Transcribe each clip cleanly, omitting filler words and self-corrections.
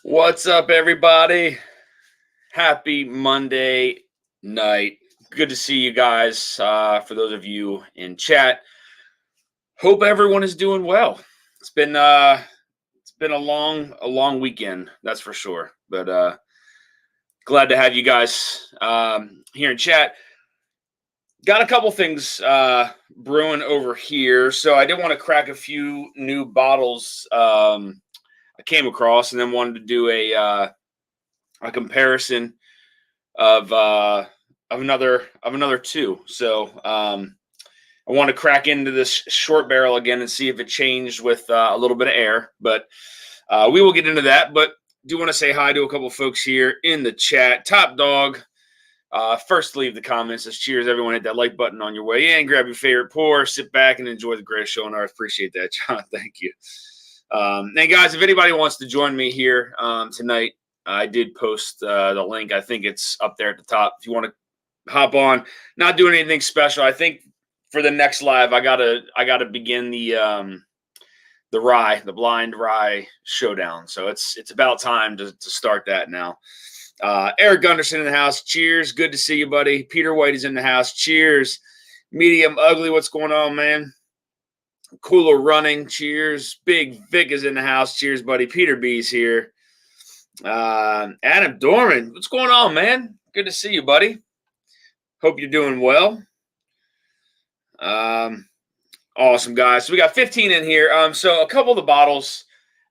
What's up, everybody? Happy Monday night. Good to see you guys. For those of you in chat, hope everyone is doing well. It's been a long weekend, that's for sure. But glad to have you guys here in chat. Got a couple things brewing over here, so I did want to crack a few new bottles I came across, and then wanted to do a comparison of another two. So I want to crack into this short barrel again and see if it changed with a little bit of air. But we will get into that. But do want to say hi to a couple folks here in the chat. Top Dog. First, leave the comments. Says cheers, everyone. Hit that like button on your way in. Grab your favorite pour, sit back, and enjoy the greatest show on earth. Appreciate that, John. Thank you. And guys, if anybody wants to join me here tonight, I did post the link. I think it's up there at the top. If you want to hop on, not doing anything special. I think for the next live, I gotta begin the blind rye showdown. So it's about time to start that now. Eric Gunderson in the house. Cheers. Good to see you, buddy. Peter White is in the house. Cheers. Medium Ugly. What's going on, man? Cooler Running. Cheers. Big Vic is in the house. Cheers, buddy. Peter B's here. Adam Dorman. What's going on, man? Good to see you, buddy. Hope you're doing well. Awesome, guys. So we got 15 in here. So a couple of the bottles,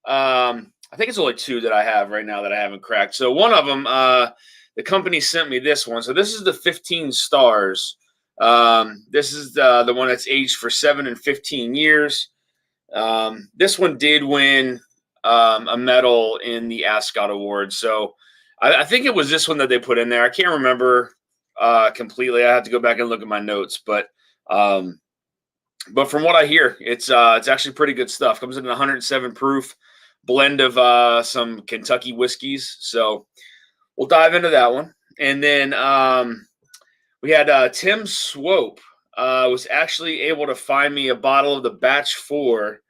I think it's only two that I have right now that I haven't cracked. So one of them, the company sent me this one. So this is the 15 stars. This is the one that's aged for 7 and 15 years. This one did win a medal in the Ascot Awards. So I think it was this one that they put in there. I can't remember completely. I have to go back and look at my notes. But from what I hear, it's actually pretty good stuff. Comes in 107 proof. Blend of some Kentucky whiskeys. So we'll dive into that one. And then we had Tim Swope was actually able to find me a bottle of the batch 4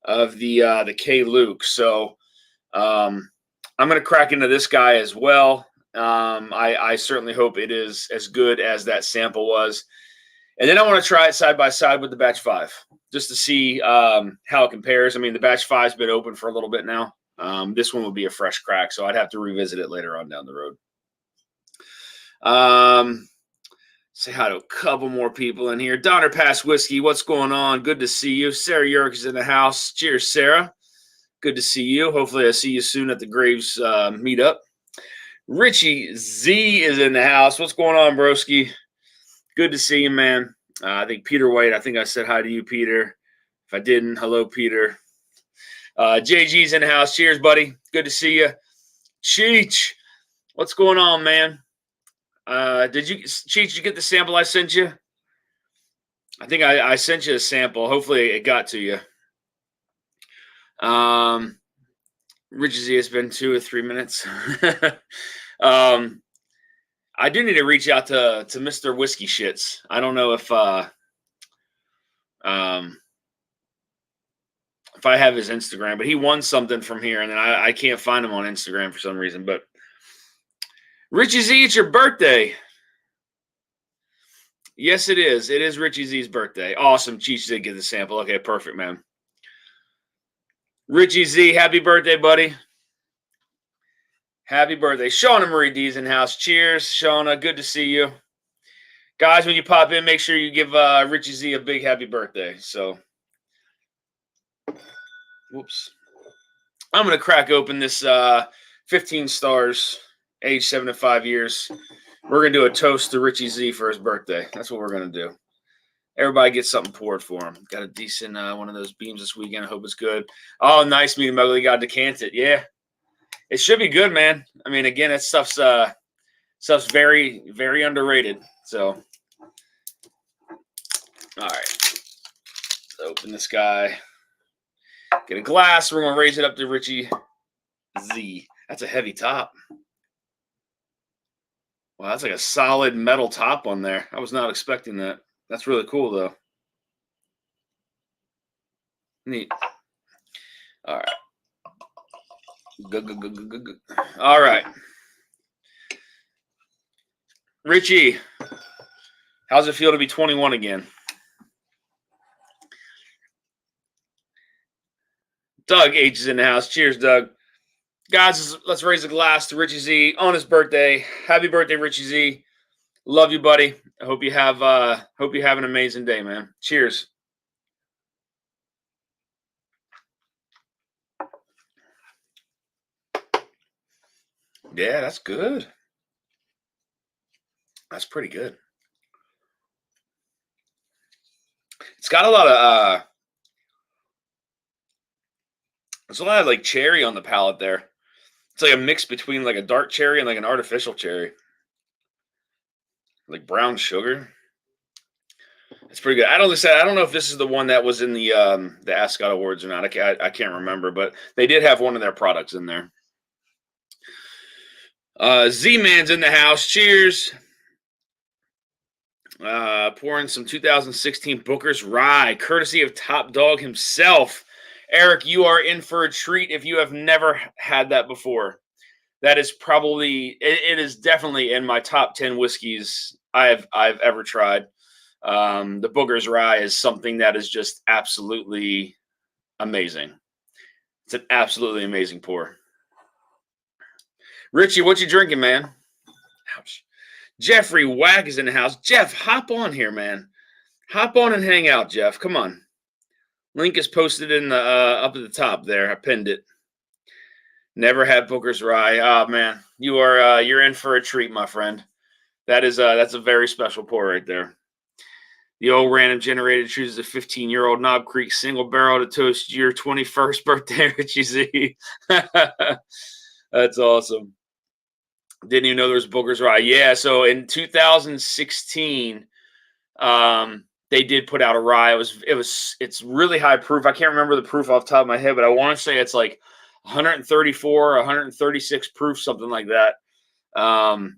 of the K. Luke. So I'm going to crack into this guy as well. I certainly hope it is as good as that sample was. And then I want to try it side by side with the batch 5 just to see how it compares. I mean, the batch 5 has been open for a little bit now. This one will be a fresh crack, so I'd have to revisit it later on down the road. Say hi to a couple more people in here. Donner Pass Whiskey, what's going on? Good to see you. Sarah Yerk is in the house. Cheers, Sarah. Good to see you. Hopefully I see you soon at the Graves meetup. Richie Z is in the house. What's going on, broski? Good to see you, man. I think Peter White, I think I said hi to you, Peter. If I didn't, hello, Peter. JG's in the house. Cheers, buddy. Good to see you. Cheech, what's going on, man? Cheech, did you get the sample I sent you? I think I sent you a sample. Hopefully it got to you. Richie Z, it's been 2 or 3 minutes. I do need to reach out to Mr. Whiskey Shits. I don't know if I have his Instagram, but he won something from here, and then I can't find him on Instagram for some reason. But Richie Z, it's your birthday. Yes, it is. It is Richie Z's birthday. Awesome. Cheech did get the sample. Okay, perfect, man. Richie Z, happy birthday, buddy. Happy birthday. Shauna Marie D's in house. Cheers, Shauna. Good to see you. Guys, when you pop in, make sure you give Richie Z a big happy birthday. So, whoops. I'm going to crack open this 15 stars, age 7 to 5 years. We're going to do a toast to Richie Z for his birthday. That's what we're going to do. Everybody get something poured for him. Got a decent one of those beams this weekend. I hope it's good. Oh, nice. Medium Ugly got decanted. Yeah. It should be good, man. I mean, again, that stuff's very, very underrated. So, all right. Let's open this guy. Get a glass. We're going to raise it up to Richie Z. That's a heavy top. Wow, that's like a solid metal top on there. I was not expecting that. That's really cool, though. Neat. All right. Good. All right. Richie, how's it feel to be 21 again? Doug H is in the house. Cheers, Doug. Guys, let's raise a glass to Richie Z on his birthday. Happy birthday, Richie Z. Love you, buddy. I hope you have an amazing day, man. Cheers. Yeah, that's good. That's pretty good. It's got a lot of there's a lot of like cherry on the palate there. It's like a mix between like a dark cherry and like an artificial cherry. Like brown sugar. It's pretty good. I don't know if this is the one that was in the Ascot Awards or not. I can't remember, but they did have one of their products in there. Z-Man's in the house. Cheers. Pouring some 2016 Booker's Rye, courtesy of Top Dog himself. Eric, you are in for a treat if you have never had that before. That is probably, it is definitely in my top 10 whiskeys I've ever tried. The Booker's Rye is something that is just absolutely amazing. It's an absolutely amazing pour. Richie, what you drinking, man? Ouch. Jeffrey Wag is in the house. Jeff, hop on here, man. Hop on and hang out, Jeff. Come on. Link is posted in the up at the top there. I pinned it. Never had Booker's Rye. Oh man, you're in for a treat, my friend. That's a very special pour right there. The old random generator chooses a 15-year-old Knob Creek single barrel to toast your 21st birthday, Richie Z. That's awesome. Didn't even know there was Booker's Rye. Yeah, so in 2016, they did put out a rye. It's really high proof. I can't remember the proof off the top of my head, but I want to say it's like 134, 136 proof, something like that. I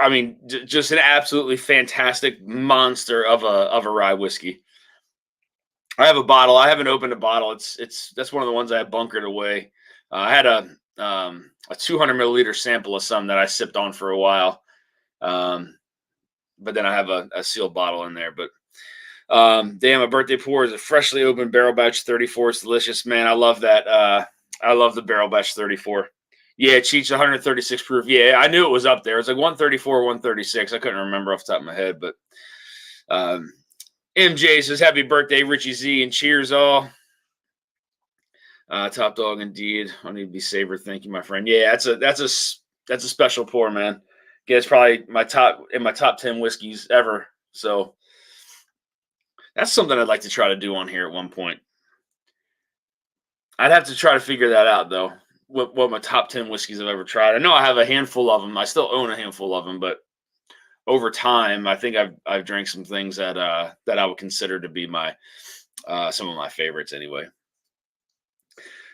mean, just an absolutely fantastic monster of a rye whiskey. I have a bottle. I haven't opened a bottle. That's one of the ones I have bunkered away. I had a 200 milliliter sample of some that I sipped on for a while. But then I have a sealed bottle in there. But damn, a birthday pour is a freshly opened barrel batch 34. It's delicious, man. I love that. I love the barrel batch 34. Yeah, Cheech 136 proof. Yeah, I knew it was up there. It's like 134, 136. I couldn't remember off the top of my head, but MJ says happy birthday, Richie Z, and cheers all. Top Dog indeed. I need to be saver. Thank you, my friend. Yeah, that's a special pour, man. Yeah, it's probably my top 10 whiskeys ever. So that's something I'd like to try to do on here at one point. I'd have to try to figure that out though. What my top 10 whiskeys I've ever tried. I know I have a handful of them. I still own a handful of them, but over time, I think I've drank some things that I would consider to be my some of my favorites anyway.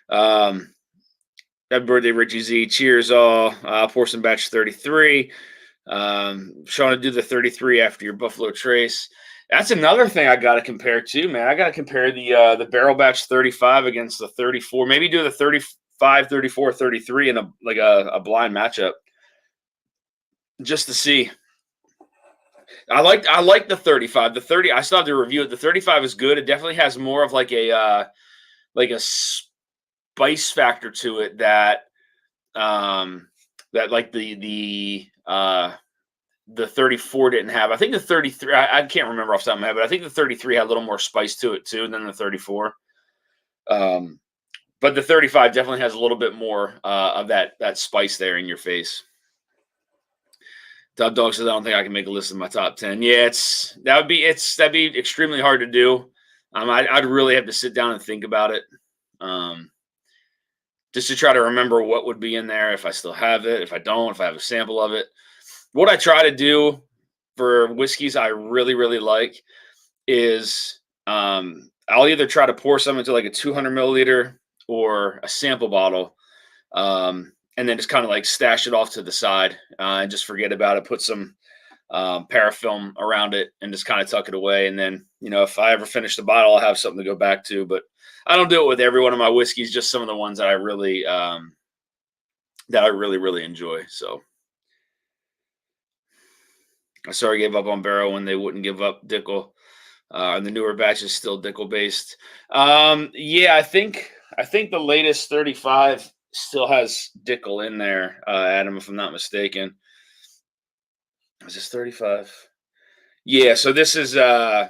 Happy birthday, Richie Z. Cheers all. Pour some batch 33. Trying to do the 33 after your Buffalo Trace. That's another thing I got to compare too, man. I got to compare the barrel batch 35 against the 34. Maybe do the 35, 34, 33 in a blind matchup just to see. I like the 35. The 30, I still have to review it. The 35 is good. It definitely has more of like a spice factor to it that like the 34 didn't have. I think the 33, I can't remember off the top of my head, but I think the 33 had a little more spice to it too than the 34. But the 35 definitely has a little bit more of that spice there in your face. Top Dog says I don't think I can make a list of my top 10. Yeah, that'd be extremely hard to do. I'd really have to sit down and think about it. Just to try to remember what would be in there if I still have it, if I don't, if I have a sample of it. What I try to do for whiskeys I really, really like is I'll either try to pour some into like a 200 milliliter or a sample bottle, and then just kind of like stash it off to the side and just forget about it, put some parafilm around it and just kind of tuck it away. And then, if I ever finish the bottle, I'll have something to go back to. But I don't do it with every one of my whiskeys, just some of the ones that I really really enjoy. So I sort of gave up on barrel when they wouldn't give up Dickel. And the newer batch is still Dickel based. Yeah, I think the latest 35 still has Dickel in there, Adam, if I'm not mistaken. Is this 35? Yeah, so this is yeah,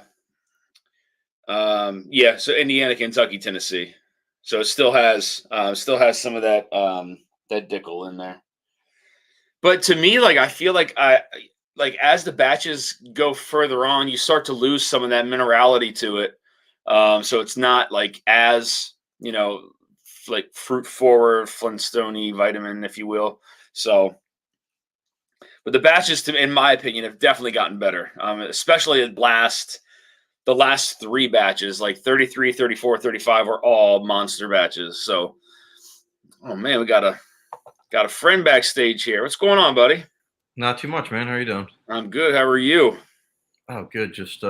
so Indiana, Kentucky, Tennessee. So it still has some of that that Dickel in there. But to me, like I feel like as the batches go further on, you start to lose some of that minerality to it. So it's not like as, like fruit forward, Flintstone-y vitamin, if you will. So, but the batches, in my opinion, have definitely gotten better, especially the last 3 batches, like 33, 34, 35 are all monster batches. So, oh man, we got a friend backstage here. What's going on, buddy? Not too much, man. How are you doing? I'm good. How are you? Oh, good. Just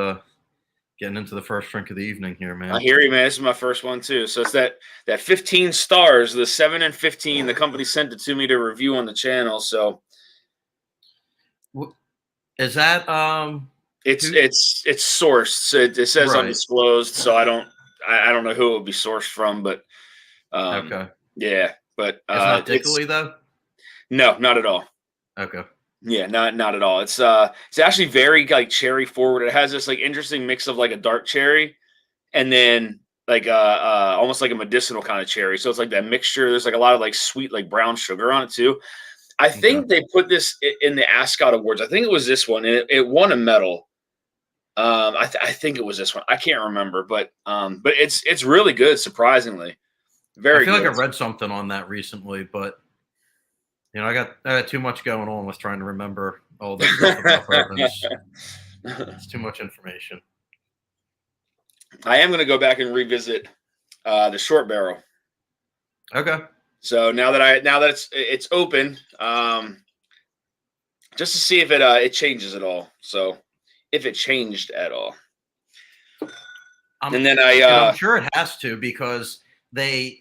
getting into the first drink of the evening here, I man. hear you, man. This is my first one too. So it's that 15 stars, the 7 and 15. The company sent it to me to review on the channel. So Is that it's sourced. So it says right? undisclosed. So I don't know who it would be sourced from, but Okay. yeah. But It's not Dickley though. no, not at all. Okay. Yeah, not at all. It's actually very like cherry forward. It has this like interesting mix of like a dark cherry and then like almost like a medicinal kind of cherry. So it's like that mixture. There's like a lot of like sweet like brown sugar on it too. I think Okay. they put this in the Ascot Awards. I think it was this one, and it won a medal. I think it was this one. I can't remember, but it's really good. Surprisingly, I very feel like I good. read something on that recently, but I got too much going on with trying to remember all this stuff about bourbons. It's too much information. I am going to go back and revisit the short barrel. Okay. So now that it's open, just to see if it changes at all. So if it changed at all, and then I'm sure it has to because they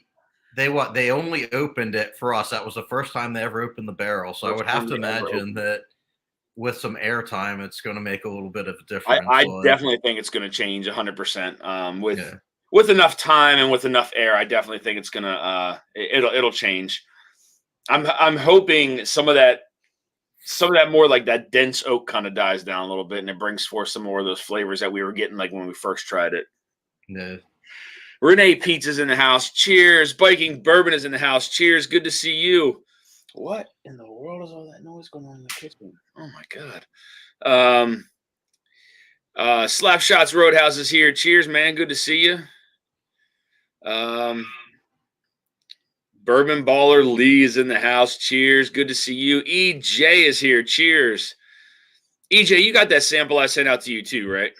only opened it for us. That was the first time they ever opened the barrel. So I would have to imagine that with some airtime, it's going to make a little bit of a difference. I definitely think it's going to change 100%. With enough time and with enough air, I definitely think it's gonna it'll change. I'm hoping some of that more like that dense oak kind of dies down a little bit, and it brings forth some more of those flavors that we were getting like when we first tried it. Yeah. Renee Pizza's in the house. Cheers. Biking Bourbon is in the house. Cheers. Good to see you. What in the world is all that noise going on in the kitchen? Oh my god. Slapshots Roadhouse is here. Cheers, man. Good to see you. Bourbon Baller Lee is in the house. Cheers. Good to see you. EJ is here. Cheers. EJ, you got that sample I sent out to you too, right?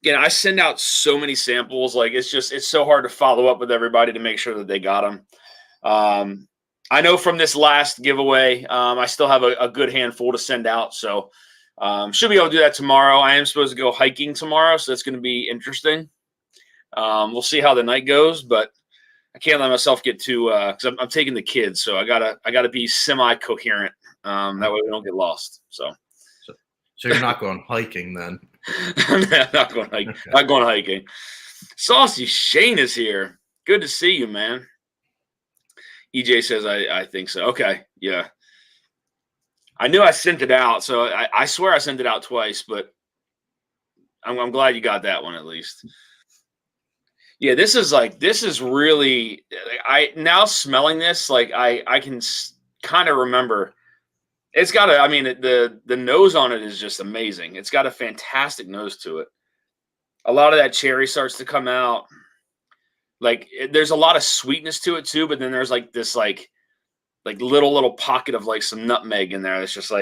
Again, I send out so many samples. Like it's so hard to follow up with everybody to make sure that they got them. I know from this last giveaway, I still have a good handful to send out. So should be able to do that tomorrow. I am supposed to go hiking tomorrow, so that's going to be interesting. We'll see how the night goes, but I can't let myself get too because I'm taking the kids, so I gotta be semi-coherent. That way we don't get lost. So you're not going hiking then? I'm not going hiking. Okay. Not going hiking. Saucy Shane is here. Good to see you, man. EJ says I think so. Okay, yeah. I knew I sent it out, so I swear I sent it out twice, but I'm glad you got that one at least. Yeah, this is really. I now smelling this, like I can kind of remember. It's got a. I mean, the nose on it is just amazing. It's got a fantastic nose to it. A lot of that cherry starts to come out. Like there's a lot of sweetness to it too, but then there's like this like little pocket of like some nutmeg in there that's just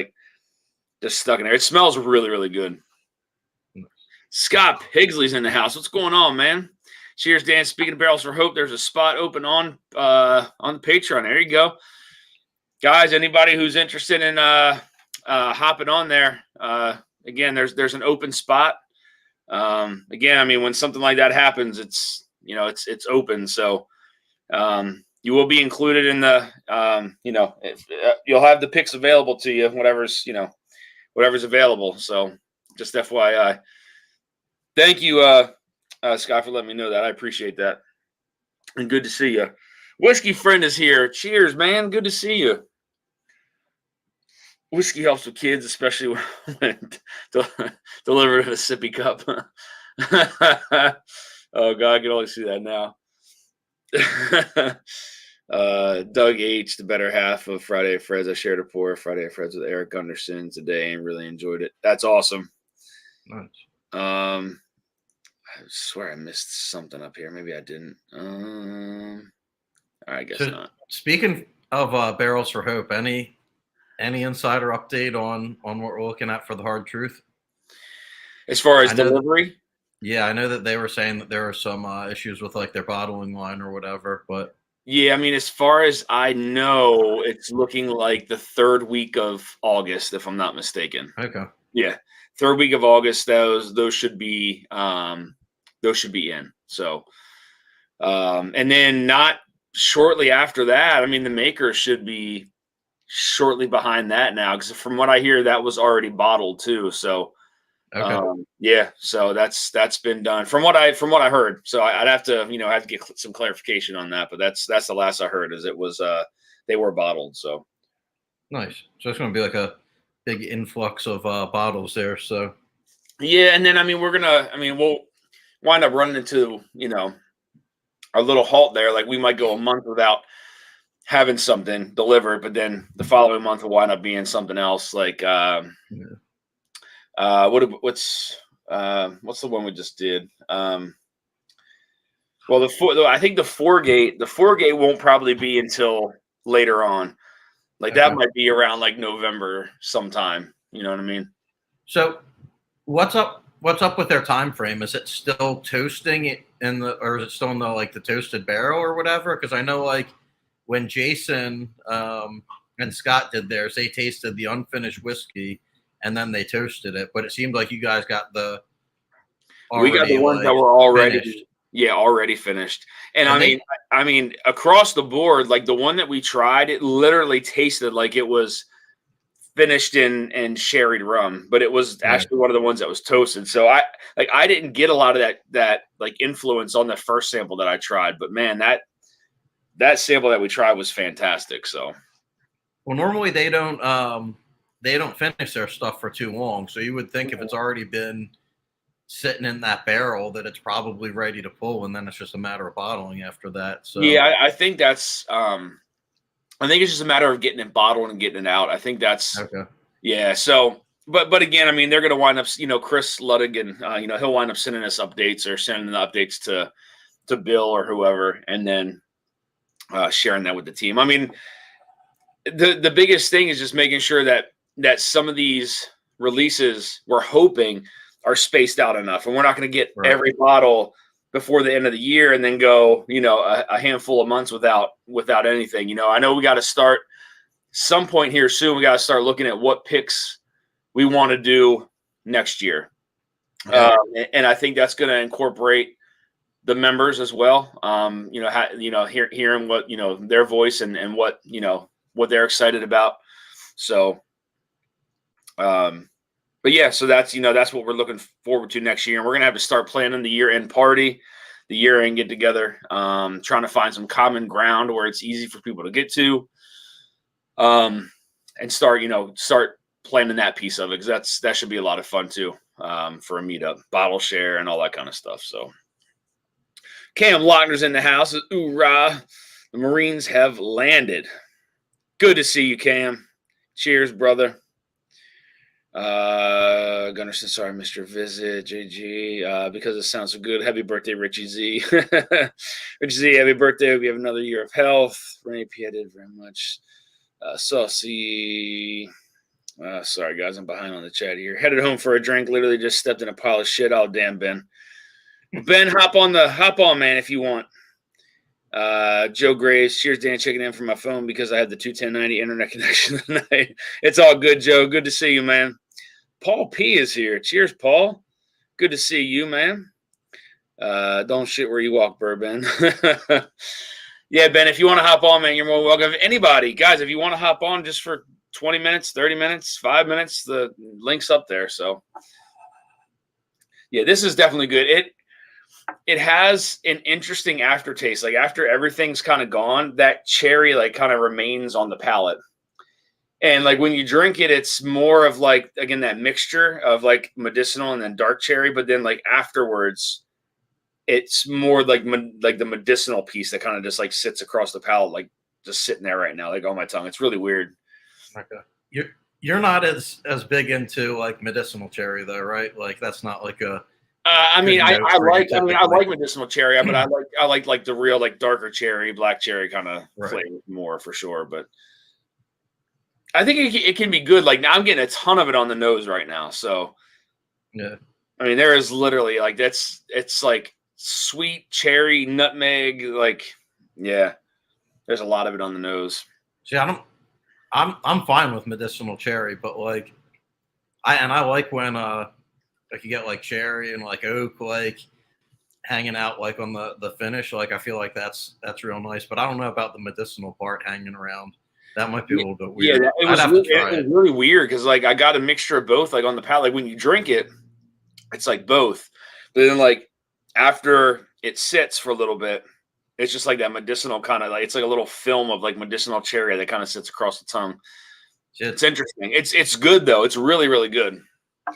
stuck in there. It smells really, really good. Scott Pigsley's in the house. What's going on, man? Cheers, Dan. Speaking of Barrels for Hope, there's a spot open on the Patreon. There you go. Guys, anybody who's interested in hopping on there, again, there's an open spot. Again, I mean, when something like that happens, it's open. So you will be included in the, you'll have the picks available to you, whatever's available. So just FYI. Thank you, Scott, for letting me know that. I appreciate that. And good to see you. Whiskey Friend is here. Cheers, man. Good to see you. Whiskey helps with kids, especially when delivered in a sippy cup. Oh, God, I can only see that now. Doug H., the better half of Friday at Fred's. I shared a pour Friday at Fred's with Eric Gunderson today and really enjoyed it. That's awesome. Nice. I swear I missed something up here. Maybe I didn't. I guess not. Speaking of Barrels for Hope, any insider update on what we're looking at for the Hard Truth? As far as delivery? Yeah, I know that they were saying that there are some issues with like their bottling line or whatever, but yeah, I mean, as far as I know, it's looking like the 3rd week of August, if I'm not mistaken. Okay. Yeah, 3rd week of August. Those should be in. So, and then not shortly after that. I mean, the maker should be shortly behind that now, because from what I hear, that was already bottled too. So. Okay. Yeah, so that's been done from what I heard. So I'd have to get some clarification on that, but that's the last I heard, is it was they were bottled. So nice. So it's going to be like a big influx of bottles there. So yeah, and then we'll wind up running into our little halt there. Like we might go a month without having something delivered, but then the following month will wind up being something else. Like what's the one we just did? Well, I think the four gate won't probably be until later on. Like that might be around like November sometime. You know what I mean? So what's up with their time frame? Is it still toasting it or is it still in the toasted barrel or whatever? Because I know like when Jason and Scott did theirs, they tasted the unfinished whiskey and then they toasted it. But it seemed like you guys got we got the ones that were already finished. Already finished. And I mean, across the board, like the one that we tried, it literally tasted like it was finished in sherried rum, but it was actually one of the ones that was toasted. So I didn't get a lot of that like influence on the first sample that I tried, but man, that sample that we tried was fantastic. So, well, normally they don't finish their stuff for too long. So you would think if it's already been sitting in that barrel that it's probably ready to pull, and then it's just a matter of bottling after that. So yeah, I think that's I think it's just a matter of getting it bottled and getting it out. I think that's okay. Yeah. So, but again, I mean, they're going to wind up, Chris Luddigan, he'll wind up sending us updates or sending the updates to Bill or whoever, and then sharing that with the team. I mean, the biggest thing is just making sure that some of these releases we're hoping are spaced out enough, and we're not going to get every bottle before the end of the year and then go, a handful of months without anything. I know we got to start some point here soon. We got to start looking at what picks we want to do next year. And I think that's going to incorporate the members as well. Hearing what, their voice and what, what they're excited about. So, but yeah, so that's what we're looking forward to next year. And we're going to have to start planning the year-end party, the year-end get-together, trying to find some common ground where it's easy for people to get to, and start planning that piece of it, because that should be a lot of fun too, for a meetup, bottle share, and all that kind of stuff. So Cam Lochner's in the house. Hoorah. The Marines have landed. Good to see you, Cam. Cheers, brother. Gunnarsson, sorry, Mr. Visit, JG, because it sounds so good. Happy birthday, Richie Z. Richie Z, happy birthday. Hope you have another year of health. Renee P, I did very much. Saucy. Sorry, guys, I'm behind on the chat here. Headed home for a drink. Literally just stepped in a pile of shit. Oh, damn, Ben. Ben, hop on, man, if you want. Joe Graves, cheers, Dan, checking in from my phone because I had the 21090 internet connection tonight. It's all good, Joe. Good to see you, man. Paul P is here. Cheers, Paul. Good to see you, man. Don't shit where you walk, Bourbon. Yeah, Ben, if you want to hop on, man, you're more welcome. Anybody, guys, if you want to hop on just for 20 minutes, 30 minutes, 5 minutes, the link's up there. So, yeah, this is definitely good. It has an interesting aftertaste. Like after everything's kind of gone, that cherry like kind of remains on the palate. And like when you drink it, it's more of like again that mixture of like medicinal and then dark cherry, but then like afterwards it's more like the medicinal piece that kind of just like sits across the palate, like just sitting there right now, like on my tongue. It's really weird. Okay. You're not as big into like medicinal cherry though, right? Like that's not like a I mean, good note for you I mean, I typically. like medicinal cherry, but I like the real like darker cherry, black cherry kind of Right. flavor more for sure. But I think it can be good. Like now, I'm getting a ton of it on the nose right now. So Yeah. I mean, there is literally like it's like sweet cherry, nutmeg, like yeah. There's a lot of it on the nose. See, I'm fine with medicinal cherry, but like I like when like you get like cherry and like oak like hanging out like on the finish. Like I feel like that's real nice, but I don't know about the medicinal part hanging around. That might be a little bit weird. Yeah, I'd have to try it was really weird because like I got a mixture of both, like on the palate. Like when you drink it, it's like both, but then like after it sits for a little bit, it's just like that medicinal kind of like it's like a little film of like medicinal cherry that kind of sits across the tongue. It's interesting. It's good though. It's really really good.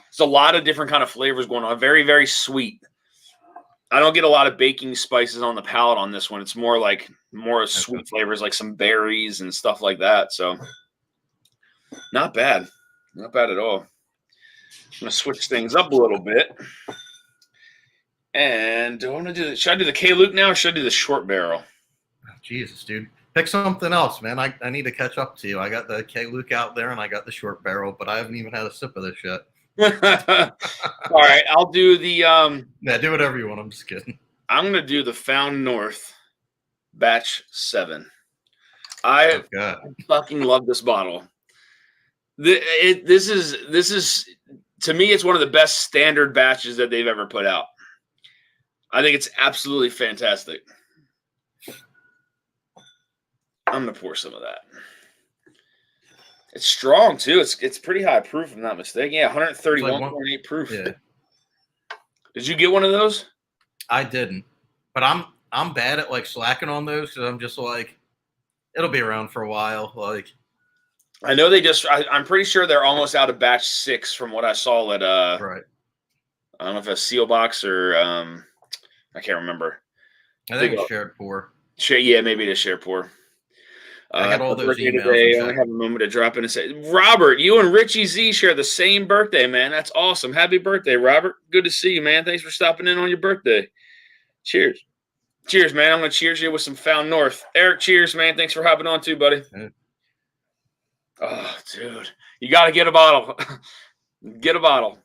It's a lot of different kind of flavors going on. Very very sweet. I don't get a lot of baking spices on the palate on this one. It's more sweet flavors, like some berries and stuff like that. So not bad. Not bad at all. I'm gonna switch things up a little bit. And do I want to do? Should I do the K Luke now, or should I do the short barrel? Oh, Jesus, dude, pick something else, man. I need to catch up to you. I got the K Luke out there, and I got the short barrel, but I haven't even had a sip of this yet. All right, I'll do the. Yeah, do whatever you want. I'm just kidding. I'm gonna do the Found North Batch 7. I fucking love this bottle. This is to me, it's one of the best standard batches that they've ever put out. I think it's absolutely fantastic. I'm gonna pour some of that. It's strong too. It's pretty high proof, if I'm not mistaken. Yeah, 131.8 proof. Yeah. Did you get one of those? I didn't, but I'm bad at like slacking on those because I'm just like, it'll be around for a while. Like, I know I'm pretty sure they're almost out of batch 6 from what I saw at right. I don't know if it's Seal Box or I can't remember. I think it's shared pour. Yeah, maybe it is shared pour. I got all those emails. Today. I only have a moment to drop in and say, Robert, you and Richie Z share the same birthday, man. That's awesome. Happy birthday, Robert. Good to see you, man. Thanks for stopping in on your birthday. Cheers. Cheers, man. I'm going to cheers you with some Found North. Eric, cheers, man. Thanks for hopping on too, buddy. Yeah. Oh, dude. You got to get a bottle. Get a bottle.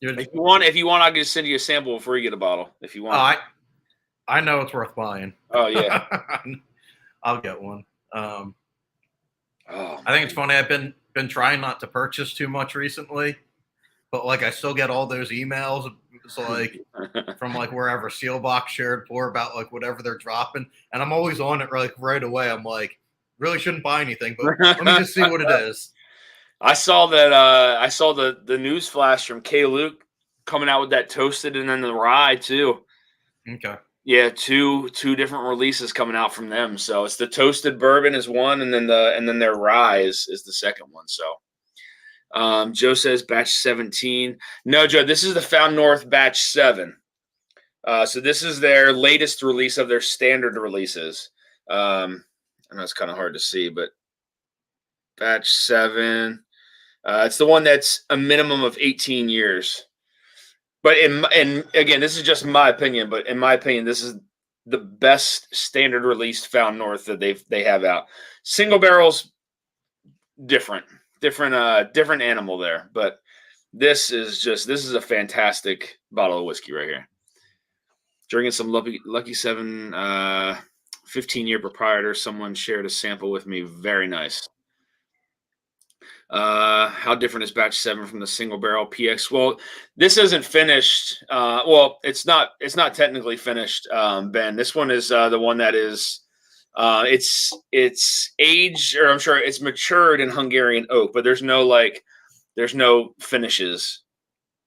Dude. If you want, I can just send you a sample before you get a bottle. If you want. Oh, I know it's worth buying. Oh, yeah. I'll get one. I think it's funny. I've been trying not to purchase too much recently, but like I still get all those emails. It's like from like wherever Seal Box shared pour about like whatever they're dropping, and I'm always on it like right away. I'm like, really shouldn't buy anything, but let me just see what it is. I saw that. I saw the news flash from K Luke coming out with that toasted and then the rye too. Okay. Yeah, two different releases coming out from them. So it's the toasted bourbon is one, and then their rye is the second one. So, Joe says batch 17. No, Joe, this is the Found North batch 7. So this is their latest release of their standard releases. I know it's kind of hard to see, but batch 7. It's the one that's a minimum of 18 years. But and again, this is just my opinion. But in my opinion, this is the best standard released Found North that they have out. Single barrels, different animal there. But this is a fantastic bottle of whiskey right here. Drinking some Lucky 7, 15-year proprietor. Someone shared a sample with me. Very nice. How different is batch 7 from the single barrel PX? Well, this isn't finished. Well, it's not technically finished, Ben. This one is the one that is it's aged, or I'm sure it's matured in Hungarian oak, but there's no finishes,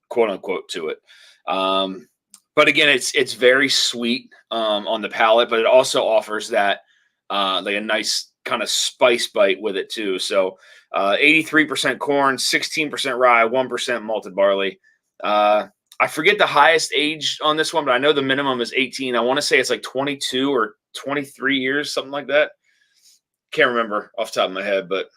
quote unquote, to it. But again, it's very sweet on the palate, but it also offers that like a nice kind of spice bite with it too. So 83% corn, 16% rye, 1% malted barley. I forget the highest age on this one, but I know the minimum is 18. I want to say it's like 22 or 23 years, something like that. Can't remember off the top of my head, but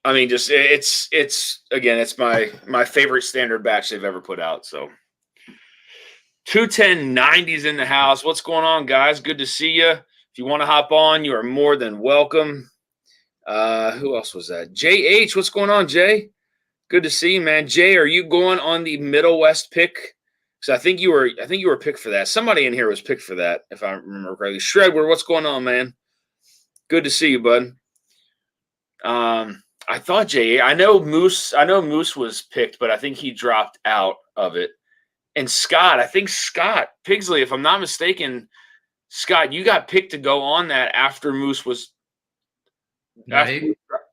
I mean, just it's again, it's my favorite standard batch they've ever put out. So 21090's in the house. What's going on, guys? Good to see you. If you want to hop on, you are more than welcome. Who else was that? JH, what's going on, Jay? Good to see you, man. Jay, are you going on the Middle West pick? Because I think you were picked for that. Somebody in here was picked for that, if I remember correctly. Shredward, what's going on, man? Good to see you, bud. I thought Jay. I know Moose was picked, but I think he dropped out of it. And Scott, I think Scott Pigsley, if I'm not mistaken, Scott, you got picked to go on that after Moose was. No,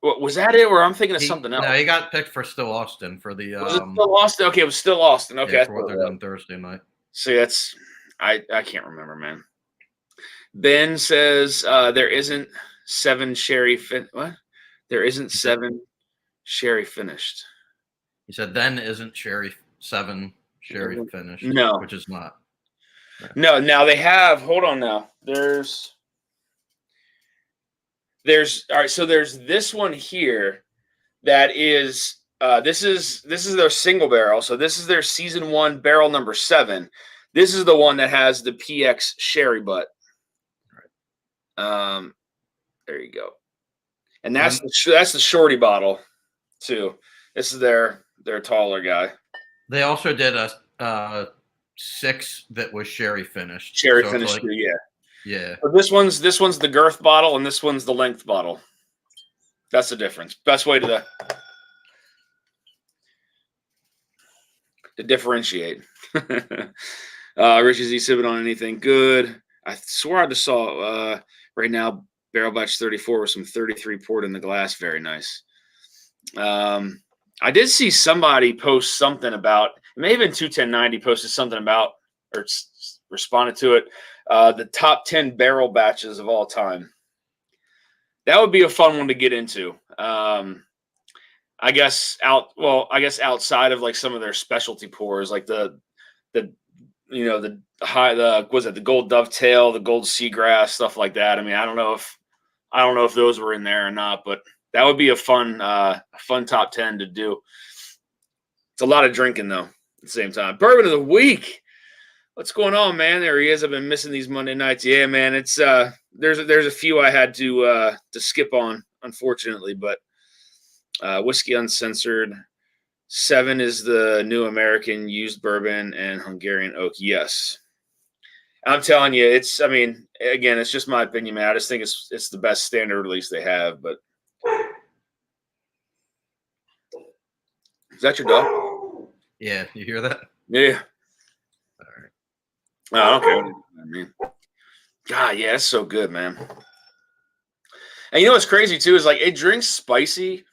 Was that it, or I'm thinking of something else? No, he got picked for Still Austin for the. Was it Still Austin? Okay, it was Still Austin. Okay, yeah, for what they're doing Thursday night. See, that's I can't remember, man. Ben says there isn't 7 sherry what? There isn't 7 sherry finished. He said then isn't sherry 7 sherry finished? No, which is not. No, now they have. Hold on, now there's all right. So there's this one here that is this is their single barrel. So this is their season 1 barrel number 7. This is the one that has the PX sherry butt. There you go. And that's the shorty bottle too. This is their taller guy. They also did a 6 that was sherry finished. Sherry finished, like, yeah. Yeah. So this one's the girth bottle, and this one's the length bottle. That's the difference. Best way to differentiate. Richie Z sipping on anything good? I swore I just saw right now barrel batch 34 with some 33 poured in the glass. Very nice. I did see somebody post something about, it may have been 21090 posted something about, or responded to it, the top 10 barrel batches of all time. That would be a fun one to get into. I guess outside of like some of their specialty pours, like the gold dovetail, the gold seagrass, stuff like that. I mean, I don't know if those were in there or not, but that would be a fun top 10 to do. It's a lot of drinking though at the same time. Bourbon of the week. What's going on, man? There he is. I've been missing these Monday nights. Yeah, man. It's there's a few I had to skip on, unfortunately, but Whiskey Uncensored 7 is the New American used bourbon and Hungarian oak. Yes. I'm telling you, it's just my opinion, man. I just think it's the best standard release they have, but is that your dog? Yeah, you hear that? Yeah. All right. I don't care. I mean, God, yeah, it's so good, man. And you know what's crazy too is like it drinks spicy,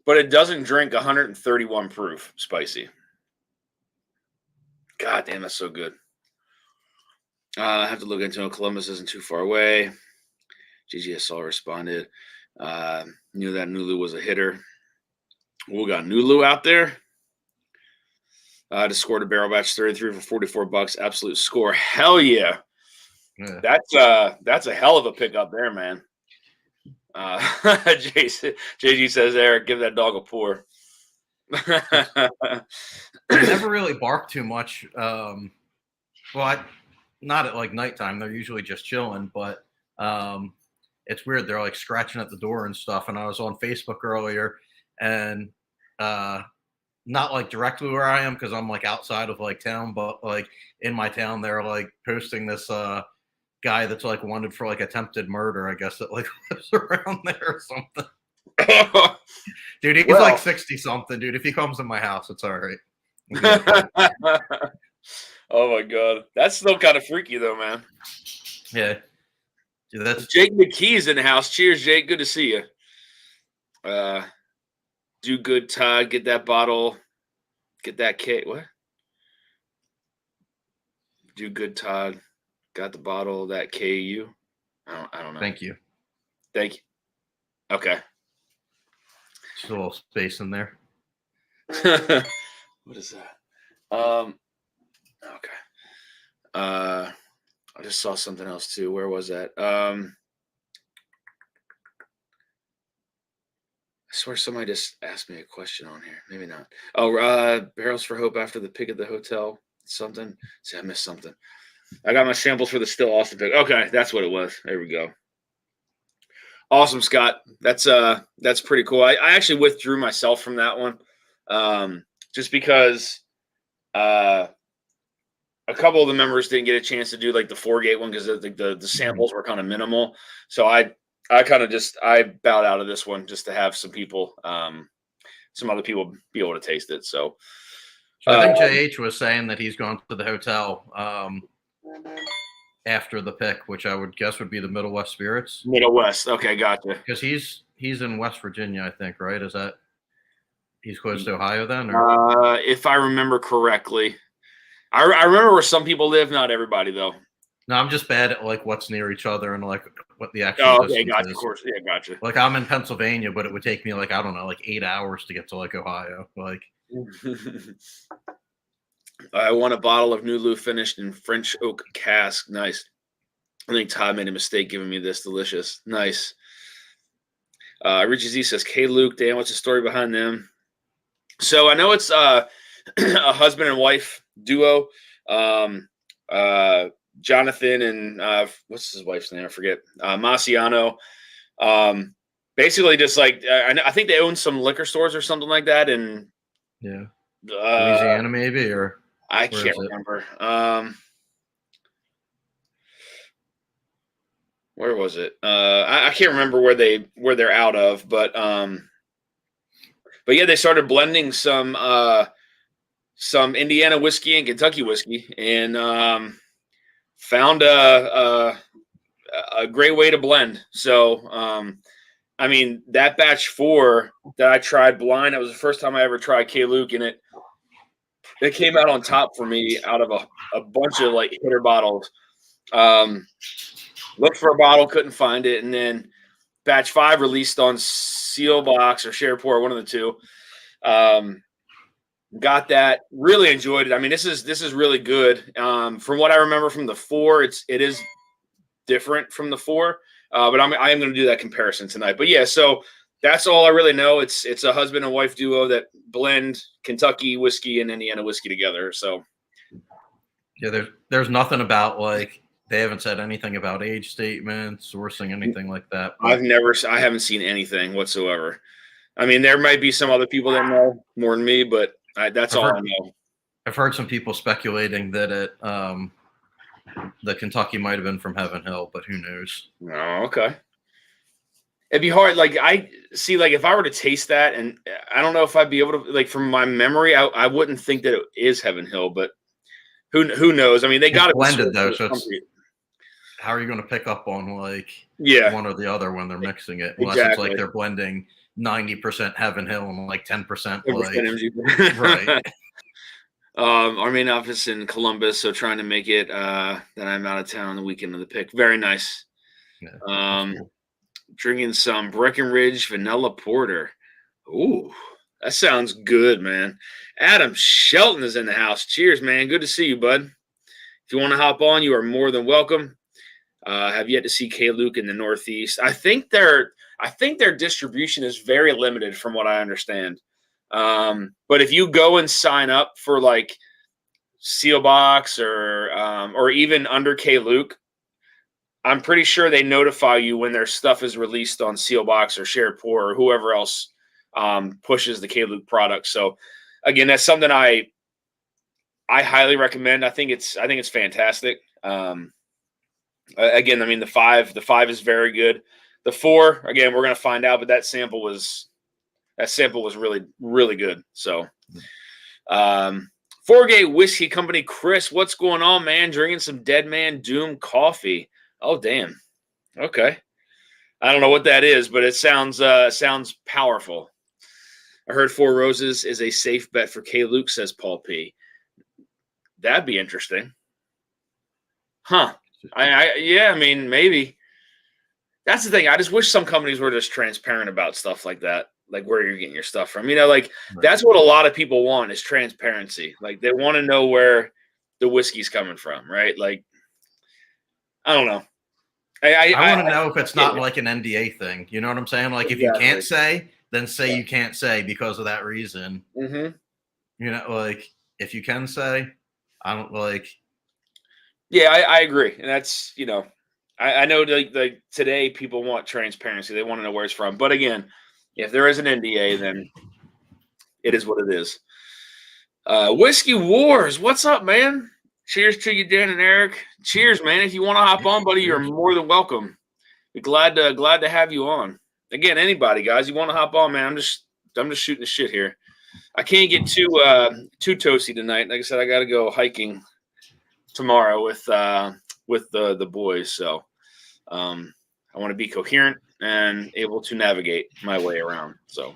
but it doesn't drink 131 proof spicy. God damn, that's so good. I have to look into it. Columbus isn't too far away. GGSL responded. Knew that Nulu was a hitter. We got Nulu out there. Just scored a barrel batch 33 for $44. Absolute score. Hell yeah. That's a hell of a pickup there, man. JG says, Eric, give that dog a pour. They never really bark too much. Not at like nighttime. They're usually just chilling, but it's weird. They're like scratching at the door and stuff. And I was on Facebook earlier, and not like directly where I am because I'm like outside of like town, but like in my town, they're like posting this guy that's like wanted for like attempted murder, I guess, that like lives around there or something. Dude, he's like 60 something, dude. If he comes in my house, it's all right. Oh my god, that's still kind of freaky though, man. Yeah, dude, that's Jake McKee's in the house. Cheers, Jake. Good to see you. Do good, Todd. Get that bottle. Get that cake. What? Do good, Todd. Got the bottle. That KU. I don't know. Thank you. Thank you. Okay. Just a little space in there. What is that? Okay. I just saw something else too. Where was that? I swear somebody just asked me a question on here. Maybe not. Oh, barrels for hope after the pick at the hotel. Something. See, I missed something. I got my samples for the still Austin pick. Okay, that's what it was. There we go. Awesome, Scott. That's pretty cool. I actually withdrew myself from that one, just because a couple of the members didn't get a chance to do like the 4-gate one because the samples were kind of minimal. So I kind of I bowed out of this one just to have some people, some other people be able to taste it. So I think JH was saying that he's gone to the hotel after the pick, which I would guess would be the Middle West Spirits. Middle West. Okay, gotcha. Because he's in West Virginia, I think, right? Is that he's close to Ohio then? Or? If I remember correctly. I remember where some people live, not everybody though. No, I'm just bad at like what's near each other and like what the actual okay, distance gotcha. is. Of course, yeah, gotcha. Like I'm in Pennsylvania, but it would take me like I don't know, like 8 hours to get to like Ohio. Like I want a bottle of Nulu finished in French oak cask. Nice. I think Todd made a mistake giving me this. Delicious. Nice. Richie Z says, "K Luke, Dan, what's the story behind them?" So I know it's a husband and wife duo. Jonathan and what's his wife's name? I forget. Marciano. Basically, just like I think they own some liquor stores or something like that. And yeah, Louisiana maybe, or I can't remember. Where was it? I can't remember where they're out of, but yeah, they started blending some Indiana whiskey and Kentucky whiskey, and found a great way to blend. So, I mean, that batch 4 that I tried blind, that was the first time I ever tried K Luke, and it came out on top for me out of a bunch of like hitter bottles. Looked for a bottle, couldn't find it, and then batch 5 released on Seal Box or Share Pour, one of the two. Got that, really enjoyed it. I mean, this is really good. From what I remember from the 4, it is different from the 4, but I am going to do that comparison tonight. But yeah, so that's all I really know. It's a husband and wife duo that blend Kentucky whiskey and Indiana whiskey together. So yeah, there's nothing about like they haven't said anything about age statements, sourcing, anything like that. But I haven't seen anything whatsoever. I mean, there might be some other people that know more than me, but that's all I know. I've heard some people speculating that the Kentucky might have been from Heaven Hill, but who knows? Oh, okay. It'd be hard. Like I see, like if I were to taste that, and I don't know if I'd be able to. Like from my memory, I wouldn't think that it is Heaven Hill, but who knows? I mean, they got it blended though. So how are you going to pick up on like one or the other when they're mixing it? Unless it's like they're blending 90% Heaven Hill and like 10% like right. Our main office in Columbus, so trying to make it that I'm out of town on the weekend of the pick. Very nice. Yeah, cool. Drinking some Breckenridge Vanilla Porter. Ooh, that sounds good, man. Adam Shelton is in the house. Cheers, man. Good to see you, bud. If you want to hop on, you are more than welcome. Have yet to see K Luke in the Northeast. I think their distribution is very limited from what I understand. But if you go and sign up for like Seal Box or even under K Luke, I'm pretty sure they notify you when their stuff is released on Seal Box or Share Pour or whoever else pushes the K Luke product. So again, that's something I highly recommend. I think it's fantastic. Again, I mean the five is very good. The 4, again, we're gonna find out, but that sample was really, really good. So, 4Gate Whiskey Company, Chris, what's going on, man? Drinking some Dead Man Doom coffee. Oh, damn. Okay. I don't know what that is, but it sounds powerful. I heard Four Roses is a safe bet for K. Luke, says Paul P. That'd be interesting. Huh. Yeah, I mean, maybe. That's the thing. I just wish some companies were just transparent about stuff like that, like where you're getting your stuff from. You know, like that's what a lot of people want is transparency. Like they want to know where the whiskey's coming from, right? Like, I don't know. I want to know if it's not like an NDA thing. You know what I'm saying? Like if you can't say, then say you can't say because of that reason. Mm-hmm. You know, like if you can say, I don't like. Yeah, I agree, and that's I know like today people want transparency. They want to know where it's from. But again, if there is an NDA, then it is what it is. Whiskey Wars, what's up, man? Cheers to you, Dan and Eric. Cheers, man. If you want to hop on, buddy, you're more than welcome. Be glad to have you on. Again, anybody, guys, you want to hop on, man? I'm just shooting the shit here. I can't get too toasty tonight. Like I said, I got to go hiking tomorrow with the boys. So I want to be coherent and able to navigate my way around. So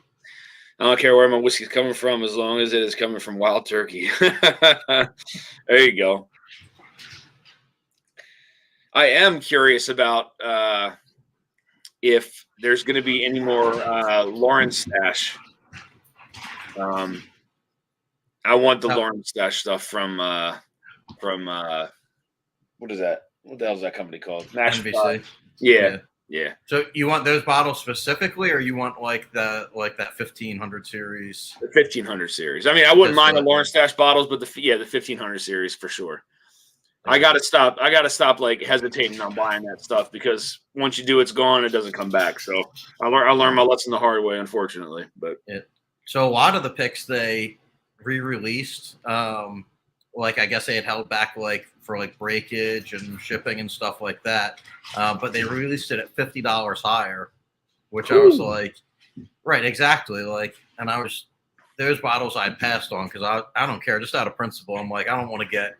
I don't care where my whiskey's coming from as long as it is coming from Wild Turkey. There you go. I am curious about if there's going to be any more Lauren Stash. I want the Lauren Stash stuff from what is that? What the hell is that company called? NBC. Yeah. So you want those bottles specifically, or you want like that 1500 series? The 1500 series. I mean, I wouldn't mind the Lauren Stash bottles, but the 1500 series for sure. I gotta stop like hesitating on buying that stuff because once you do, it's gone. It doesn't come back. So I learned my lesson the hard way, unfortunately. But so a lot of the picks they re-released, like I guess they had held back like for like breakage and shipping and stuff like that, but they released it at $50 higher, which I was like, right, exactly, like, and I was those bottles I passed on because I don't care, just out of principle. I'm like, I don't want to get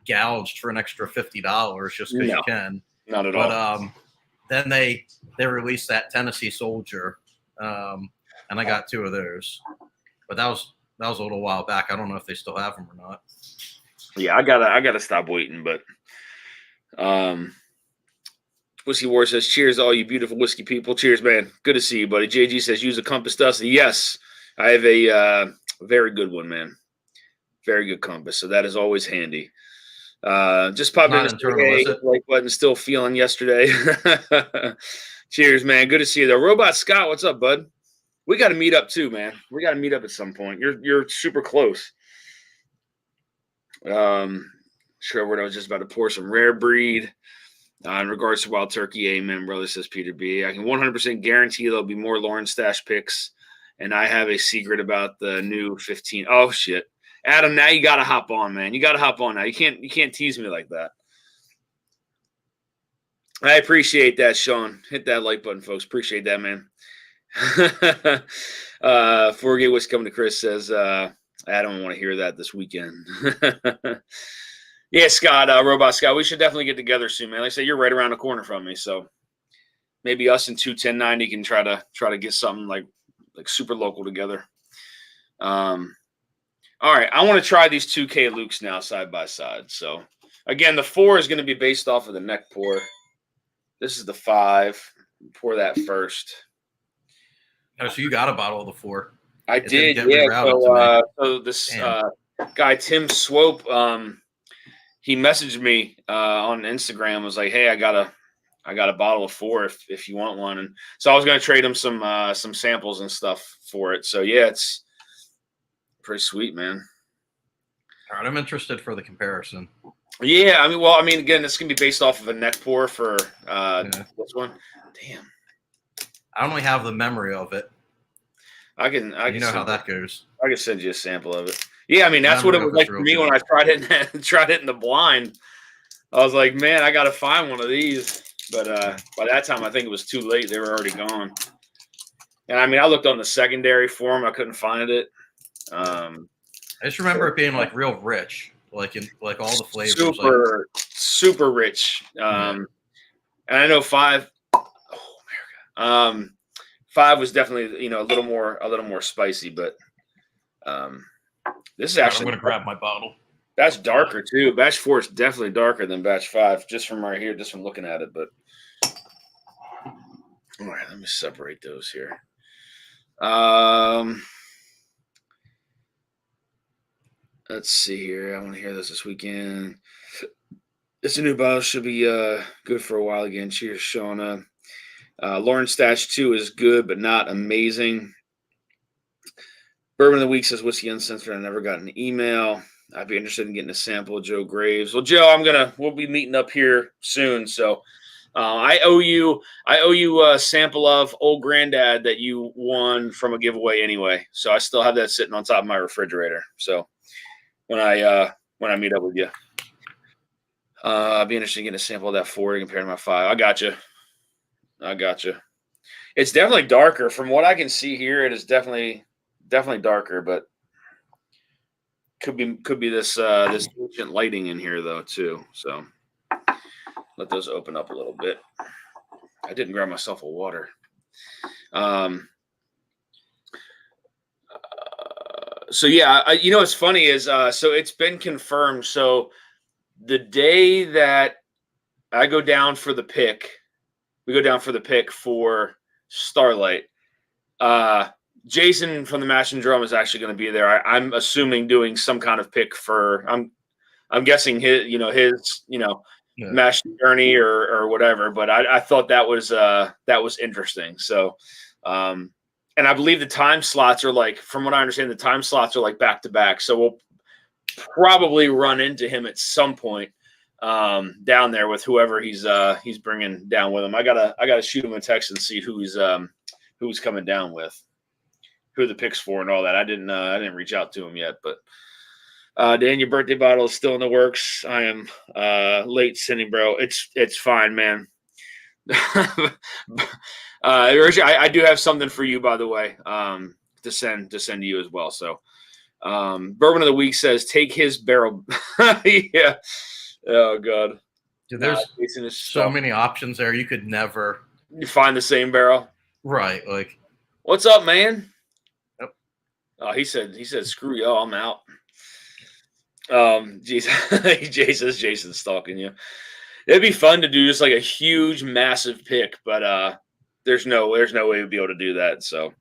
gouged for an extra $50 just because you can. Not at all. But then they released that Tennessee Soldier, and I got 2 of those. But that was a little while back. I don't know if they still have them or not. Yeah, I gotta stop waiting. But Whiskey War says, "Cheers, to all you beautiful whiskey people. Cheers, man. Good to see you, buddy." JG says, "Use a compass dusty." Yes, I have a very good one, man. Very good compass. So that is always handy. Just popped in the like button, still feeling yesterday. Cheers, man. Good to see you there. Robot Scott, what's up, bud? We got to meet up too, man. We got to meet up at some point. You're super close. Sherwood, I was just about to pour some rare breed. In regards to Wild Turkey, amen, brother, says Peter B. I can 100% guarantee there'll be more Lauren Stash picks, and I have a secret about the new 15. Oh shit. Adam, now you got to hop on, man. You got to hop on now. You can't tease me like that. I appreciate that, Sean. Hit that like button, folks. Appreciate that, man. 4Gate Whiskey coming to Chris says, I don't want to hear that this weekend. Yeah, Scott, Robot Scott, we should definitely get together soon, man. Like I say, you're right around the corner from me, so maybe us and 21090 can try to get something like super local together. All right, I want to try these 2K Lukes now side by side. So, again, the 4 is going to be based off of the neck pour. This is the 5. Pour that first. Oh, so you got a bottle of the 4. I did, yeah. So this guy, Tim Swope, he messaged me on Instagram, was like, hey, I got a bottle of 4 if you want one. And so I was going to trade him some samples and stuff for it. So, yeah, it's pretty sweet, man. All right, I'm interested for the comparison. Yeah, I mean, again, this can be based off of a neck pour for this one. Damn, I only have the memory of it. I can how that goes. I can send you a sample of it. Yeah, I mean, that's what it was like for me when I tried it in the blind. I was like, man, I got to find one of these. But by that time, I think it was too late. They were already gone. And I mean, I looked on the secondary for them. I couldn't find it. I just remember it being like real rich, like in like all the flavors, super rich. And I know 5. Oh America. 5 was definitely a little more spicy, but this is actually. I'm gonna grab my bottle. That's darker too. Batch 4 is definitely darker than batch 5, just from right here, just from looking at it. But all right, let me separate those here. Let's see here. I want to hear this weekend. It's a new bottle. Should be good for a while again. Cheers, Shauna. Lauren Stash 2 is good, but not amazing. Bourbon of the Week says Whiskey Uncensored. I never got an email. I'd be interested in getting a sample. Joe Graves. Well, Joe, we'll be meeting up here soon. So I owe you a sample of Old Granddad that you won from a giveaway anyway. So I still have that sitting on top of my refrigerator. So when I meet up with you, I'd be interested in getting a sample of that 4 to compare to my 5. I got you. It's definitely darker from what I can see here. It is definitely darker, but could be this ancient lighting in here though too. So let those open up a little bit. I didn't grab myself a water. So yeah, what's funny is so it's been confirmed. So the day that I go down for the pick, we go down for the pick for Starlight. Jason from the Mash and Drum is actually going to be there. I'm assuming doing some kind of pick for. I'm guessing his Mash journey or whatever. But I thought that was interesting. So, and I believe the time slots are like, from what I understand, the time slots are like back to back. So we'll probably run into him at some point down there with whoever he's bringing down with him. I gotta shoot him a text and see who he's coming down with. Who the picks for and all that. I didn't reach out to him yet, but Dan, your birthday bottle is still in the works. I am late sending, bro. It's fine, man. Richie, I do have something for you, by the way, to send to you as well. So Bourbon of the Week says take his barrel. Yeah. Oh god. Dude, there's so many options there. You could never find the same barrel. Right. Like, what's up, man? Yep. He said, screw y'all, I'm out. Jason's stalking you. It'd be fun to do just like a huge, massive pick, but there's no way we'd be able to do that. So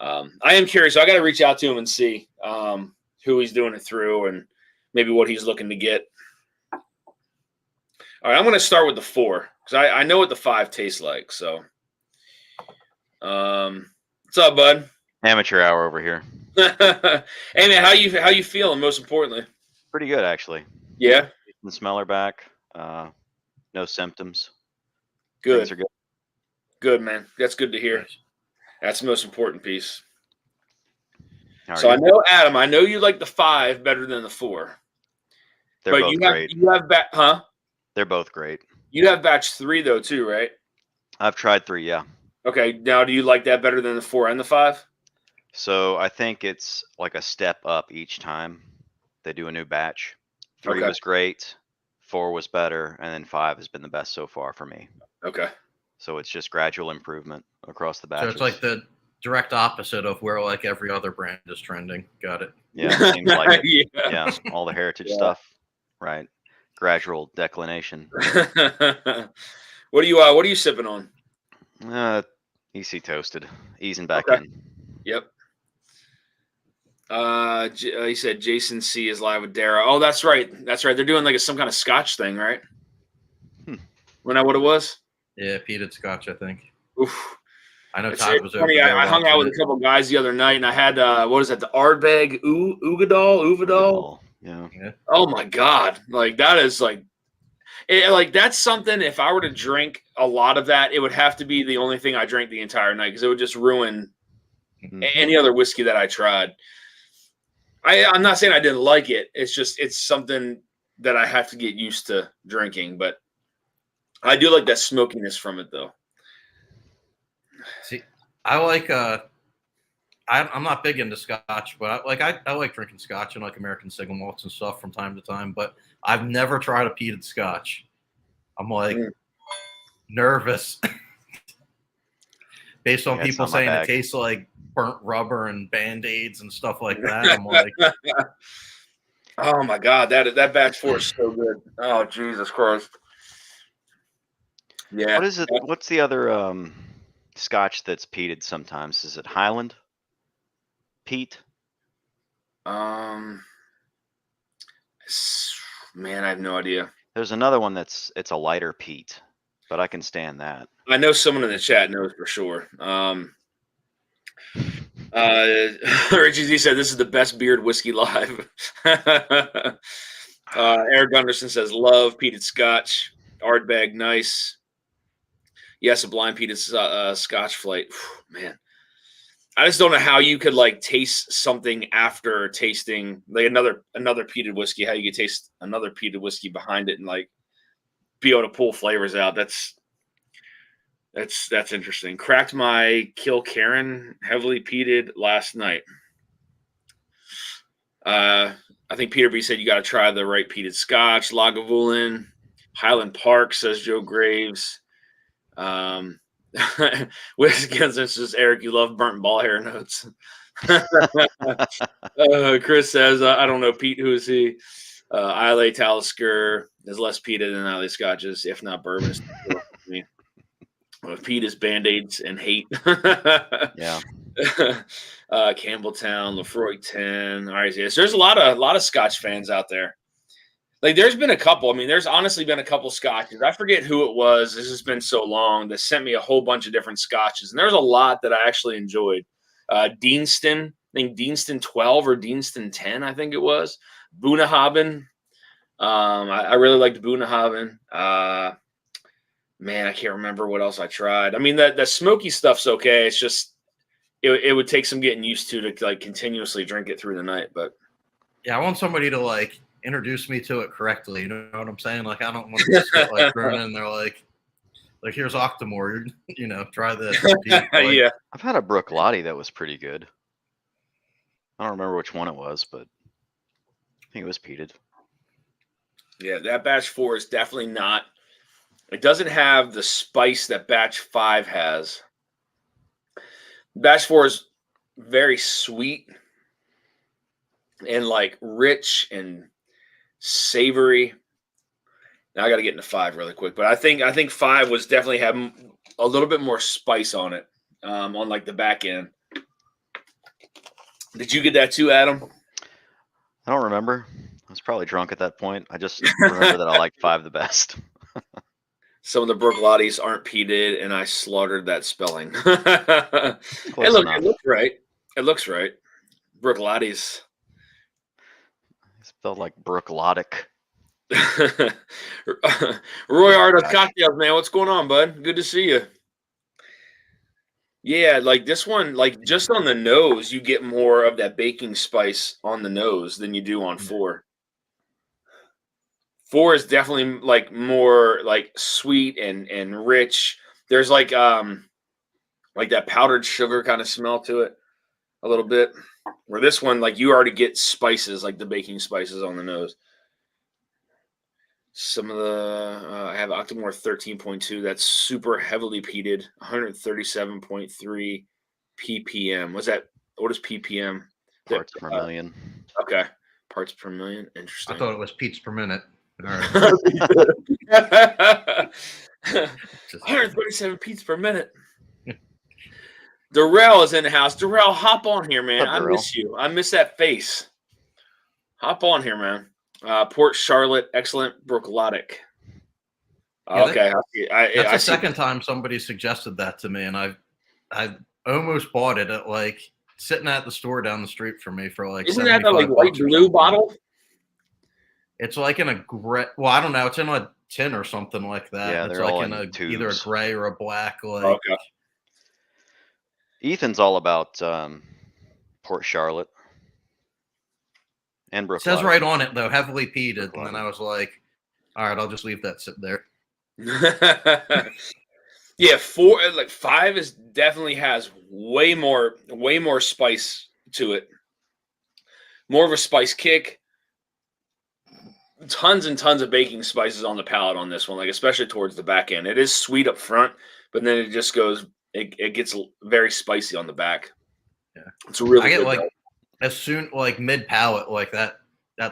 I am curious. So I got to reach out to him and see who he's doing it through and maybe what he's looking to get. All right, I'm going to start with the 4 because I know what the 5 tastes like. So, what's up, bud? Amateur hour over here. Hey man, how you feeling? Most importantly, pretty good actually. Yeah, the smeller back. No symptoms. Good. Things are good. Good, man. That's good to hear. That's the most important piece. So I know, Adam, I know you like the 5 better than the 4. They're both great. You have huh? They're both great. You have batch 3 though too, right? I've tried 3, yeah. Okay. Now, do you like that better than the 4 and the 5? So I think it's like a step up each time they do a new batch. 3 was great, 4 was better, and then 5 has been the best so far for me. Okay. So it's just gradual improvement across the batches. So it's like the direct opposite of where like every other brand is trending. Got it. Yeah, it seems like it. Yeah, all the heritage stuff. Right. Gradual declination. What are you sipping on? EC toasted, easing back in. Yep. He said Jason C is live with Dara. Oh, that's right. They're doing like some kind of Scotch thing, right? When what it was? Yeah, peated Scotch, I think. Oof. I know Todd was over funny. there. I hung out with a couple guys the other night, and I had what is that? The Ardbeg Uvidal. Yeah. Oh my god! Like that is like that's something. If I were to drink a lot of that, it would have to be the only thing I drank the entire night because it would just ruin any other whiskey that I tried. I'm not saying I didn't like it. It's just it's something that I have to get used to drinking. But I do like that smokiness from it, though. See, I like I'm not big into Scotch, but I like drinking Scotch and like American single malts and stuff from time to time. But I've never tried a peated Scotch. I'm like nervous based on Yeah, it's people not my saying it bag. tastes like burnt rubber and Band-Aids and stuff like that. I'm like, Oh my God, that batch 4 is so good. Oh Jesus Christ. Yeah. What is it? What's the other Scotch that's peated sometimes? Is it Highland peat? Um. Man, I have no idea. There's another one it's a lighter peat, but I can stand that. I know someone in the chat knows for sure. Richie Z said this is the best beard whiskey live. Eric Gunderson says love peated Scotch. Ardbeg, nice. Yes, a blind peated Scotch flight. Man, I just don't know how you could like taste something after tasting like another peated whiskey. How you could taste another peated whiskey behind it and like be able to pull flavors out. That's interesting. Cracked my Kilkerran heavily peated last night. I think Peter B said you got to try the right peated Scotch. Lagavulin, Highland Park, says Joe Graves. Wisconsin says Eric, you love burnt ball hair notes. Chris says I don't know Pete. Who is he? Islay Talisker is less peated than Islay Scotches, if not bourbon. Pete is Band-Aids and hate. Yeah. Campbelltown, Lefroy 10. All right, yes. There's a lot of Scotch fans out there. Like there's been a couple. I mean, there's honestly been a couple Scotches. I forget who it was. This has been so long. That sent me a whole bunch of different Scotches, and there's a lot that I actually enjoyed. Deanston, I think Deanston 12 or Deanston 10, I think it was. Bunnahabhain. I really liked Bunnahabhain. Man, I can't remember what else I tried. I mean, that smoky stuff's okay. It's just it would take some getting used to like continuously drink it through the night. But yeah, I want somebody to like introduce me to it correctly. You know what I'm saying? Like, I don't want to just get like thrown in there like here's Octomore. You know, try this. Like, yeah, I've had a Bruichladdich that was pretty good. I don't remember which one it was, but I think it was peated. Yeah, that batch 4 is definitely not. It doesn't have the spice that batch 5 has. Batch 4 is very sweet and like rich and savory. Now I got to get into 5 really quick, but I think 5 was definitely having a little bit more spice on it, on like the back end. Did you get that too, Adam? I don't remember. I was probably drunk at that point. I just remember that I liked 5 the best. Some of the Bruichladdich aren't peated, and I slaughtered that spelling. Hey, look, enough. it looks right. It looks right. Bruichladdich. It spelled like Bruichladdich. Roy Art of Cocktails, man. What's going on, bud? Good to see you. Yeah, like this one, like just on the nose, you get more of that baking spice on the nose than you do on 4. 4 is definitely like more like sweet and rich. There's like that powdered sugar kind of smell to it a little bit. Where this one, like you already get spices, like the baking spices on the nose. Some of the I have Octomore 13.2. That's super heavily peated. 137.3 ppm. What is ppm? Parts per million. Okay, parts per million. Interesting. I thought it was Pete's per minute. All right. 137 beats per minute. Darrell is in the house. Darrell, hop on here, man. What's up, I miss you. I miss that face. Hop on here, man. Port Charlotte, excellent Bruichladdich. Yeah, Okay, that's the second time somebody suggested that to me, and I almost bought it at like sitting at the store down the street from me for like. Isn't that the like light blue bottle? It's like in a gray. Well, I don't know. It's in a tin or something like that. Yeah, it's they're like all in in tubes. either a gray or a black. Like, okay. Ethan's all about Port Charlotte and Bruichladdich. It says right on it though, heavily peated, and then I was like, all right, I'll just leave that sit there. Yeah, 4 like 5 is definitely has way more spice to it. More of a spice kick. Tons and tons of baking spices on the palate on this one, like especially towards the back end. It is sweet up front, but then it just goes. It gets very spicy on the back. Yeah, it's really I get good. like though. as soon like mid palate like that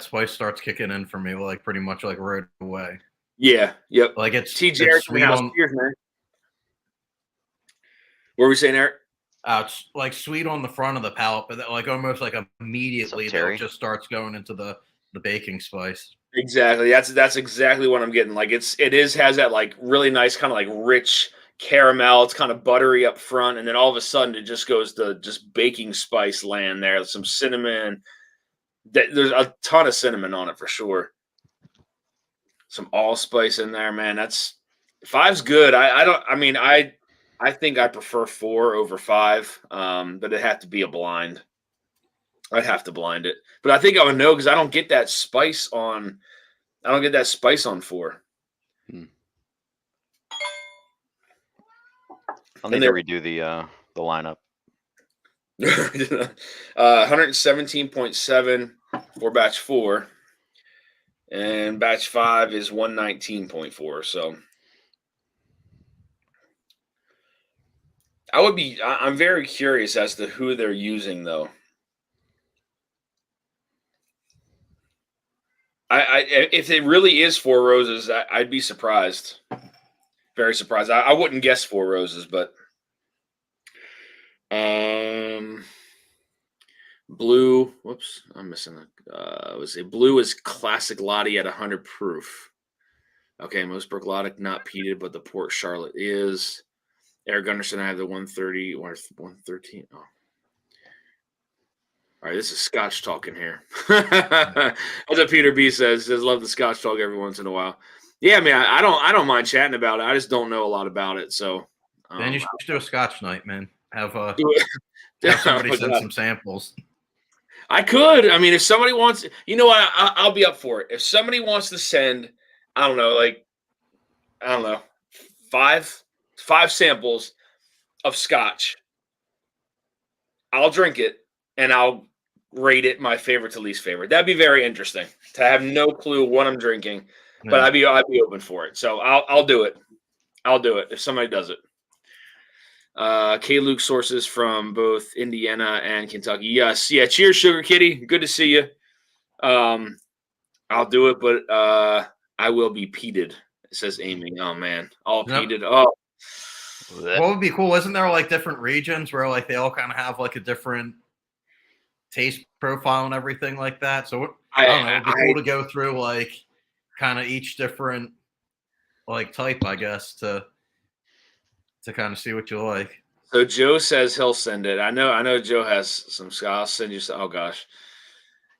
spice starts kicking in for me like pretty much like right away. Yeah. Yep. Like it's TJ sweet on. Cheers, man. What were we saying, Eric? It's like sweet on the front of the palate, but that, like almost like immediately What's up, that Terry? just starts going into the baking spice. Exactly. That's exactly what I'm getting. Like it has that like really nice kind of like rich caramel. It's kind of buttery up front, and then all of a sudden it just goes to just baking spice land there. Some cinnamon. There's a ton of cinnamon on it for sure. Some allspice in there, man. That's 5's good. I think I prefer 4 over 5. But it'd have to be a blind. I'd have to blind it. But I think I would know because I don't get that spice on 4. I'll need to redo the lineup. 117.7 for batch 4. And batch 5 is 119.4. So I'm very curious as to who they're using though. If it really is 4 Roses, I'd be surprised. Very surprised. I wouldn't guess 4 Roses, but blue. Whoops, I'm missing a. Let's see. Blue is classic Lottie at 100 proof. Okay, most Berglotic not peated, but the Port Charlotte is. Eric Gunderson, I have the 130 or 113. Oh. All right, this is Scotch talking here. That's what Peter B says. Love the Scotch talk every once in a while. Yeah, I mean, I don't mind chatting about it. I just don't know a lot about it. So Then you should do a Scotch night, man. Have have somebody send some samples. I could. I mean, if somebody wants, you know what, I'll be up for it. If somebody wants to send, I don't know, 5 samples of Scotch, I'll drink it and I'll rate it my favorite to least favorite. That'd be very interesting to have no clue what I'm drinking, but I'd be open for it. So I'll do it. I'll do it if somebody does it. K. Luke sources from both Indiana and Kentucky. Yes, yeah. Cheers, Sugar Kitty. Good to see you. I'll do it, but I will be peated. It says Amy. Oh man, all peated. Oh, what would be cool? Isn't there like different regions where like they all kind of have like a different taste profile and everything like that? So I don't know. It'd be cool to go through like kind of each different like type, I guess, to kind of see what you like. So Joe says he'll send it. I know Joe has some Scotch. I'll send you some. Oh gosh.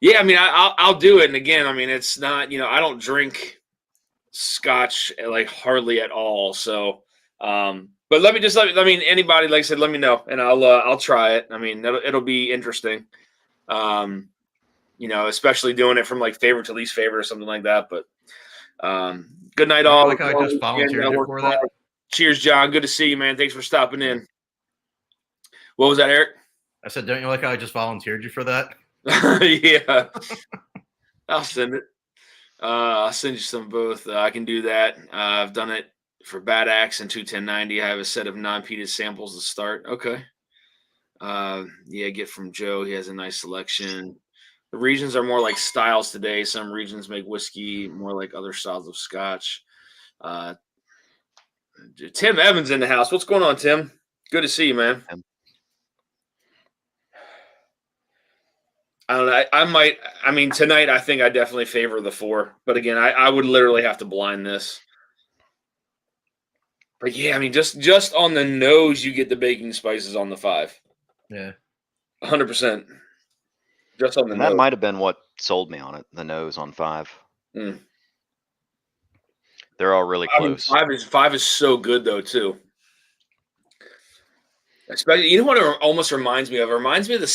Yeah, I mean, I'll do it. And again, I mean, it's not, I don't drink Scotch like hardly at all. So, but anybody, like I said, let me know and I'll try it. I mean, it'll be interesting. Especially doing it from like favorite to least favorite or something like that. But, good night, all. Like I just volunteered you for that. Cheers, John. Good to see you, man. Thanks for stopping in. What was that, Eric? I said, don't you like how I just volunteered you for that? Yeah. I'll send it. I'll send you some of both. I can do that. I've done it for Bad Axe and 21090. I have a set of non-peated samples to start. Okay. Get from Joe. He has a nice selection. The regions are more like styles today. Some regions make whiskey more like other styles of Scotch. Tim Evans in the house. What's going on, Tim? Good to see you, man. I don't know. Tonight I think I definitely favor the 4. But again, I would literally have to blind this. But yeah, I mean, just on the nose, you get the baking spices on the 5. Yeah. 100%. Just on the nose. That might have been what sold me on it, the nose on 5. Mm. They're all really close. 5 is so good though too. Especially, you know what it almost reminds me of? It reminds me of the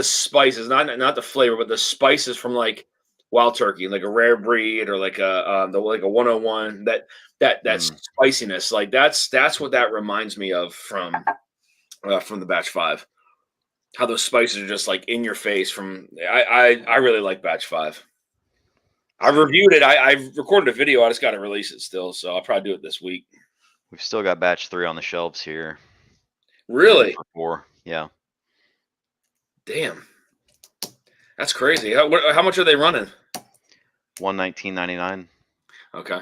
spices, not the flavor, but the spices from like wild turkey, like a rare breed or like like a 101. That spiciness, like that's what that reminds me of from the batch 5. How those spices are just like in your face. I really like batch 5. I've reviewed it. I've recorded a video. I just got to release it still, so I'll probably do it this week. We've still got batch 3 on the shelves here. Really? For 4, yeah. Damn, that's crazy. How much are they running? $119.99. Okay.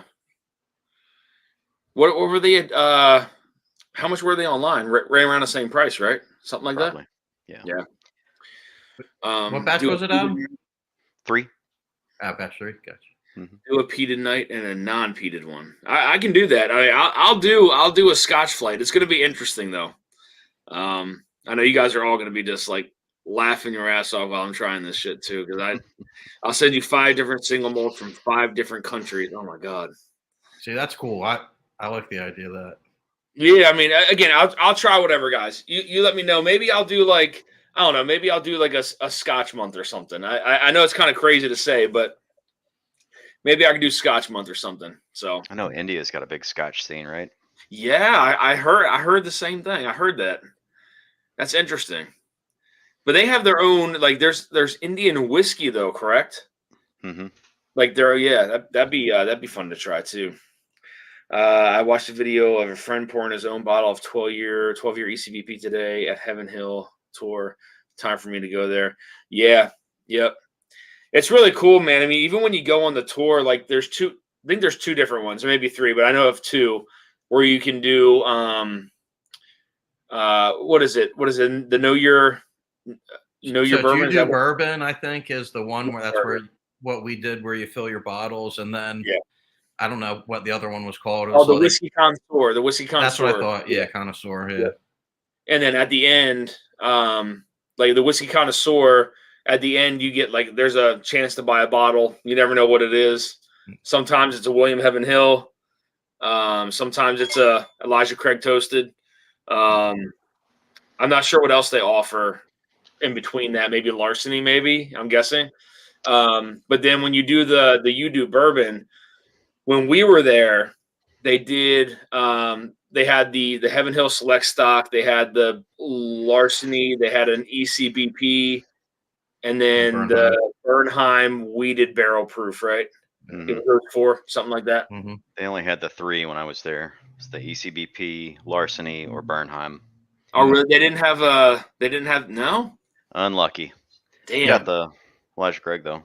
What were they at? How much were they online? Right around the same price, right? Something like Probably. that. Yeah. What batch was it on? 3. Batch 3. Gotcha. Do a peated night and a non-peated one. I can do that. I'll do a Scotch flight. It's going to be interesting though. I know you guys are all going to be just like laughing your ass off while I'm trying this shit too, because I'll send you 5 different single malts from 5 different countries. Oh my god. See, that's cool. I like the idea of that. Yeah, I mean, again, I'll try whatever, guys. You let me know. Maybe I'll do like, I don't know. Maybe I'll do like a Scotch month or something. I know it's kind of crazy to say, but maybe I can do Scotch month or something. So I know India's got a big Scotch scene, right? yeah, I heard the same thing. I heard that. That's interesting. But they have their own, like there's Indian whiskey though, correct? Mm-hmm. Like that'd be fun to try too. I watched a video of a friend pouring his own bottle of 12-year ECBP today at Heaven Hill tour. Time for me to go there. Yeah, yep. It's really cool, man. I mean, even when you go on the tour, like there's 2. I think there's 2 different ones, or maybe 3, but I know of 2 where you can do what is it? The Know Your Bourbon? You do bourbon, I think, is the one where that's where what we did, where you fill your bottles, and then I don't know what the other one was called. It was the Whiskey Connoisseur. The Whiskey Connoisseur. That's what I thought. Yeah, Connoisseur. Yeah. And then at the end, like the Whiskey Connoisseur, at the end you get like there's a chance to buy a bottle. You never know what it is. Sometimes it's a William Heaven Hill. Sometimes it's a Elijah Craig Toasted. I'm not sure what else they offer in between that. Maybe Larceny, maybe, I'm guessing. But then when you do the You Do Bourbon, when we were there, they did they had the Heaven Hill Select Stock, they had the Larceny, they had an ECBP, and then the Bernheim Weeded Barrel Proof, right? Mm-hmm. It was 4, something like that. Mm-hmm. They only had the 3 when I was there. It's the ECBP, Larceny, or Bernheim. Oh, really? They didn't have no? Unlucky. Damn. Got the Elijah Craig though.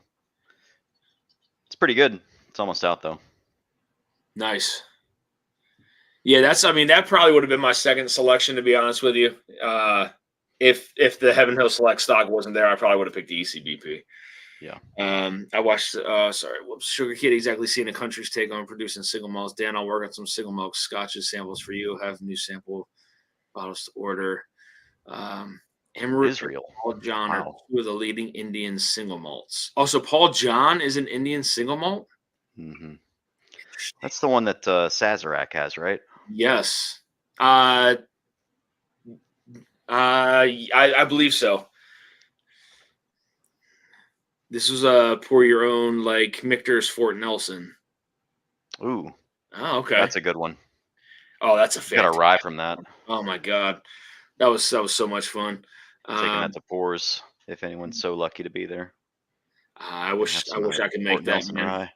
It's pretty good. It's almost out though. Nice. Yeah, that probably would have been my second selection, to be honest with you. If the Heaven Hill Select Stock wasn't there, I probably would have picked the ECBP. Yeah. I watched Sugar Kid exactly seeing a country's take on producing single malts. Dan, I'll work on some single malt scotches samples for you. Have new sample bottles to order. Israel. Paul John are 2 of the leading Indian single malts. Also, Paul John is an Indian single malt? Mm-hmm. That's the one that Sazerac has, right? Yes. I believe so. This was a pour your own, like Michter's Fort Nelson. Ooh. Oh, okay. That's a good one. Oh, that's a fantastic. Got a rye from that. Oh my god, that was so much fun. Taking that to pours, if anyone's so lucky to be there. I wish I could make that. Man.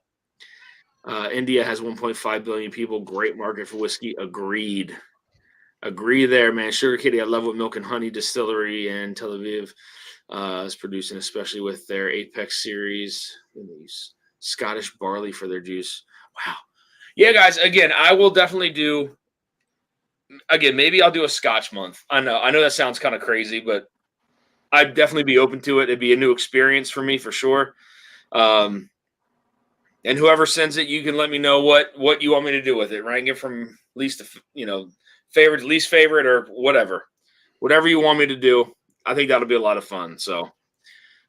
India has 1.5 billion people. Great market for whiskey. Agreed. Agree there, man. Sugar Kitty, I love what Milk and Honey Distillery in Tel Aviv is producing, especially with their Apex series. Scottish barley for their juice. Wow. Yeah, guys, again, I will definitely do, maybe I'll do a Scotch month. I know that sounds kind of crazy, but I'd definitely be open to it. It'd be a new experience for me for sure. And whoever sends it, you can let me know what you want me to do with it. Rank it from least to, favorite to least favorite or whatever. Whatever you want me to do. I think that'll be a lot of fun. So,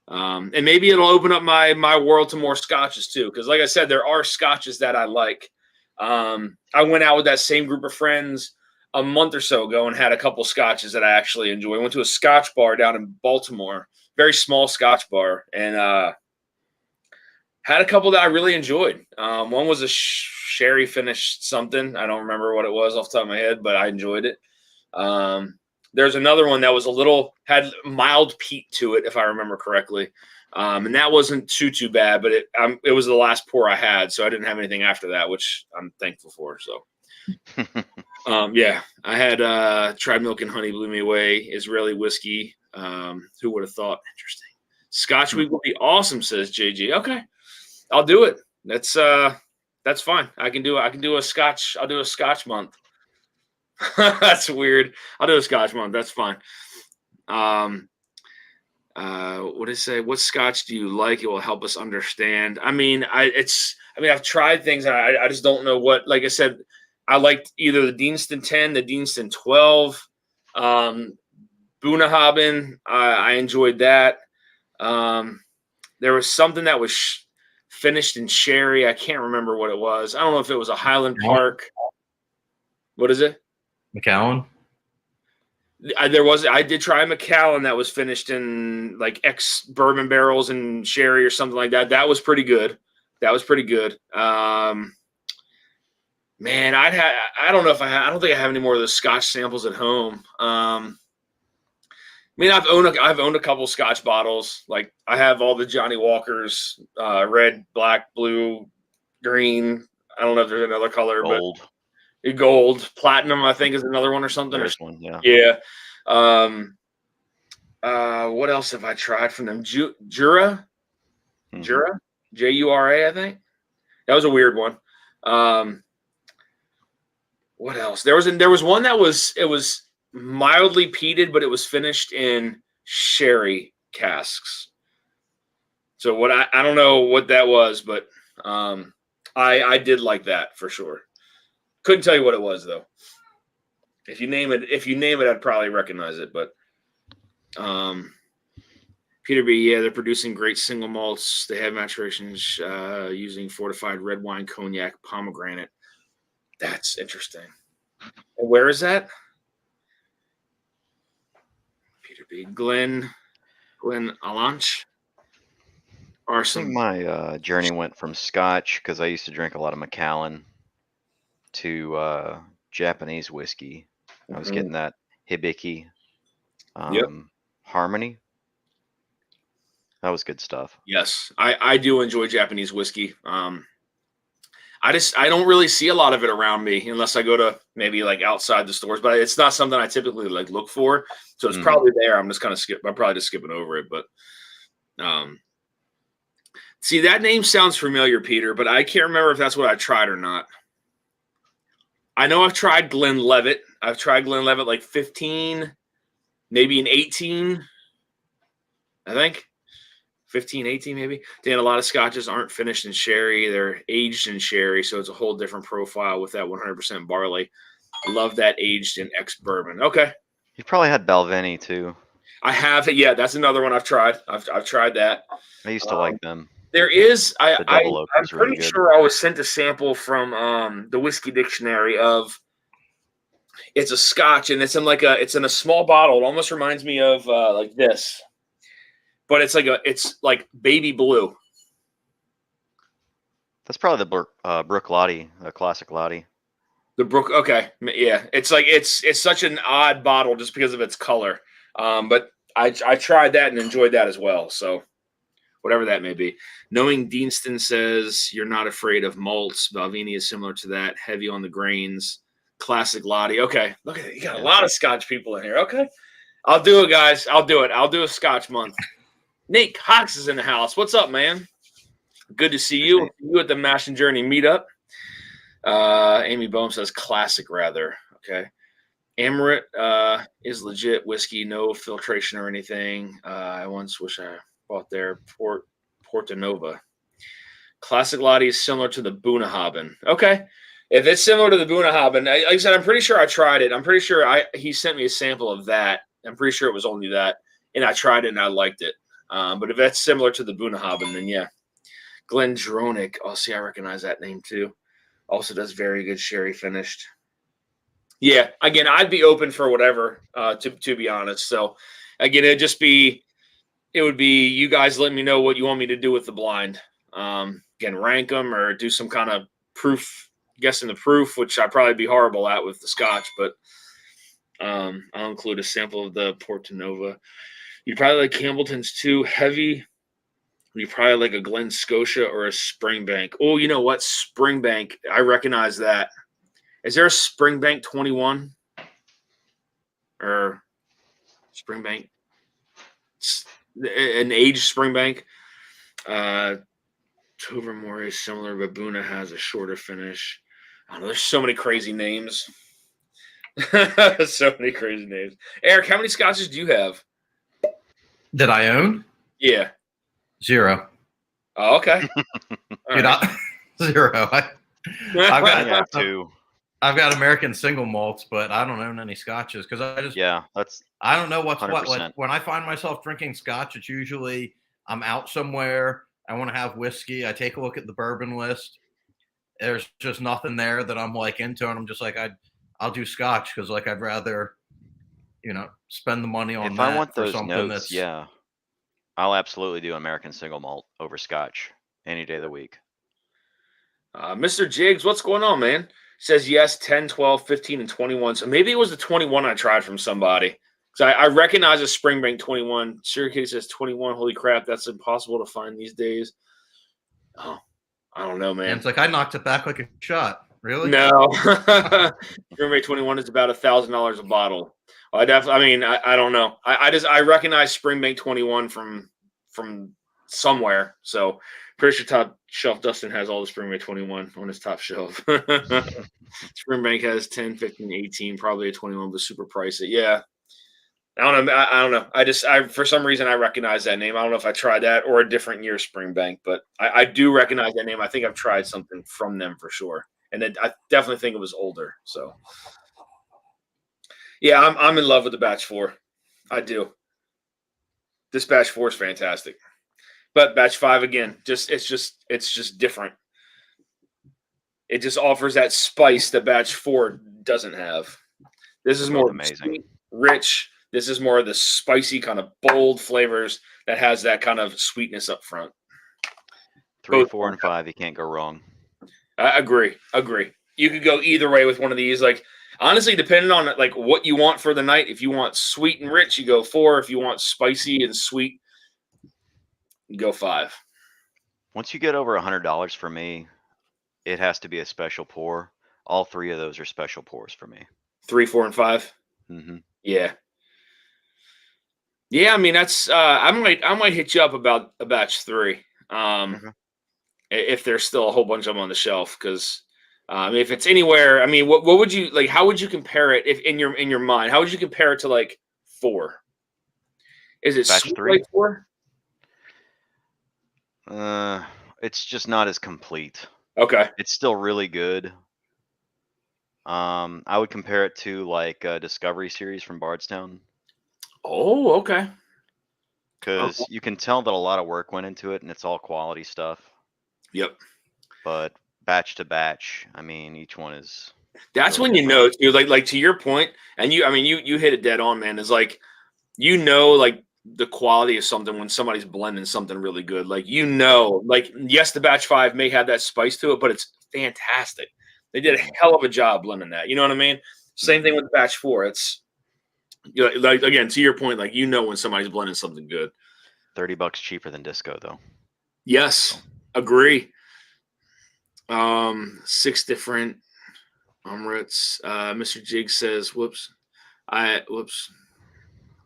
and maybe it'll open up my world to more scotches too. Because like I said, there are scotches that I like. I went out with that same group of friends a month or so ago and had a couple scotches that I actually enjoy. I went to a Scotch bar down in Baltimore, very small Scotch bar, and Had a couple that I really enjoyed. One was a sherry finished something. I don't remember what it was off the top of my head, but I enjoyed it. There's another one that was had mild peat to it, if I remember correctly. And that wasn't too bad, but it was the last pour I had, so I didn't have anything after that, which I'm thankful for. So, yeah, I had Tried Milk and Honey blew me away. Israeli whiskey. Who would have thought? Interesting. Scotch week will be awesome, says JG. Okay, I'll do it. That's fine. I can do a Scotch. I'll do a Scotch month. That's weird. I'll do a Scotch month. That's fine. What did it say? What Scotch do you like? It will help us understand. I mean, I've tried things and I just don't know what, like I said, I liked either the Deanston 10, the Deanston 12, Bunnahabhain. I enjoyed that. There was something that was finished in sherry. I can't remember what it was. I don't know if it was a Highland Park. What is it? Macallan. I did try a Macallan that was finished in like bourbon barrels and sherry or something like that. That was pretty good. Man, I don't know if I don't think I have any more of those Scotch samples at home. I mean, I've owned a couple Scotch bottles. Like I have all the Johnny Walkers, red, black, blue, green. I don't know if there's another color, Gold. But gold, platinum, I think is another one or something. There's one, yeah. Yeah. What else have I tried from them? Jura, Jura, I think. That was a weird one. What else? There was one that was mildly peated, but it was finished in sherry casks. So what I don't know what that was, but I did like that for sure. Couldn't tell you what it was though. If you name it, I'd probably recognize it. But Peter B, yeah, they're producing great single malts. They have maturations using fortified red wine, cognac, pomegranate. That's interesting. And where is that? Peter B, Glen Alanche. I think my journey went from Scotch, because I used to drink a lot of Macallan, to Japanese whiskey. I was getting that Hibiki Harmony. That was good stuff. Yes, I do enjoy Japanese whiskey. I don't really see a lot of it around me unless I go to maybe like outside the stores, but it's not something I typically like look for. So it's probably there. I'm probably just skipping over it, but see, that name sounds familiar, Peter, but I can't remember if that's what I tried or not. I know I've tried Glenlivet. I've tried Glenlivet like 15, maybe an 18, I think. 15, 18 maybe. Dan, a lot of scotches aren't finished in sherry. They're aged in sherry, so it's a whole different profile with that 100% barley. Love that aged in ex-bourbon. Okay. You probably had Balvenie too. I have. Yeah, that's another one I've tried. I've tried that. I used to like them. There is, I'm really pretty sure I was sent a sample from the Whiskey Dictionary of, it's a Scotch and it's in a small bottle. It almost reminds me of like this, but it's like baby blue. That's probably the Brook Lottie, the classic Lottie. The Brook, okay, yeah. It's like it's such an odd bottle just because of its color. But I tried that and enjoyed that as well. So whatever that may be. Knowing Deanston says you're not afraid of malts. Balvenie is similar to that, heavy on the grains. Classic Lottie. Okay, look at it. You got a lot of Scotch people in here. Okay, I'll do it, guys. I'll do it. I'll do a Scotch month. Nate Cox is in the house. What's up, man? Good to see you. You at the Mash and Journey meetup. Amy Bohm says classic, rather. Okay. Amaret is legit whiskey, no filtration or anything. I once wish I bought their Porta Nova. Classic Lottie is similar to the Bunnahabhain. Okay. If it's similar to the Bunnahabhain, like I said, I'm pretty sure I tried it. I'm pretty sure he sent me a sample of that. I'm pretty sure it was only that. And I tried it and I liked it. But if that's similar to the Bunnahabhain, then yeah. Glenn Dronick. Oh, see, I recognize that name too. Also does very good sherry finished. Yeah, again, I'd be open for whatever, to be honest. So, again, it would be you guys letting me know what you want me to do with the blind. Again, rank them or do some kind of proof, guessing the proof, which I'd probably be horrible at with the Scotch, but I'll include a sample of the Porto Nova. You'd probably like Campbellton's too heavy. You probably like a Glen Scotia or a Springbank. Oh, you know what? Springbank. I recognize that. Is there a Springbank 21? Or Springbank? An aged Springbank? Tobermory is similar, but Buna has a shorter finish. I don't know. There's so many crazy names. So many crazy names. Eric, how many Scotches do you have? That I own? Yeah. 0. Oh, okay. Dude, Right. 0. I have 2. I've got American single malts, but I don't own any Scotches because I don't know what's 100%. What. Like when I find myself drinking Scotch, it's usually I'm out somewhere. I want to have whiskey. I take a look at the bourbon list. There's just nothing there that I'm like into, and I'm just like I'll do Scotch because like I'd rather spend the money on if that I want for those something notes, I'll absolutely do American single malt over Scotch any day of the week. Mr. Jiggs, what's going on, man? Says yes, 10, 12, 15, and 21. So maybe it was the 21 I tried from somebody. Because I recognize a Springbank 21. Syracuse says 21. Holy crap, that's impossible to find these days. Oh, I don't know, man. And it's like I knocked it back like a shot. Really? No. Springbank 21 is about $1,000 a bottle. I don't know. I recognize Springbank 21 from somewhere. So pretty sure top shelf Dustin has all the Springbank 21 on his top shelf. Springbank has 10, 15, 18, probably a 21, but super pricey. Yeah. I don't know. I for some reason I recognize that name. I don't know if I tried that or a different year Springbank, but I do recognize that name. I think I've tried something from them for sure. And I definitely think it was older. So yeah, I'm in love with the Batch 4. I do. This Batch 4 is fantastic. But Batch 5 again, it's just different. It just offers that spice that Batch 4 doesn't have. This is more amazing, sweet, rich. This is more of the spicy kind of bold flavors that has that kind of sweetness up front. 3, 4, and 5, you can't go wrong. I agree. You could go either way with one of these. Like honestly, depending on like what you want for the night. If you want sweet and rich, you go 4. If you want spicy and sweet, you go 5. Once you get over $100 for me, it has to be a special pour. All 3 of those are special pours for me. 3, 4, and 5. Mm-hmm. Yeah. Yeah, I mean that's I might hit you up about a Batch 3. If there's still a whole bunch of them on the shelf, because if it's anywhere, I mean, what would you like? How would you compare it if in your mind? How would you compare it to like 4? Is it Batch 3? Like 4? It's just not as complete. Okay. It's still really good. I would compare it to like a Discovery series from Bardstown. Oh, okay. Because you can tell that a lot of work went into it, and it's all quality stuff. Yep. But batch to batch, I mean, each one is. That's really when different. You know, like to your point, and you hit it dead on, man. Is like like the quality of something when somebody's blending something really good. Like like yes, the Batch 5 may have that spice to it, but it's fantastic. They did a hell of a job blending that. You know what I mean? Same thing with the Batch 4. It's like again to your point, like when somebody's blending something good. $30 cheaper than Disco, though. Yes, agree. 6 different Umrits. Mr. Jig says, "Whoops, I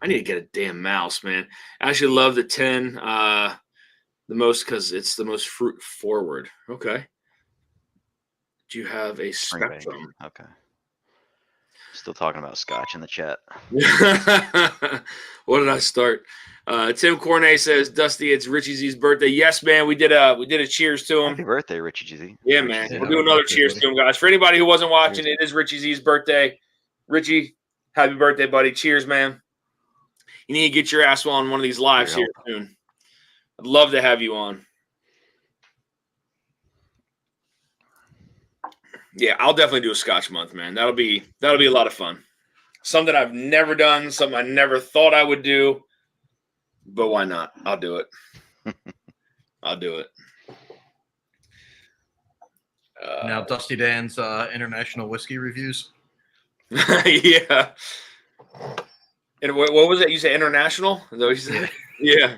need to get a damn mouse, man. I actually love the 10 the most because it's the most fruit forward." Okay. Do you have a Spectrum? Okay. Still talking about Scotch in the chat. What did I start? Tim Cornet says, "Dusty, it's Richie Z's birthday." Yes, man. We did a cheers to him. Happy birthday, Richie Z. Yeah, man. We'll do another cheers to him, guys. For anybody who wasn't watching, it is Richie Z's birthday. Richie, happy birthday, buddy. Cheers, man. You need to get your ass on one of these lives here soon. I'd love to have you on. Yeah, I'll definitely do a Scotch month, man. That'll be a lot of fun. Something I've never done, something I never thought I would do. But why not? I'll do it. I'll do it. Now, Dusty Dan's international whiskey reviews. Yeah. And what was it? You said international? Is that what you said? Yeah.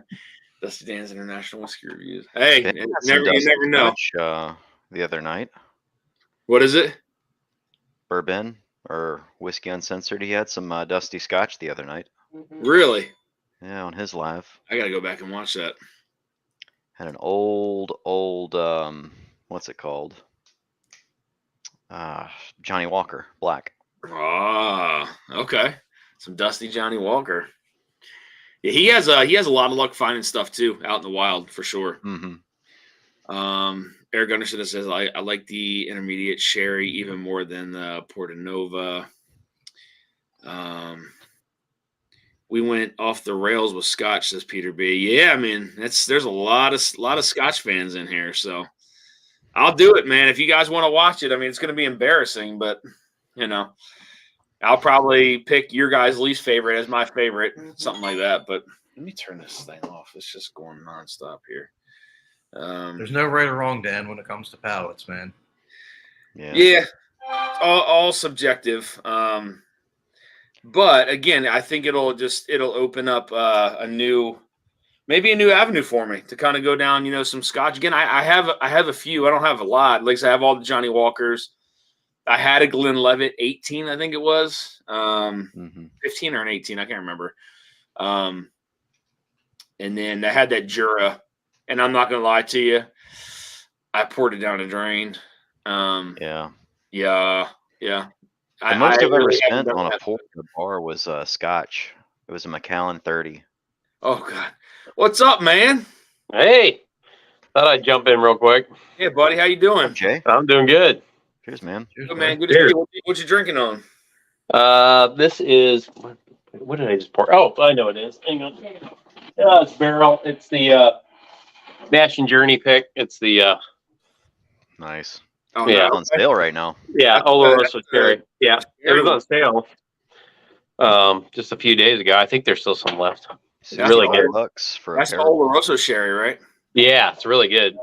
Dusty Dan's international whiskey reviews. Hey, you never know. Scotch, the other night. What is it? Bourbon or Whiskey Uncensored. He had some Dusty Scotch the other night. Really? Yeah, on his live. I gotta go back and watch that. Had an old, what's it called? Johnny Walker Black. Ah, okay. Some Dusty Johnny Walker. Yeah, he has a lot of luck finding stuff too out in the wild for sure. Mm-hmm. Eric Gunderson says I like the intermediate sherry even more than the Porto Nova. We went off the rails with Scotch, says Peter B. Yeah, I mean there's a lot of Scotch fans in here, so I'll do it, man. If you guys want to watch it, I mean it's going to be embarrassing, but you know. I'll probably pick your guys' least favorite as my favorite, something like that. But let me turn this thing off. It's just going nonstop here. There's no right or wrong, Dan, when it comes to palates, man. Yeah, all subjective. But again, I think it'll open up maybe a new avenue for me to kind of go down, some Scotch. Again, I have a few. I don't have a lot. Like I have all the Johnny Walkers. I had a Glenlivet 18, I think it was. 15 or an 18, I can't remember. And then I had that Jura, and I'm not gonna lie to you, I poured it down a drain. Yeah. The most I've ever spent on a pour in the bar was Scotch. It was a Macallan 30. Oh God, what's up, man? Hey, thought I'd jump in real quick. Yeah, buddy, how you doing? Jay, I'm doing good. Cheers, man. Good, man. Good to see you. What you drinking on? This is what did I just pour? Oh, I know it is. Hang on. It's barrel. It's the Nash and Journey pick. It's the nice. Oh, yeah, it's on sale right now. Yeah, Oloroso cherry. Yeah, it was on sale. Just a few days ago. I think there's still some left. It's really good. $bucks for that's Oloroso sherry, right? Yeah, it's really good,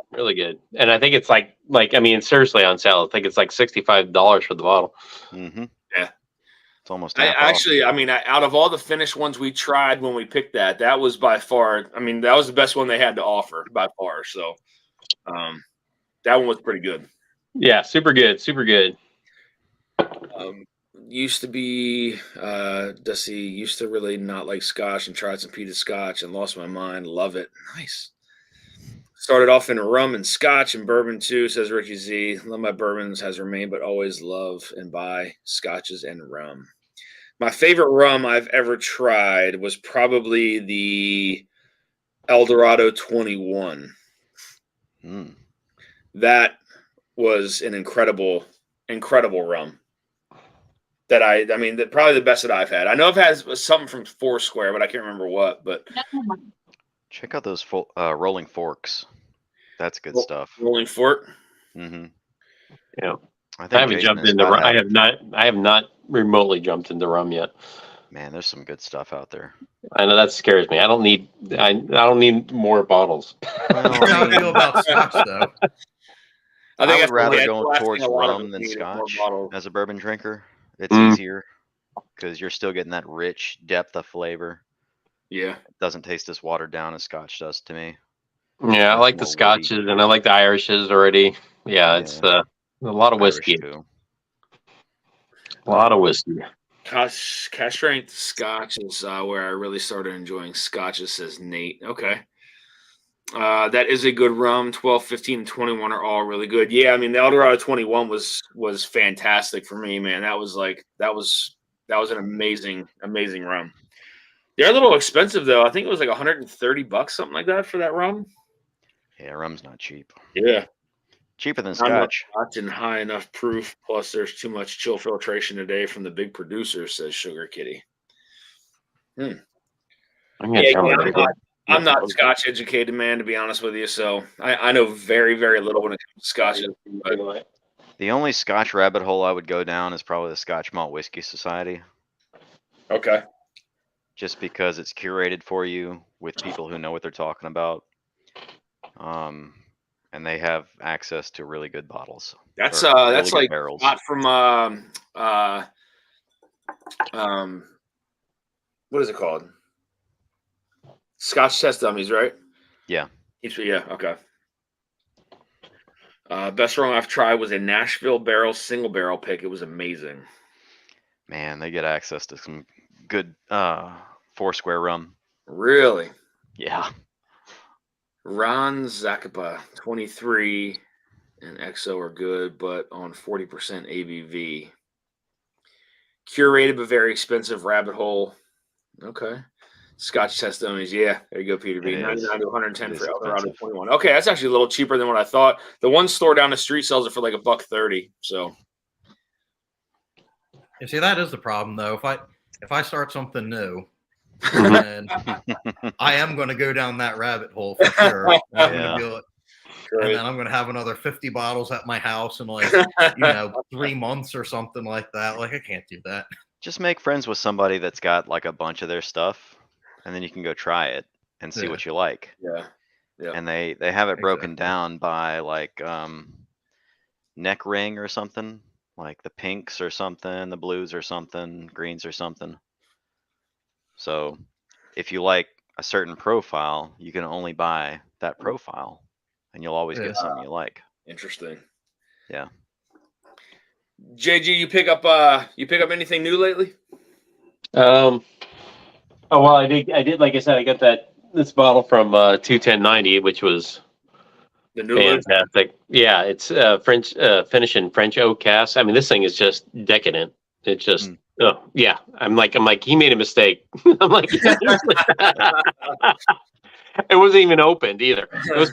and I think it's like I mean, seriously on sale. I think it's like $65 for the bottle. Mm-hmm. Yeah, it's almost. Out of all the finished ones we tried when we picked that was by far. I mean, that was the best one they had to offer by far. So, that one was pretty good. Yeah, super good, super good. Used to be Dusty used to really not like Scotch and tried some peated Scotch and lost my mind. Love it. Nice. Started off in rum and Scotch and bourbon too, says Richie Z. Love my bourbons has remained, but always love and buy Scotches and rum. My favorite rum I've ever tried was probably the Eldorado 21. That was an incredible rum. That probably the best that I've had. I know I've had something from Foursquare, but I can't remember what. But check out those Rolling Forks. That's good stuff. Rolling Fork. Mm-hmm. Yeah, I haven't jumped into rum. I have not remotely jumped into rum yet. Man, there's some good stuff out there. I know that scares me. I don't need more bottles. Well, how do you feel about Scotch though? I would rather go towards rum than Scotch as a bourbon drinker. It's easier because you're still getting that rich depth of flavor. Yeah. It doesn't taste as watered down as Scotch does to me. Yeah, I like the Scotches and I like the Irishes already. Yeah, it's a lot of whiskey. A lot of whiskey. Cash strength Scotch is where I really started enjoying Scotches, says Nate. Okay. That is a good rum. 12, 15, and 21 are all really good. Yeah, I mean the Eldorado 21 was fantastic for me, man. That was an amazing rum. They're a little expensive though. I think it was like $130, something like that for that rum. Yeah, rum's not cheap. Yeah. Cheaper than Scotch. Not in high enough proof. Plus, there's too much chill filtration today from the big producers, says Sugar Kitty. I'm not Scotch educated, man, to be honest with you. So I know very, very little when it comes to Scotch. The only Scotch rabbit hole I would go down is probably the Scotch Malt Whiskey Society. Okay. Just because it's curated for you with people who know what they're talking about. and they have access to really good bottles. That's really good like barrels. not from what is it called? Scotch Test Dummies, right? Yeah. Yeah, okay. Best rum I've tried was a Nashville barrel single barrel pick. It was amazing. Man, they get access to some good Foursquare rum. Really? Yeah. Ron Zacapa, 23 and XO are good, but on 40% ABV. Curated but very expensive rabbit hole. Okay. Scotch Test Dummies. Yeah, there you go, Peter B. 99 to 110 for Eldorado 21. Okay, that's actually a little cheaper than what I thought. The one store down the street sells it for like $1.30. So You see, that is the problem, though. If I start something new, then I am going to go down that rabbit hole for sure. I'm going to do it. And then I'm going to have another 50 bottles at my house in like, 3 months or something like that. Like, I can't do that. Just make friends with somebody that's got like a bunch of their stuff, and then you can go try it and see what you like. Yeah. And they have it broken down by like neck ring or something, like the pinks or something, the blues or something, greens or something. So if you like a certain profile, you can only buy that profile, and you'll always get something you like. Interesting. Yeah. JG, you pick up anything new lately? Oh well, I did. Like I said, I got this bottle from 21090, which was The new fantastic. Yeah, it's French finish in French oak cask. I mean, this thing is just decadent. It's just oh yeah. I'm like he made a mistake. I'm like it wasn't even opened either. It was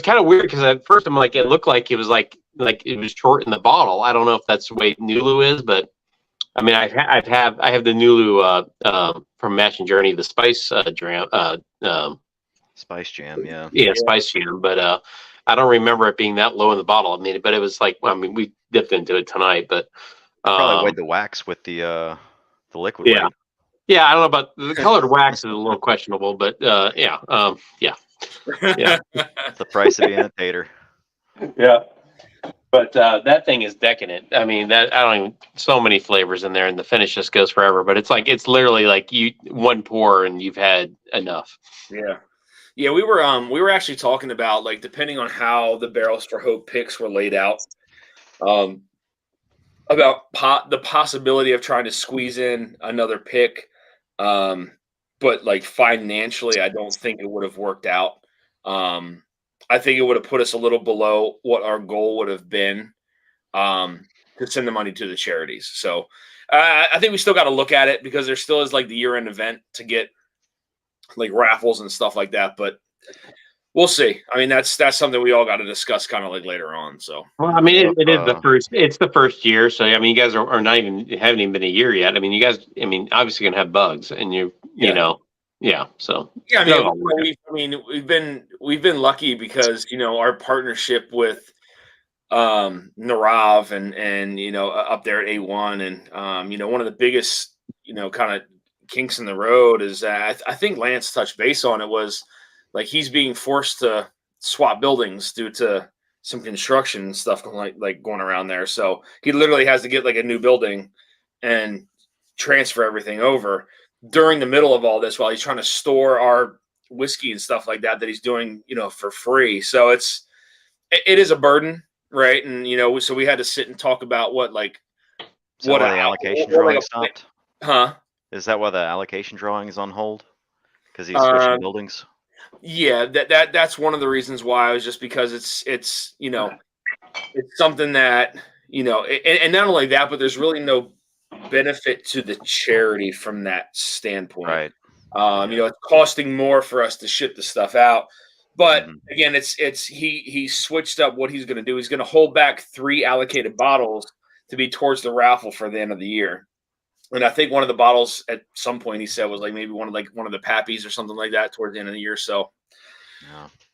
kind of weird because at first I'm like it looked like it was like it was short in the bottle. I don't know if that's the way Nulu is, but I mean I have the Nulu from Mash and Journey, the spice Spice Jam, yeah. Yeah, Spice Jam, but I don't remember it being that low in the bottle. I mean, but it was like we dipped into it tonight, but probably weighed the wax with the liquid yeah. weight. Yeah, I don't know about the colored wax is a little questionable, but yeah. It's the price of being a tater. Yeah. But that thing is decadent. I mean, so many flavors in there, and the finish just goes forever. But it's literally like one pour and you've had enough. Yeah. Yeah, we were actually talking about, like, depending on how the Barrels for Hope picks were laid out, about the possibility of trying to squeeze in another pick, but like financially, I don't think it would have worked out. I think it would have put us a little below what our goal would have been, to send the money to the charities. So I think we still got to look at it because there still is like the year-end event to get like raffles and stuff like that, but we'll see. I mean, that's something we all got to discuss kind of like later on. So, well, I mean, it is it's the first year. So, I mean, you guys are not haven't even been a year yet. I mean, you guys, obviously gonna have bugs and you know, yeah. So, yeah, we've been lucky because, our partnership with, Narav and, up there at A1 and, one of the biggest, kind of kinks in the road is that I think Lance touched base on it was like he's being forced to swap buildings due to some construction stuff going around there. So he literally has to get like a new building and transfer everything over during the middle of all this while he's trying to store our whiskey and stuff like that he's doing, for free. So it is a burden, right? And so we had to sit and talk about the allocation drawing stopped. Huh? Is that why the allocation drawing is on hold? Because he's switching buildings. Yeah, that's one of the reasons why. Was just because it's it's something that and not only that, but there's really no benefit to the charity from that standpoint. Right. It's costing more for us to ship the stuff out. But again, he switched up what he's going to do. He's going to hold back 3 allocated bottles to be towards the raffle for the end of the year. And I think one of the bottles at some point he said was like maybe one of the Pappies or something like that towards the end of the year. So,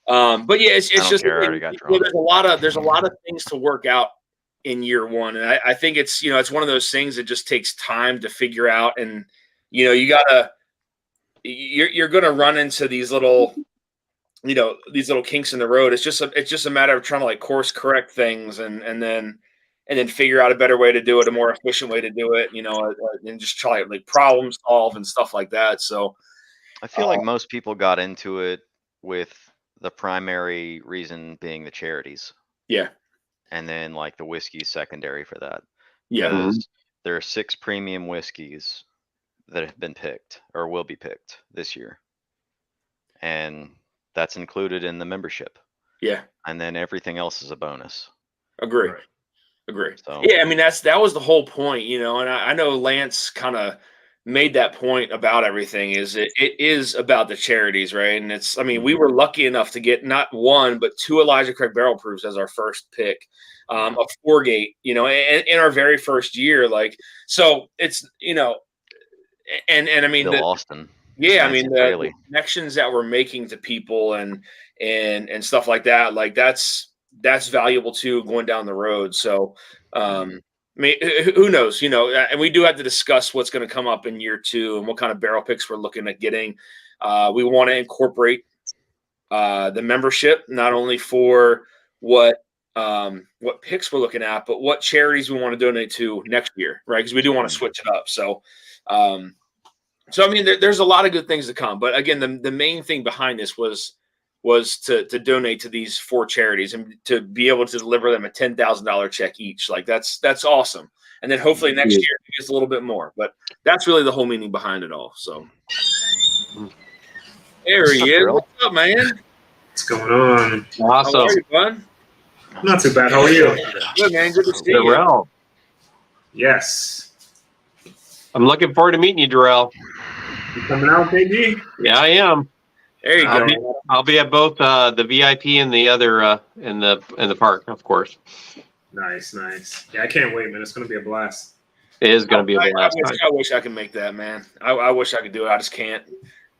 but yeah, it's just there's a lot of things to work out in year one, and I think it's it's one of those things that just takes time to figure out, and you're gonna run into these little these little kinks in the road. It's just a matter of trying to like course correct things and then figure out a better way to do it, a more efficient way to do it, and just try like problem solve and stuff like that. So I feel like most people got into it with the primary reason being the charities. Yeah. And then like the whiskey secondary for that. Yeah. Because there are 6 premium whiskeys that have been picked or will be picked this year. And that's included in the membership. Yeah. And then everything else is a bonus. Agree. So. Yeah, I mean that was the whole point, and I know Lance kind of made that point about everything. Is it is about the charities, right? And it's, I mean, we were lucky enough to get not 1 but 2 Elijah Craig barrel proofs as our first pick, a 4-gate, in our very first year. Like, so it's and I mean Bill Austin. Yeah, I mean the connections that we're making to people and stuff like that, like that's valuable too going down the road. So I mean, who knows, and we do have to discuss what's going to come up in year 2 and what kind of barrel picks we're looking at getting. We want to incorporate the membership, not only for what picks we're looking at, but what charities we want to donate to next year, right? Because we do want to switch it up. So I mean, there's a lot of good things to come. But again, the main thing behind this was to donate to these 4 charities and to be able to deliver them a $10,000 check each. Like that's awesome. And then hopefully next year it gets a little bit more. But that's really the whole meaning behind it all. So there he is. What's up, man? What's going on? Awesome. How are you, bud? Not too bad. How are you? Good, man. Good to see you. Darrell. Yes. I'm looking forward to meeting you, Darrell. You coming out, KG? Yeah, I am. There you go. I'll be at both the VIP and the other in the park, of course. Nice. Yeah, I can't wait, man. It's going to be a blast. It is going to be a blast. I wish I could make that, man. I wish I could do it. I just can't.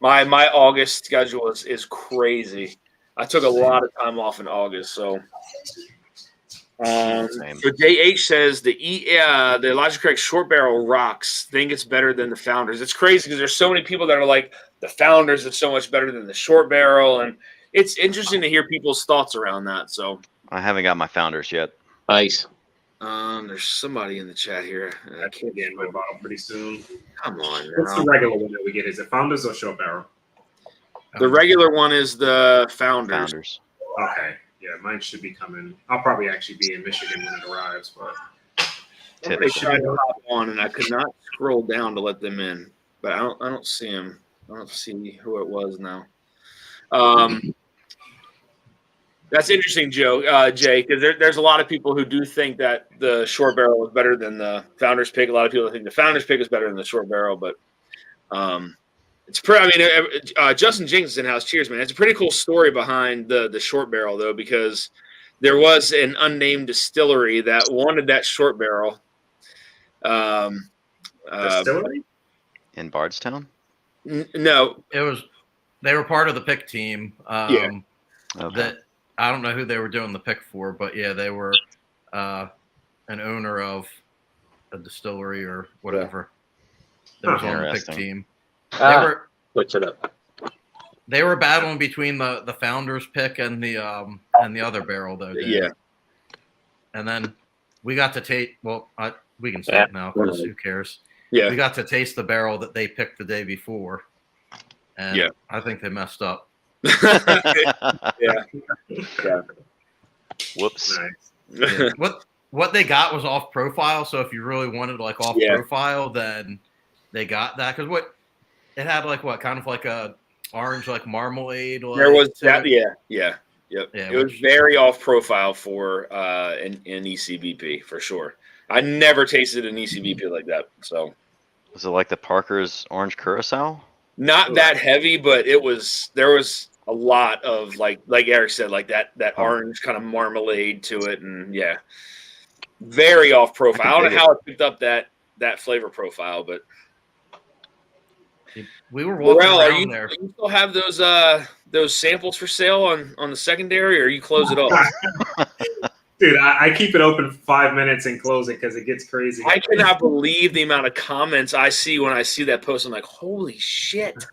My August schedule is crazy. I took a lot of time off in August, so. So JH says the Elijah Craig short barrel rocks. Think it's better than the Founders. It's crazy because there's so many people that are like the Founders is so much better than the short barrel, and it's interesting to hear people's thoughts around that. So I haven't got my Founders yet. Nice. There's somebody in the chat here. I can't get in my bottle pretty soon. Come on, what's the regular one that we get? Is it Founders or short barrel? The regular one is the Founders. Okay. Yeah, mine should be coming. I'll probably actually be in Michigan when it arrives, but they tried to hop on, and I could not scroll down to let them in. But I don't see him. I don't see who it was now. That's interesting, Jay, because there's a lot of people who do think that the short barrel is better than the Founders pick. A lot of people think the Founders pick is better than the short barrel, but it's pretty. I mean, Justin Jenkins in house. Cheers, man. It's a pretty cool story behind the short barrel, though, because there was an unnamed distillery that wanted that short barrel. Distillery in Bardstown? No, they were part of the pick team. Okay. That I don't know who they were doing the pick for, but yeah, they were an owner of a distillery or whatever. That was on the pick team. Switch it up. They were battling between the Founders pick and the other barrel, though. Yeah. And then we got to taste. Well, we can say it now because who cares? Yeah. We got to taste the barrel that they picked the day before, and I think they messed up. Yeah. Whoops. nice. Yeah. What they got was off profile. So if you really wanted like off profile, then they got that because it had kind of like a orange like marmalade. Like, there was that. Yep. Yeah, It was very off profile for an ECBP for sure. I never tasted an ECBP like that. So was it like the Parker's Orange Curacao? Not that heavy, but there was a lot of like Eric said, like that orange kind of marmalade to it, and very off profile. I don't know how it picked up that flavor profile, but we were walking around there. Do you still have those samples for sale on the secondary, or you close it off? Dude, I keep it open for 5 minutes and close it because it gets crazy. I cannot believe the amount of comments I see when I see that post. I'm like, holy shit.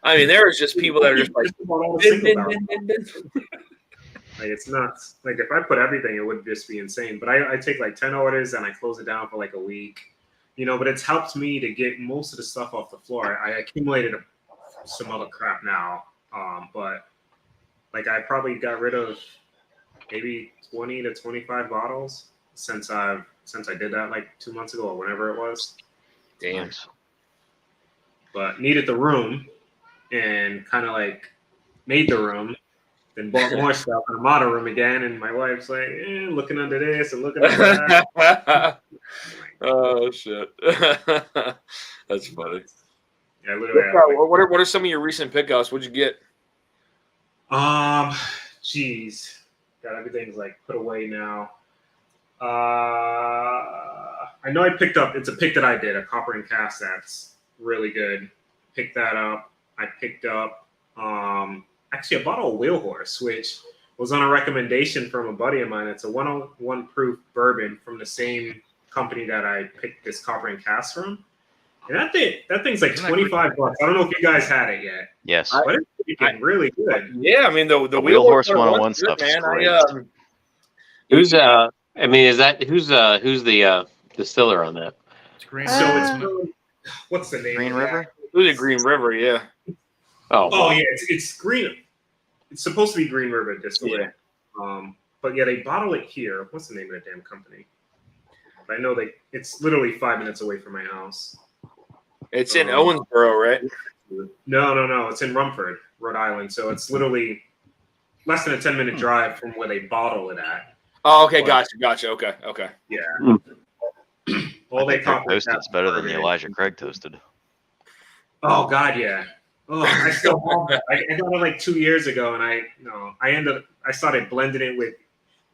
I mean, there is just people that are just like, like it's nuts. Like if I put everything, it would just be insane. But I take like 10 orders and I close it down for like a week, you know. But it's helped me to get most of the stuff off the floor. I accumulated some other crap now, but like I probably got rid of maybe 20 to 25 bottles since I did that like 2 months ago or whenever it was. damn. Nice. But needed the room and kind of like made the room. Then bought more stuff in the model room again, and my wife's like, looking under this and looking under that. Oh shit, that's funny. Yeah, literally. What are some of your recent pickups? What'd you get? Geez, got everything's like put away now. I know I picked up. It's a pick that I did, a copper and cast that's really good. Picked that up. I picked up actually a bottle of Wheel Horse, which was on a recommendation from a buddy of mine. It's a 101 proof bourbon from the same company that I picked this copper and cast from. And that thing's like $25. I don't know if you guys had it yet. Yes. But it's really good. Yeah, I mean the Wheel Horse 101 one's good, stuff is man. great. Who's I mean, is that who's the distiller on that? It's green. So it's what's the name? Green of that? River? It was a Green River, yeah. Oh yeah, it's green. It's supposed to be Green River Distillery. Yeah. But yeah, they bottle it here. What's the name of the damn company? But I know it's literally 5 minutes away from my house. It's in Owensboro, right? No. It's in Rumford, Rhode Island. So it's literally less than a 10-minute drive from where they bottle it at. Oh, okay, gotcha. Okay. Yeah. I think their toasted's better than the Elijah Craig toasted. Oh God, yeah. Oh, I still have that. I got it like 2 years ago, and I started blending it with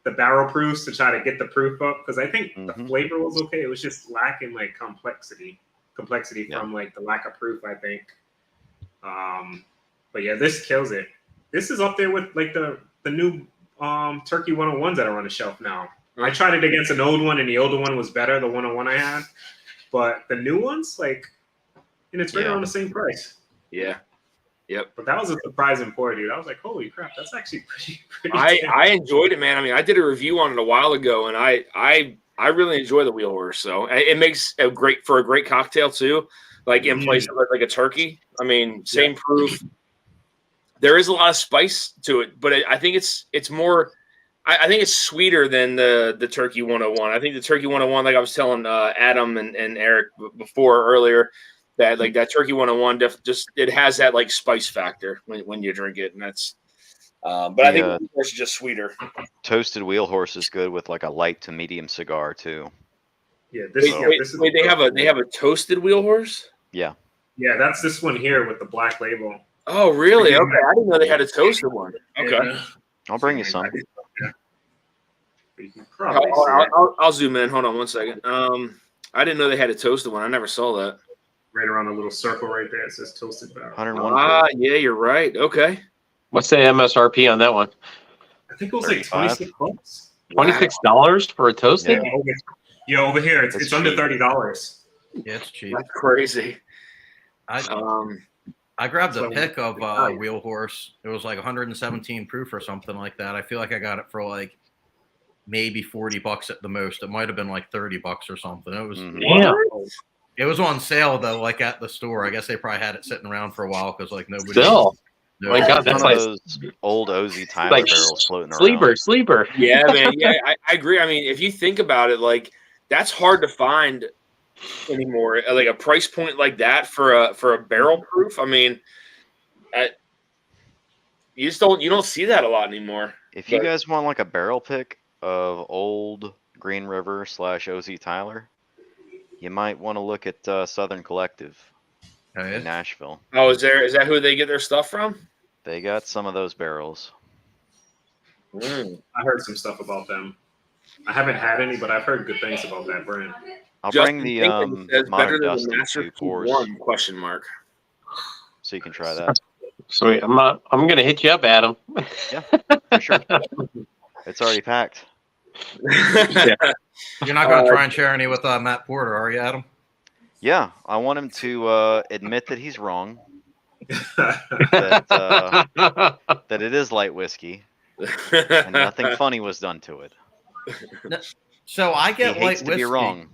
the barrel proofs to try to get the proof up because I think the flavor was okay. It was just lacking like complexity from like the lack of proof, I think. But yeah, this kills it. This is up there with like the new Turkey 101s that are on the shelf now. I tried it against an old one, and the older one was better, the 101 I had. But the new ones, like, and it's right around the same price. Yeah. Yep. But that was a surprising pour, dude. I was like, holy crap, that's actually pretty I enjoyed it, man. I mean, I did a review on it a while ago, and I really enjoy the Wheel Horse. So it makes a great cocktail too, like in place of like a turkey. I mean, same proof. There is a lot of spice to it, but I think it's more. I think it's sweeter than the Turkey 101. I think the Turkey 101, like I was telling Adam and Eric earlier, that like that Turkey 101 it has that like spice factor when you drink it, and that's. But I think Wheel Horse is just sweeter. Toasted Wheel Horse is good with like a light to medium cigar too. Yeah, they have a toasted Wheel Horse. Yeah. Yeah, that's this one here with the black label. Oh, really? Okay, I didn't know they had a toasted one. Okay, Yeah. I'll bring you some. I'll zoom in. Hold on one second. I didn't know they had a toasted one. I never saw that. Right around the little circle right there, it says toasted barrel. 101. Yeah, you're right. Okay. What's the MSRP on that one? I think it was like $26. $26 for a toasted? Yeah, over here it's under $30. Yeah, it's cheap. That's crazy. I grabbed a pick of Wheel Horse. It was like 117 proof or something like that. I feel like I got it for like maybe $40 at the most. It might have been like $30 or something. It was It was on sale though, like at the store. I guess they probably had it sitting around for a while because like nobody. Still. No, my God, that's like those old OZ Tyler like barrels floating around. Sleeper. Yeah, man. Yeah, I agree. I mean, if you think about it, like that's hard to find anymore. Like a price point like that for a barrel proof. I mean, you don't see that a lot anymore. If you guys want like a barrel pick of old Green River / OZ Tyler, you might want to look at Southern Collective in Nashville. Oh, is that who they get their stuff from? They got some of those barrels. I heard some stuff about them. I haven't had any, but I've heard good things about that brand. I'll bring the Modern Dusty 2 pours. Question mark. So you can try that. Sweet. I'm gonna hit you up, Adam. Yeah, for sure. It's already packed. Yeah. You're not going to try and share any with Matt Porter, are you, Adam? Yeah, I want him to admit that he's wrong that it is light whiskey, and nothing funny was done to it. So I He get light hates to be whiskey. wrong.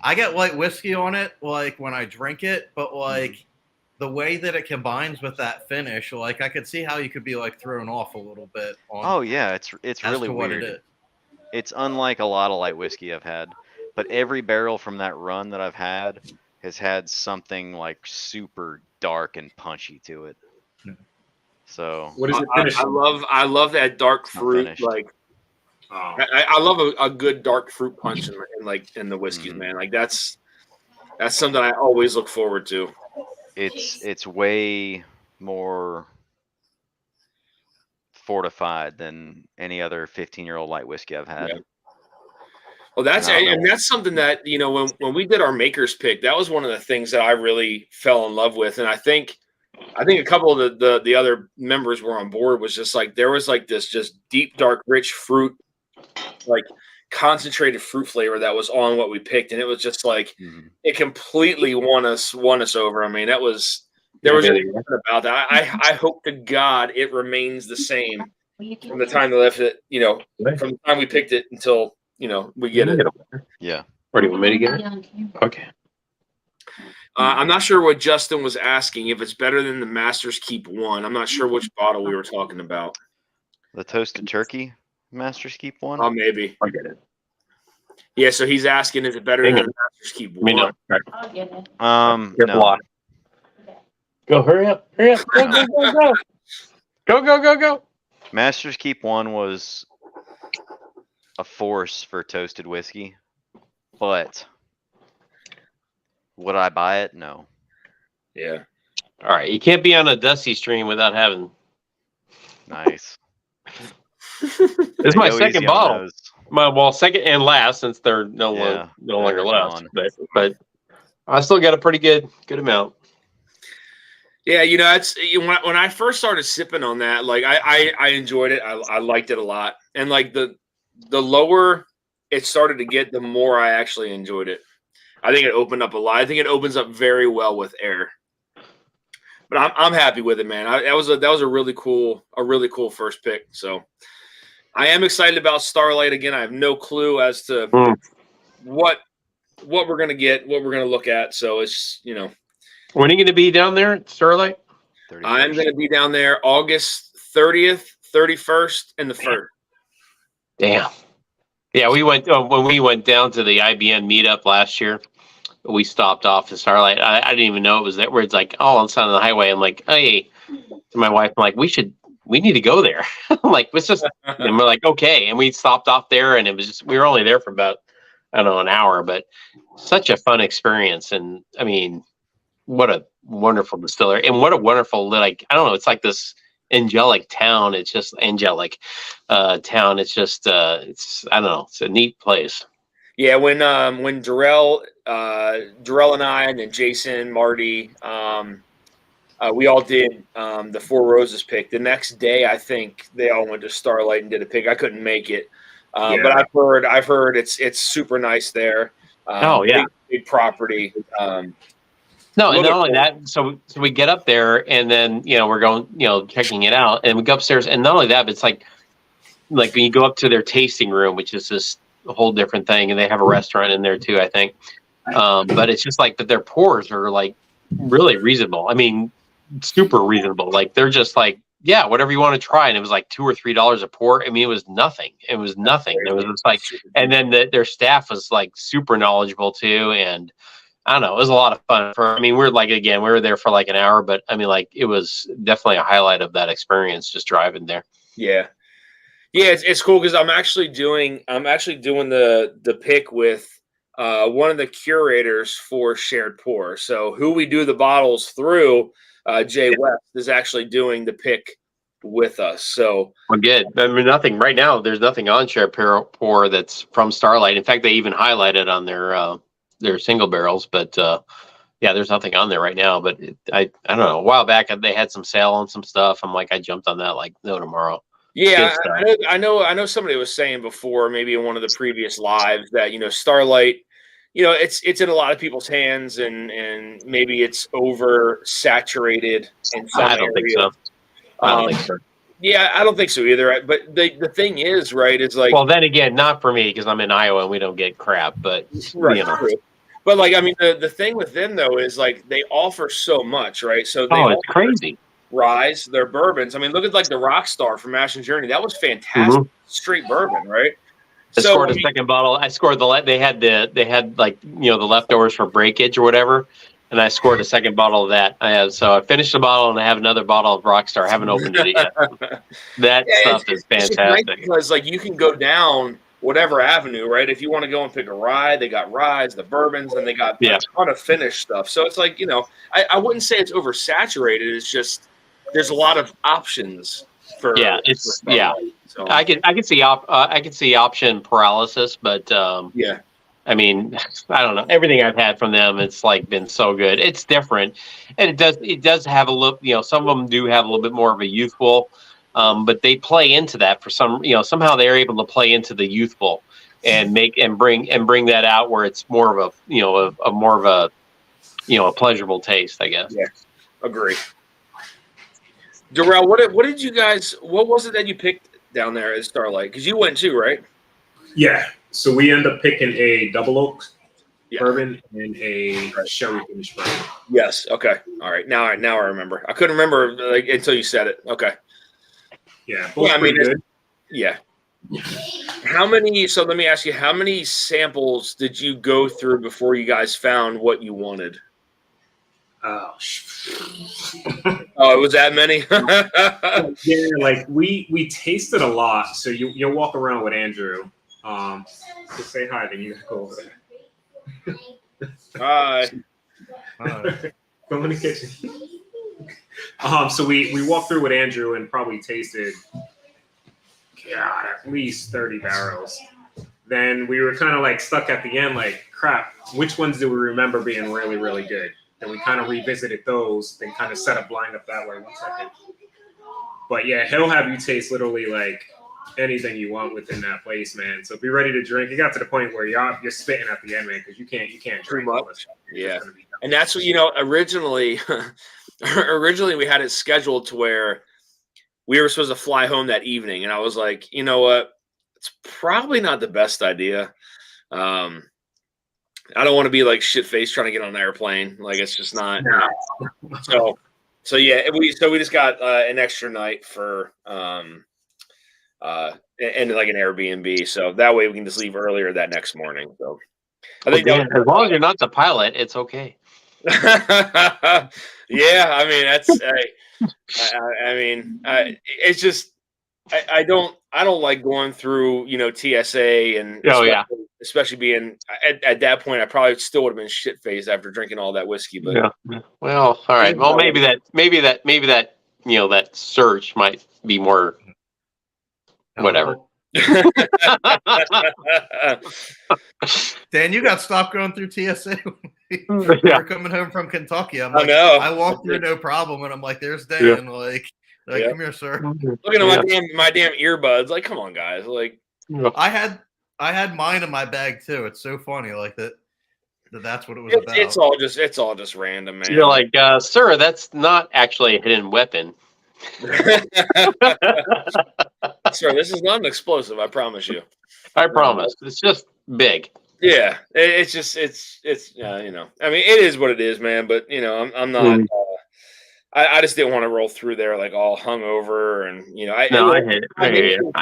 I get light whiskey on it, like when I drink it, but like the way that it combines with that finish, like I could see how you could be like thrown off a little bit. Oh yeah, it's as really to what weird. it is. It's unlike a lot of light whiskey I've had, but every barrel from that run that I've had has had something like super dark and punchy to it. So What is it finishing? I love that dark Not fruit. finished. Like Oh. I love a good dark fruit punch in the whiskeys, man. Like that's something I always look forward to. It's way more fortified than any other 15-year-old light whiskey I've had. Yeah. Well, that's something that when we did our makers pick, that was one of the things that I really fell in love with, and I think a couple of the other members were on board. Was just like there was like this just deep, dark, rich fruit, like concentrated fruit flavor that was on what we picked, and it was just like it completely won us over. I mean, there was nothing about that. I hope to God it remains the same from the time they left it. From the time we picked it until we get it. Yeah. Or do you want me to get it? Okay. I'm not sure what Justin was asking. If it's better than the Master's Keep 1, I'm not sure which bottle we were talking about. The toasted turkey Master's Keep 1? Oh, maybe. I get it. Yeah, so he's asking, is it better than the Master's Keep 1? No. I'll get it. No. Go, hurry up. Go. Go. Master's Keep 1 was a force for toasted whiskey, but would I buy it? No. Yeah. All right, you can't be on a Dusty stream without having. Nice. This is my second bottle. Those. Second and last, since they're no longer left. But I still got a pretty good amount. Yeah, it's when I first started sipping on that, like I enjoyed it. I liked it a lot, and like the lower it started to get, the more I actually enjoyed it. I think it opened up a lot. I think it opens up very well with air. But I'm happy with it, man. That was a really cool first pick. So I am excited about Starlight again. I have no clue as to what we're gonna get, what we're gonna look at. So it's When are you going to be down there at Starlight? 31st. I'm going to be down there August 30th, 31st, and the 1st. Damn. Yeah, we went when we went down to the IBN meetup last year. We stopped off at Starlight. I didn't even know it was that. Where it's like, on the side of the highway. I'm like, hey, to my wife, I'm like, we need to go there. I'm like, it's just, and we're like, okay. And we stopped off there, and it was just, we were only there for about, I don't know, an hour, but such a fun experience. And I mean, what a wonderful distillery, and what a wonderful, like, I don't know, it's like this angelic town. It's just angelic town. It's just it's, I don't know, it's a neat place. Yeah, when Darrell and I, and then Jason, Marty, we all did the Four Roses pick. The next day, I think they all went to Starlight and did a pick. I couldn't make it, but I've heard it's super nice there. Big property. No, and not only that, so we get up there, and then we're going, checking it out, and we go upstairs, and not only that, but it's like when you go up to their tasting room, which is just a whole different thing, and they have a restaurant in there too, I think. But it's just like, but their pours are like really reasonable. I mean, super reasonable. Like they're just like, yeah, whatever you want to try, and it was like $2 or $3 a pour. I mean, it was nothing. It was just like, and then their staff was like super knowledgeable too, and I don't know, it was a lot of fun. We were there for like an hour, but I mean, like, it was definitely a highlight of that experience, just driving there. Yeah, it's cool because I'm actually doing the pick with one of the curators for Shared Pour. So who we do the bottles through, Jay West, is actually doing the pick with us. So we're good. I mean, nothing right now. There's nothing on Shared Pour that's from Starlight. In fact, they even highlighted on their single barrels, but there's nothing on there right now. But I don't know, a while back they had some sale on some stuff. I'm like, I jumped on that like no tomorrow. Yeah, I know somebody was saying before, maybe in one of the previous lives, that Starlight it's in a lot of people's hands, and maybe it's oversaturated in some I don't think so. I don't think so. Yeah, I don't think so either. But the thing is, right, is like, well, then again, not for me because I'm in Iowa and we don't get crap. But right, true. But like, I mean, the thing with them though is like they offer so much, right? So they it's crazy. Rise, their bourbons. I mean, look at like the Rockstar from Ash and Journey. That was fantastic, straight bourbon, right? I scored a second bottle. I scored they had like the leftovers for breakage or whatever, and I scored a second bottle of that. So I finished the bottle and I have another bottle of Rockstar. I haven't opened it yet. That stuff is fantastic because like you can go down whatever avenue, right? If you want to go and pick a rye, they got ryes, the bourbons, and they got a ton of finished stuff. So it's like, I wouldn't say it's oversaturated. It's just there's a lot of options for So I can see option paralysis, but I mean, I don't know. Everything I've had from them, it's like been so good. It's different, and it does have a little. Some of them do have a little bit more of a youthful. But they play into that for somehow they're able to play into the youthful and bring that out where it's more of a pleasurable taste, I guess. Yeah, agree. Darrell, what was it that you picked down there at Starlight? Because you went too, right? Yeah. So we end up picking a double oak bourbon and a sherry finished bourbon. Yes. Okay. All right. Now I remember. I couldn't remember until you said it. Okay. Yeah, I mean, good. Yeah. How many? So let me ask you, how many samples did you go through before you guys found what you wanted? Oh, it was that many. Yeah, like we tasted a lot. So you'll walk around with Andrew. To say hi, then you go over there. Hi. Go in the kitchen. So we walked through with Andrew and probably tasted, at least 30 barrels. Then we were kind of like stuck at the end, like, crap, which ones do we remember being really, really good? Then we kind of revisited those, then kind of set a blind up that way. 1 second. But yeah, he'll have you taste literally like anything you want within that place, man. So be ready to drink. It got to the point where you're spitting at the end, man, because you can't drink much. Yeah, and that's what originally. Originally, we had it scheduled to where we were supposed to fly home that evening, and I was like, you know what? It's probably not the best idea. I don't want to be like shit-faced trying to get on an airplane. Like, it's just not. So yeah, we just got an extra night for and like an Airbnb, so that way we can just leave earlier that next morning. So I think as long as you're not the pilot, it's okay. Yeah, I mean it's just I don't like going through TSA and especially being at that point I probably still would have been shit faced after drinking all that whiskey. But well, all right. Well, maybe that that search might be more whatever. Dan, you got stopped going through TSA. We're coming home from Kentucky. I'm like, I walked through no problem, and I'm like, "There's Dan." Like, come here, sir. Looking at my damn earbuds. Like, come on, guys. Like, I had mine in my bag too. It's so funny, like that. That's what it was about. It's all just random, man. You're like, sir, that's not actually a hidden weapon. Sir, this is not an explosive. I promise you. I promise. It's just big. Yeah, it's just it's I mean, it is what it is, man. But I'm not. I just didn't want to roll through there like all hungover, and I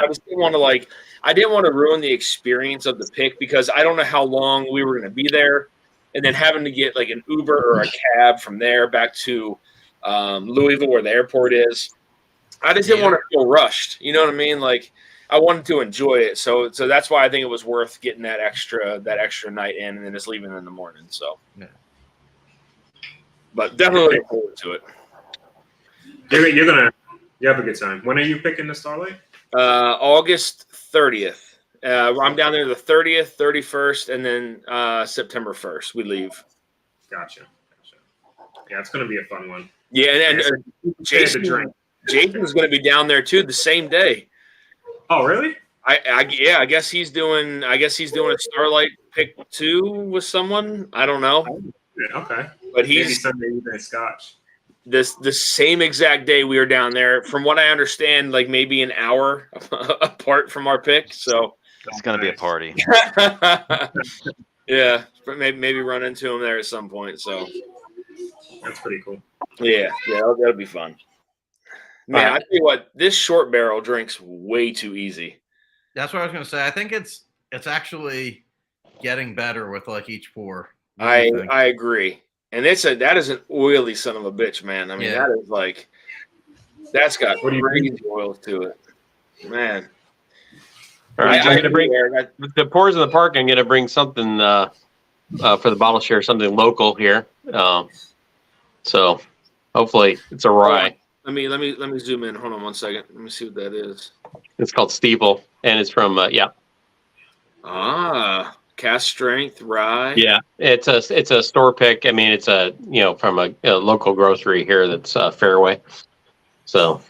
just didn't want to I didn't want to ruin the experience of the pick because I don't know how long we were going to be there, and then having to get like an Uber or a cab from there back to Louisville where the airport is. I just didn't want to feel rushed. You know what I mean? Like I wanted to enjoy it, so that's why I think it was worth getting that extra night in and then just leaving in the morning. So, but definitely looking forward to it. You have a good time. When are you picking the Starlight? August 30th. I'm down there the 30th, 31st, and then September 1st. We leave. Gotcha. Yeah, it's going to be a fun one. Yeah, and Jason's going to be down there too the same day. Oh, really? I guess he's doing a Starlight pick 2 with someone. I don't know. Okay. But Maybe he's Sunday evening Scotch. the same exact day we were down there. From what I understand, like maybe an hour apart from our pick. So It's going to be a party. yeah, but maybe run into him there at some point. So That's pretty cool. yeah, that'll be fun. Man, I tell you what, this short barrel drinks way too easy. That's what I was going to say. I think it's actually getting better with like each pour. I agree. And that is an oily son of a bitch, man. I mean, that is like, that's got crazy oil to it, man. All right, I'm gonna bring the pours in the park. I'm gonna bring something for the bottle share, something local here. So hopefully it's a rye. Let me zoom in. Hold on 1 second. Let me see what that is. It's called Steeple, and it's from cast strength rye. Yeah, it's a store pick. I mean, it's from a local grocery here that's Fairway. So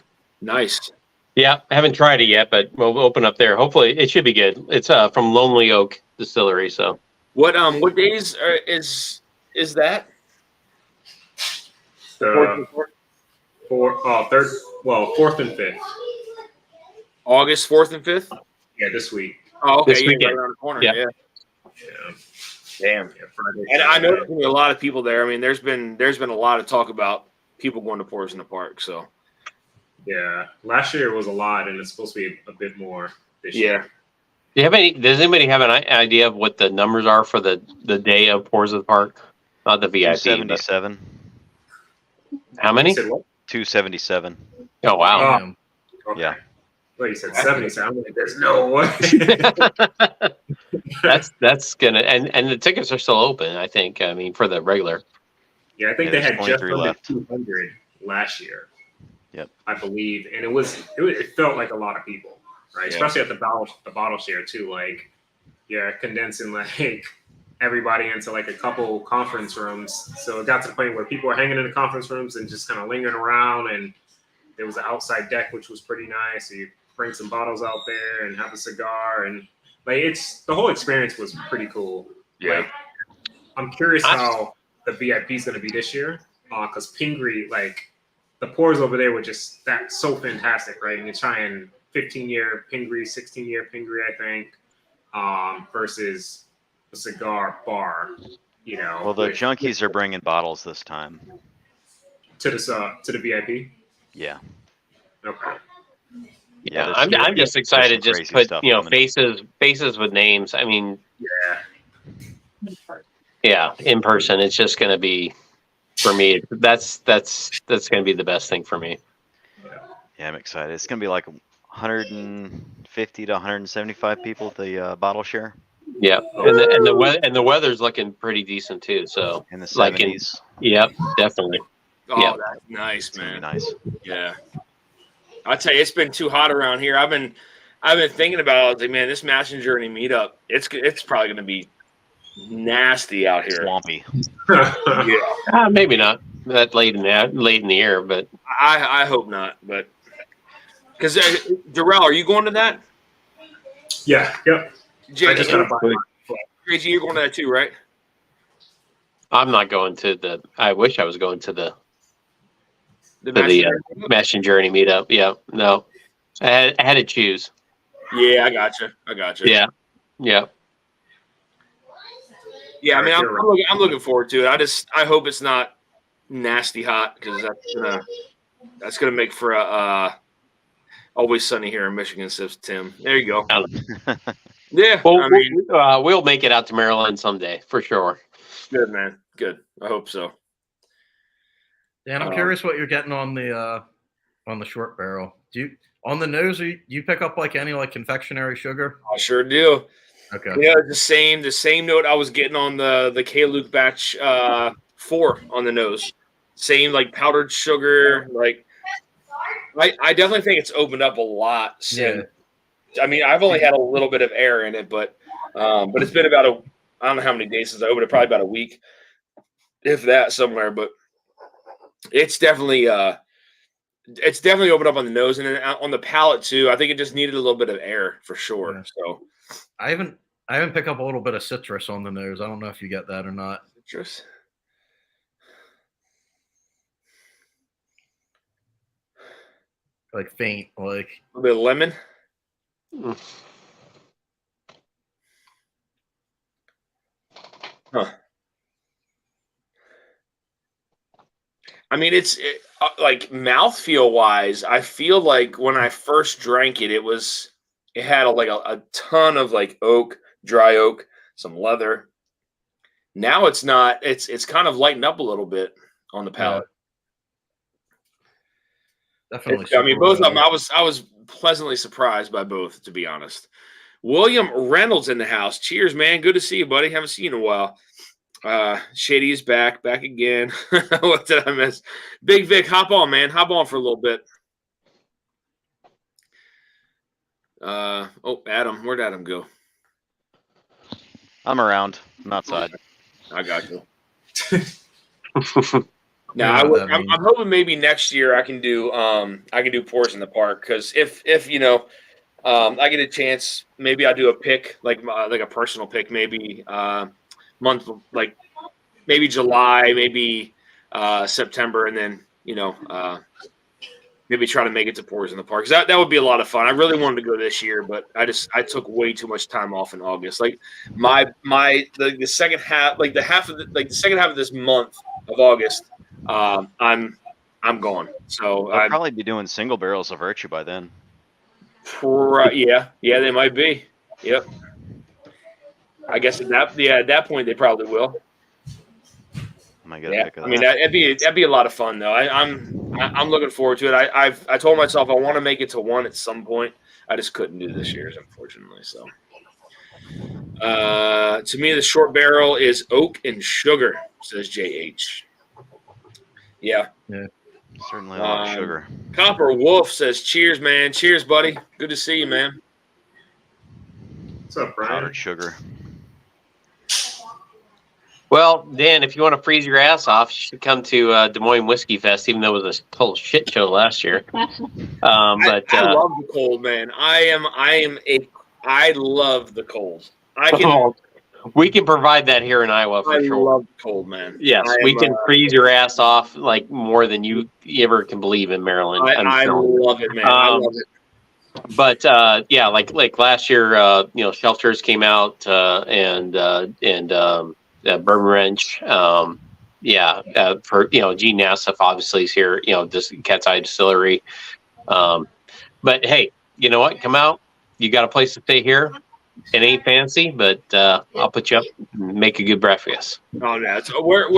nice. Yeah, I haven't tried it yet, but we'll open up there. Hopefully, it should be good. It's from Lonely Oak Distillery. So what days is that? Fourth and fifth. August 4th and 5th. Yeah, this week. Oh, okay. This weekend. Right around the corner. Yeah. Damn. Yeah, Friday, and I know there's gonna be a lot of people there. I mean, there's been a lot of talk about people going to Pours in the Park. So yeah, last year it was a lot, and it's supposed to be a bit more this year. Does anybody have an idea of what the numbers are for the day of Pours of the Park? Not the VIP. 277. How many? You said what? 277. Oh wow. Okay. Yeah. Well, you said 70, so I'm like, there's no way. that's gonna and the tickets are still open, I think. I mean, for the regular. Yeah, I think they had just under left. 200 last year. Yep. I believe, and it felt like a lot of people, right? Yeah. Especially at the bottle share too. Like, yeah, condensing like everybody into like a couple conference rooms. So it got to the point where people were hanging in the conference rooms and just kind of lingering around, and there was an outside deck which was pretty nice. So you bring some bottles out there and have a cigar, and like the whole experience was pretty cool. Yeah. Like, I'm curious how the VIP is going to be this year, because Pingree, like the pours over there were just so fantastic, right? And you're trying 15-year Pingree, 16-year Pingree, I think, versus a cigar bar. Well, the junkies are bringing bottles this time. To the VIP. Yeah. Okay. Yeah, I'm just excited. Just put faces with names. I mean, yeah, in person. It's just going to be, for me. That's going to be the best thing for me. Yeah, I'm excited. It's going to be like 150 to 175 people at the bottle share. Yeah, and the weather's looking pretty decent too. So in the 70s. Yep, definitely. Oh, yep. That's nice, man. Nice. Yeah. I tell you, it's been too hot around here. I've been thinking about it. I was like, man, this Mashing Journey meetup, it's probably going to be nasty out here. Swampy. Yeah. Maybe not that late in the year, but I hope not. But because Darrell, are you going to that? Yeah. Yep. I just gotta buy mine. JG, you're going to that too, right? I'm not going to the. I wish I was going to the Mashing Journey meetup. Yeah, no, I had to choose. Yeah, I got you. Yeah. I mean, I'm looking forward to it. I hope it's not nasty hot, because that's gonna make for a Always Sunny here in Michigan, says Tim. There you go. Yeah, well, we'll make it out to Maryland someday for sure. Good, man. Good. I hope so. Dan, I'm curious what you're getting on the short barrel. On the nose, you pick up like any like confectionery sugar? I sure do. Okay. Yeah, the same note I was getting on the K-Luke batch 4 on the nose. Same like powdered sugar. Like I definitely think it's opened up a lot since. Yeah. I mean, I've only had a little bit of air in it, but it's been about I don't know how many days since I opened it. Probably about a week, if that, somewhere. But it's definitely opened up on the nose and then on the palate too. I think it just needed a little bit of air for sure. Yeah. So I haven't I even pick up a little bit of citrus on the nose. I don't know if you get that or not. Citrus. Like faint, like A little bit of lemon. Huh. I mean, it's like mouthfeel wise. I feel like when I first drank it, it had a ton of like oak, dry oak, some leather. Now it's not. It's kind of lightened up a little bit on the palate. Yeah. Definitely. I mean, both of them. I was pleasantly surprised by both, to be honest. William Reynolds in the house. Cheers, man. Good to see you, buddy. Haven't seen you in a while. Shady is back again. What did I miss? Big Vic, hop on, man. Hop on for a little bit. Adam. Where'd Adam go? I'm around. I'm outside. I got you. Now I'm hoping maybe next year I can do Pours in the Park, because if I get a chance, maybe I'll do a pick like a personal pick, maybe month, like maybe July, maybe September, and then maybe try to make it to Pours in the Park. That would be a lot of fun. I really wanted to go this year, but I took way too much time off in August. Like the second half, the second half of this month of August, I'm gone. So I'll probably be doing single barrels of Virtue by then. Yeah, they might be. Yep. I guess at that point they probably will. I mean, that'd be a lot of fun though. I'm looking forward to it. I told myself I want to make it to one at some point. I just couldn't do this year's, unfortunately. So, to me, the short barrel is oak and sugar, says JH. Yeah. Certainly a lot of sugar. Copper Wolf says, "Cheers, man. Cheers, buddy. Good to see you, man." What's up, Brian? Powdered sugar. Well, Dan, if you want to freeze your ass off, you should come to Des Moines Whiskey Fest, even though it was a total shit show last year. I love the cold, man. I love the cold. We can provide that here in Iowa for sure. I love the cold, man. Yes, we can freeze your ass off like more than you ever can believe in Maryland. I love it, man. I love it. But yeah, like last year, Shelters came out and Bourbon Wrench, for Gene Nassif obviously is here. This Cat's Eye Distillery. But hey, you know what? Come out. You got a place to stay here. It ain't fancy, but I'll put you up and make a good breakfast. Oh, no. So where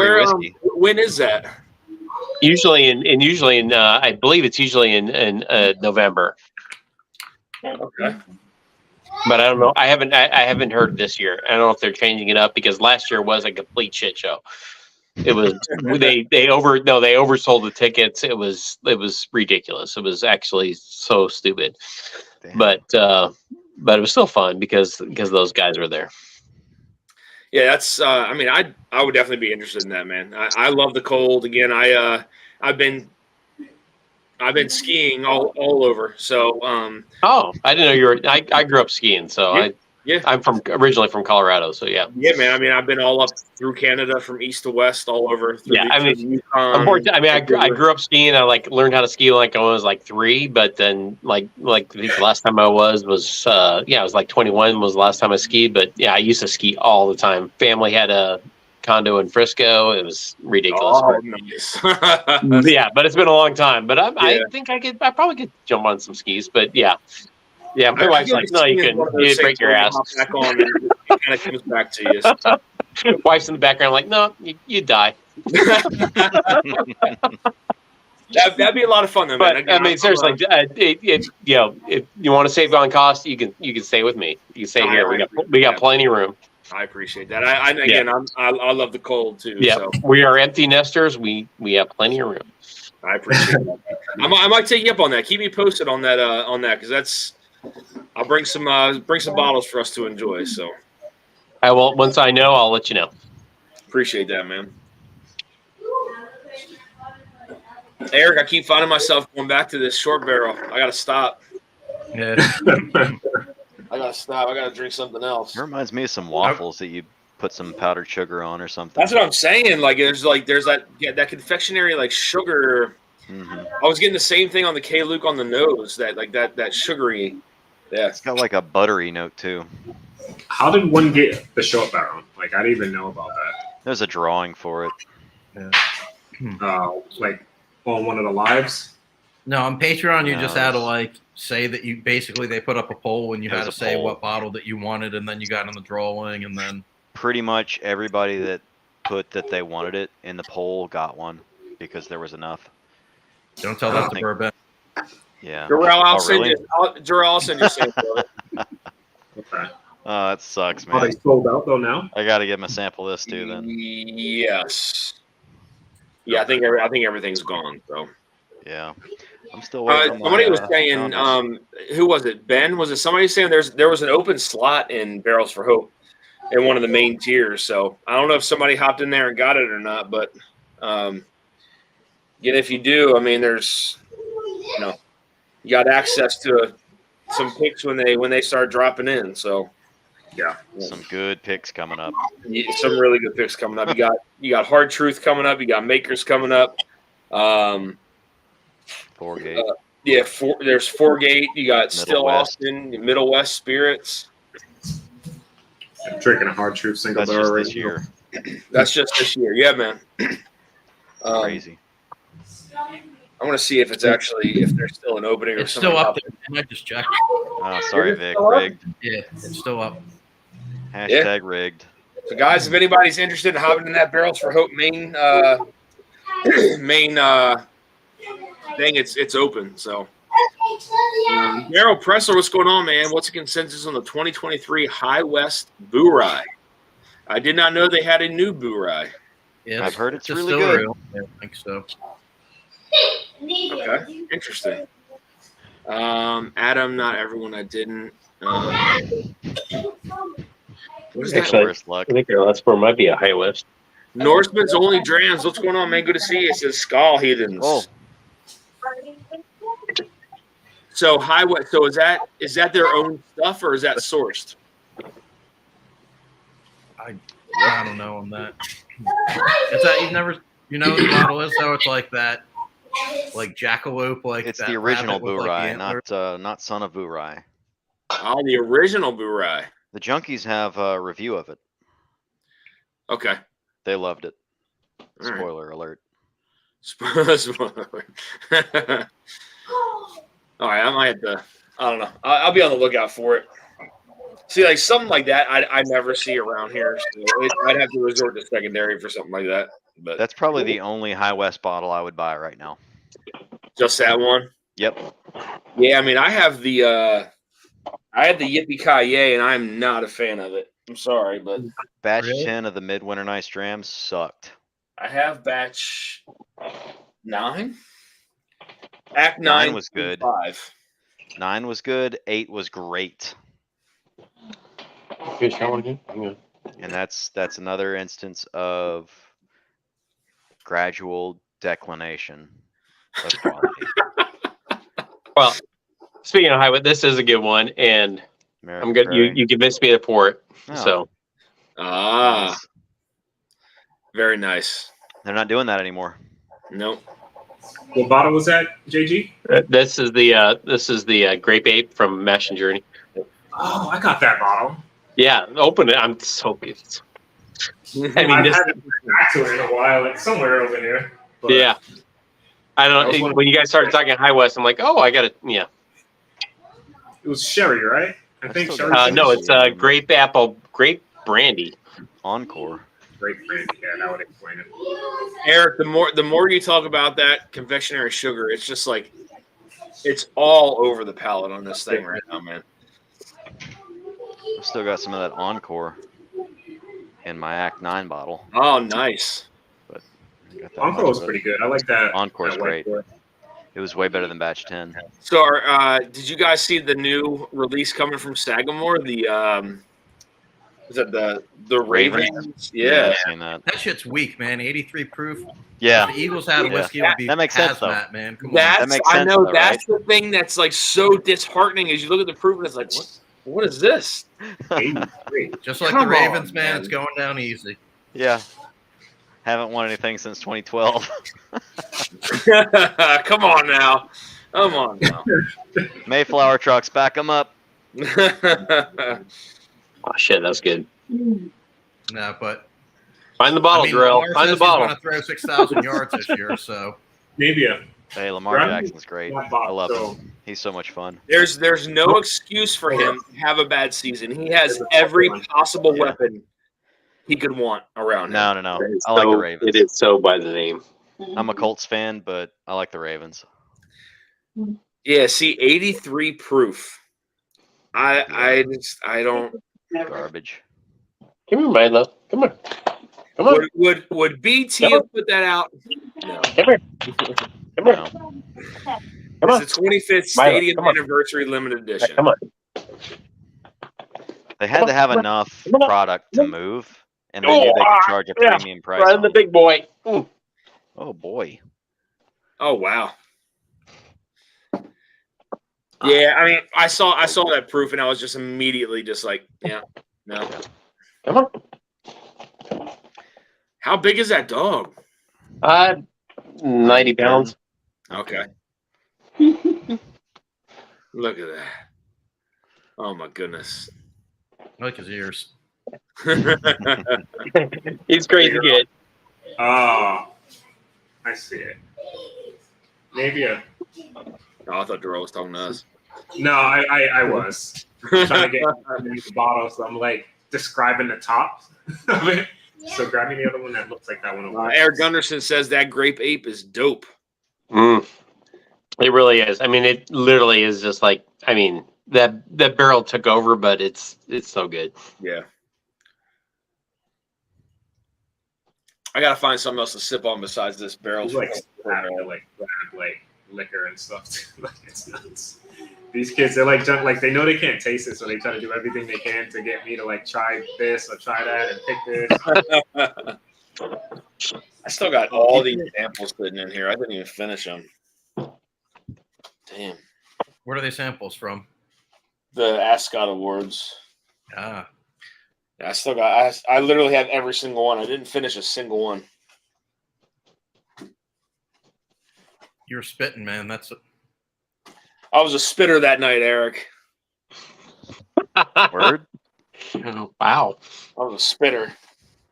when is that? Usually in I believe it's usually in November. Okay. But I don't know. I haven't heard this year. I don't know if they're changing it up, because last year was a complete shit show. It was they oversold the tickets. It was ridiculous. It was actually so stupid. Damn. But it was still fun because those guys were there. Yeah, that's. I mean, I would definitely be interested in that, man. I love the cold. Again, I've been skiing all over. So. Oh, I didn't know you were. I grew up skiing, so yeah. I'm originally from Colorado, so yeah. Yeah, man. I mean, I've been all up through Canada, from east to west, all over. Unfortunately, I grew up skiing. I learned how to ski when I was 3, but then the last time I was I was 21 was the last time I skied. But yeah, I used to ski all the time. Family had a condo in Frisco. It was ridiculous. Oh, nice. Yeah, but it's been a long time. But I think I probably could jump on some skis. But yeah. Yeah, my wife's like, no, you couldn't. You'd break your ass. Back on, and it kind of comes back to you. So. Wife's in the background, like, no, you'd die. That'd be a lot of fun, though, man. But I mean, seriously, if you want to save on cost, you can stay with me. You can stay here. We got plenty of room. I appreciate that. I love the cold too. Yeah, so. We are empty nesters. We have plenty of room. I appreciate that. I might take you up on that. Keep me posted on that because that's. I'll bring some bottles for us to enjoy. So I will. Once I know, I'll let you know. Appreciate that, man. Eric, I keep finding myself going back to this short barrel. I gotta stop. Yeah. I gotta stop. I gotta drink something else. It reminds me of some waffles that you put some powdered sugar on or something. That's what I'm saying. There's that confectionery sugar. Mm-hmm. I was getting the same thing on the K Luke on the nose. That sugary. Yeah. It's got like a buttery note too. How did one get the short barrel? I didn't even know about that. There's a drawing for it. Yeah. On one of the lives. No, on Patreon, you No, just had to say that you basically they put up a poll and you had to say poll. what bottle that you wanted, and then you got in the drawing, and then Pretty much everybody that put that they wanted it in the poll got one because there was enough. don't tell that to Bourbon. Yeah. Jarrell, I'll send really? you. Jarrell, I'll send you sample. Okay. Oh, that sucks, Are they man. sold out though now? I got to give him a sample of this too then. Yes. Yeah, I think everything's gone. So. Yeah. I'm still waiting on Somebody my, was saying, Converse. who was it? Ben? Was it somebody saying there was an open slot in Barrels for Hope in one of the main tiers? So I don't know if somebody hopped in there and got it or not, but again, if you do, I mean, there's you got access to some picks when they start dropping in. So yeah, Some good picks coming up. some really good picks coming up. You got Hard Truth coming up. You got Makers coming up. 4-gate. There's 4-gate. You got Middle Still West. Austin, Middle West Spirits. I'm drinking a Hard Truth single That's barrel just this year. That's just this year. Yeah, man. Crazy. I want to see if there's still an opening or It's something. still up there. I just checked. Oh, sorry, Is it Vic. still up? Rigged. Yeah, it's still up. Hashtag rigged. So, guys, if anybody's interested in hopping in that Barrels for Hope main thing, it's open. So, Daryl Pressler, what's going on, man? What's the consensus on the 2023 High West Boo Rye? I did not know they had a new Boo Rye. Yeah, I've heard it's a really distillery. good. Yeah, I think so. Okay, interesting. Adam, not everyone. I didn't. What is that? Actually, Worst luck. I think that's where might be a High West. Norseman's Only Drams. What's going on, man? Good to see you. It says Skull Heathens. Oh. So High West. So is that their own stuff or is that sourced? I don't know on that. It's that you've never, what the bottle is, though? It's like that, like Jackalope, like It's that the original rabbit with, Boo like, Rye, the antlers. not Son of Boo Rye. Oh, the original Boo Rye. The junkies have a review of it. Okay. They loved it. All right. Spoiler alert. All right, I might have to. I don't know. I'll be on the lookout for it. See, like something like that, I never see around here. So I'd have to resort to secondary for something like that. But That's probably the only High West bottle I would buy right now. just that one. Yep. Yeah, I mean, I have the Yippee Ki-Yay, and I'm not a fan of it. I'm sorry, but Batch Really? 10 of the Midwinter Nights Drams sucked. I have batch 9. Act 9 9 was good. 5. 9 was good. 8 was great. Good shower again? Yeah. And that's another instance of gradual declination of quality. Well, speaking of High West, this is a good one, and American I'm good. Prairie. You convinced me to pour it. Oh, So Ah, nice. very nice. They're not doing that anymore. Nope. What bottle was that, JG? this is the Grape Ape from Mash and Journey. Oh, I got that bottle. Yeah, open it. I'm so pissed. I mean, I this, haven't been back to it in a while. It's somewhere over here. But yeah. I That was don't. one of- When you guys started talking High West, I'm like, oh, I got it. Yeah. It was sherry, right? I I think still sherry. got No, it's grape apple, grape brandy. Encore. Great brandy. Yeah, that would explain it. Eric, the more you talk about that confectionery sugar, it's just like it's all over the palate on this thing right now, man. I've still got some of that Encore in my Act 9 bottle. Oh, nice. I got that Encore much was of it. pretty good. I like that. Encore's that white great. pour. It was way better than Batch 10. So, did you guys see the new release coming from Sagamore? The is that the Raven? Ravens? Yeah. I've seen that. That shit's weak, man. 83 proof. Yeah. If the Eagles had Yeah. whiskey, it would be That makes sense, though. hazmat, man. Come on. That's makes I sense, know though, that's the thing that's like so disheartening is you look at the proof and it's like what? What is this? 83. Just like Come the Ravens, on, man, man. it's going down easy. Yeah. Haven't won anything since 2012. Come on now. Come on now. Mayflower trucks, back them up. Oh shit, that's good. No, but Find the bottle, I mean, Darrell. Lamar Find the says he's bottle. going to throw 6,000 yards this year, so Maybe Hey, Lamar Grab me Jackson's great. that I bottle, love so- him. He's so much fun. There's no excuse for him to have a bad season. He has every possible Yeah. weapon he could want around him. No. It is I like the so- Ravens. It is so by the name. I'm a Colts fan, but I like the Ravens. Yeah, see, 83 proof. I don't. Garbage. Come here, my love. Come on. Come on. Would BT have put that out? No. Come here. Come here. No. Come on. It's the 25th Milo, Stadium come on. Anniversary Limited Edition. Come on. They had to have enough product to move, and they knew they could charge a yeah. premium price. Run on the it. big boy. Mm. Oh boy. Oh wow. Yeah, I mean, I saw that proof, and I was just immediately just like, yeah, no. Come on. How big is that dog? 90 pounds. Okay. Look at that. Oh my goodness. I like his ears. He's crazy good. I see it. Maybe a. Oh, I thought Darrell was talking to us. No, I was trying to get the bottle, so I'm like describing the top of it. So grab me the other one that looks like that one over there. Eric Gunderson says that grape ape is dope. Mm. It really is. I mean, it literally is just like, I mean, that barrel took over, but it's so good. Yeah. I gotta find something else to sip on besides this barrel. It's like having to like grab like liquor and stuff. Like it's nuts. These kids, they're like they know they can't taste it, so they try to do everything they can to get me to like try this or try that and pick this. I still got all these samples sitting in here. I didn't even finish them. Damn. Where are they samples from? The Ascot Awards. Ah, Yeah, I still got. I literally have every single one. I didn't finish a single one. you're spitting, man. That's I was a spitter that night, Eric. Word. Oh, wow. I was a spitter.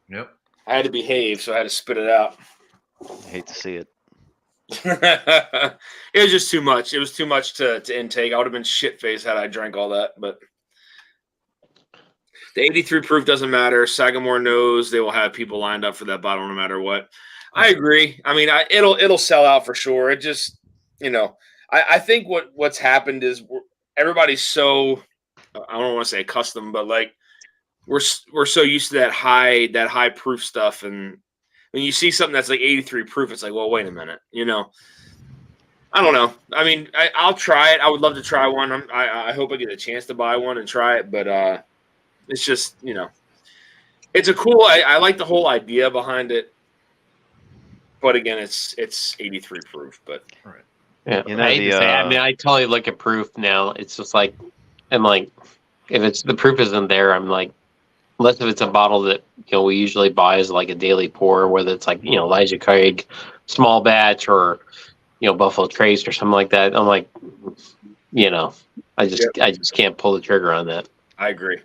yep. I had to behave, so I had to spit it out. I hate to see it. It was just too much. It was too much to intake. I would have been shit-faced had I drank all that. But the 83 proof doesn't matter. Sagamore knows they will have people lined up for that bottle no matter what. I agree. I mean, it'll sell out for sure. It just, I think what's happened is everybody's so, I don't want to say accustomed, but like we're so used to that high proof stuff, and when you see something that's like 83 proof, it's like, well, wait a minute, I don't know. I mean, I'll try it. I would love to try one. I hope I get a chance to buy one and try it, but it's just, it's a cool. I like the whole idea behind it, but again, it's 83 proof. But Right. Yeah, You know, I hate to say, I mean, I totally look at proof now. It's just like, I'm like, if the proof isn't there, I'm like, unless if it's a bottle that we usually buy as like a daily pour, whether it's like Elijah Craig, small batch, or Buffalo Trace or something like that. I'm like, I just can't pull the trigger on that. I agree.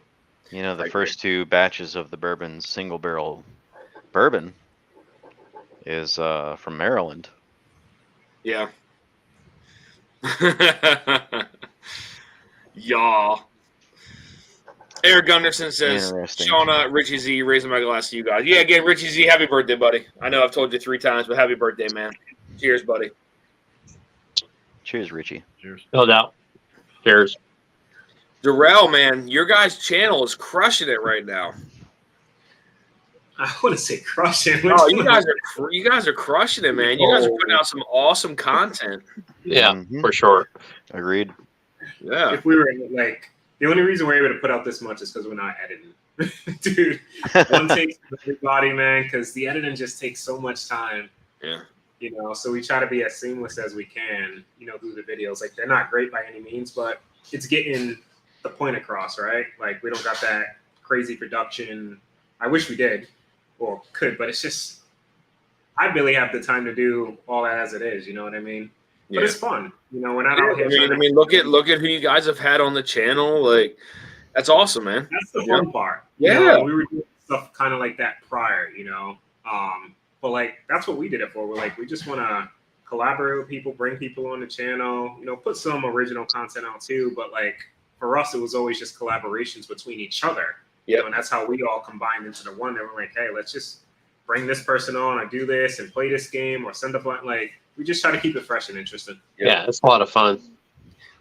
The first two batches of the bourbon single barrel bourbon is from Maryland. Yeah. Y'all. Eric Gunderson says, Interesting. Shauna, Richie Z, raising my glass to you guys. Yeah, again, Richie Z, happy birthday, buddy. I know I've told you 3 times, but happy birthday, man. Cheers, buddy. Cheers, Richie. Cheers. No doubt. Cheers. Darrell, man, your guys' channel is crushing it right now. I wouldn't say crushing. Oh, you guys are crushing it, man. You guys are putting out some awesome content. Yeah, Mhm. for sure. Agreed. Yeah. If we were like, the only reason we're able to put out this much is because we're not editing. Dude, one takes everybody, man, because the editing just takes so much time. Yeah. So we try to be as seamless as we can, through the videos. Like, they're not great by any means, but it's getting the point across, right? Like we don't got that crazy production. I wish we did or could, but it's just I barely have the time to do all that as it is. You know what I mean? Yeah. But it's fun. You know, we're not out here. I mean, look at who you guys have had on the channel. Like, that's awesome, man. That's the fun part. Yeah. You know, and we were doing stuff kind of like that prior, you know. But like that's what we did it for. We're like, we just want to collaborate with people, bring people on the channel, you know, put some original content out too. But like for us, it was always just collaborations between each other. Yeah. You know, and that's how we all combined into the one. And we're like, hey, let's just bring this person on and do this and play this game or send up like we just try to keep it fresh and interesting. Yeah, it's a lot of fun.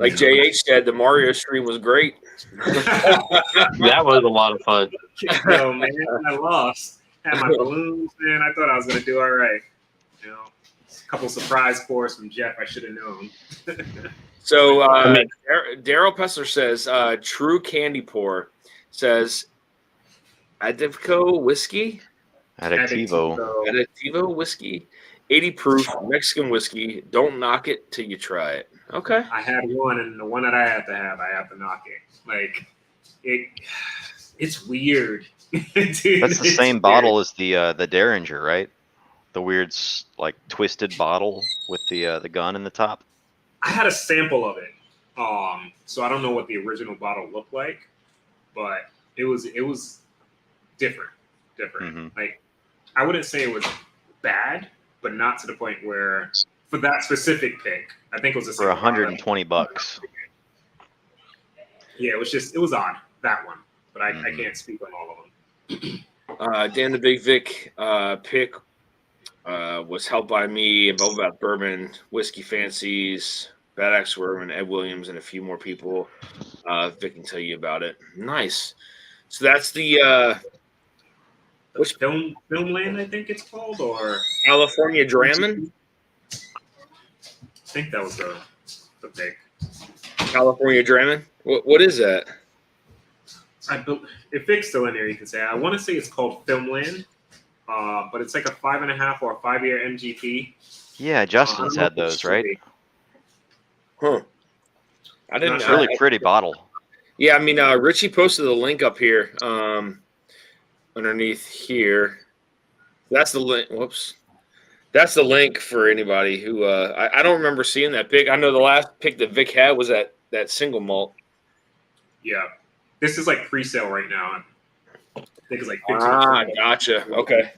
Like JH said, the Mario stream was great. That was a lot of fun. Yo, man, I lost. Had my balloons, man. I thought I was gonna do all right. You know, a couple surprise pours from Jeff. I should have known. So Daryl Pessler says, True Candy Pour says, Adivco whiskey, Aditivo whiskey, 80 proof Mexican whiskey. Don't knock it till you try it. Okay. I had one, and the one that I have to knock it. Like it's weird. Dude, That's the same bottle as the Derringer, right? The weird like twisted bottle with the gun in the top. I had a sample of it, so I don't know what the original bottle looked like, but it was different. Mm-hmm. Like I wouldn't say it was bad, but not to the point where for that specific pick, I think it was for $120. Yeah, it was odd, that one, but I can't speak on all of them. Dan the Big Vic pick was helped by me, Both About Bourbon, Whiskey Fancies, Bad Axe Bourbon, Ed Williams, and a few more people. Vic can tell you about it. Nice. So that's the which Filmland, I think it's called, or California Dramin. I think that was the pick. California Dramin. What is that? If Vic's still in there, you can say. I want to say it's called Filmland, but it's like a 5.5 or a 5-year MGP. Yeah, Justin's had those, right? Huh. I didn't. It's a really pretty bottle. Yeah, I mean, Richie posted the link up here, underneath here. That's the link. Whoops. That's the link for anybody who. I don't remember seeing that pick. I know the last pick that Vic had was that single malt. Yeah. This is like pre-sale right now. I think it's like 15%. Gotcha. Okay.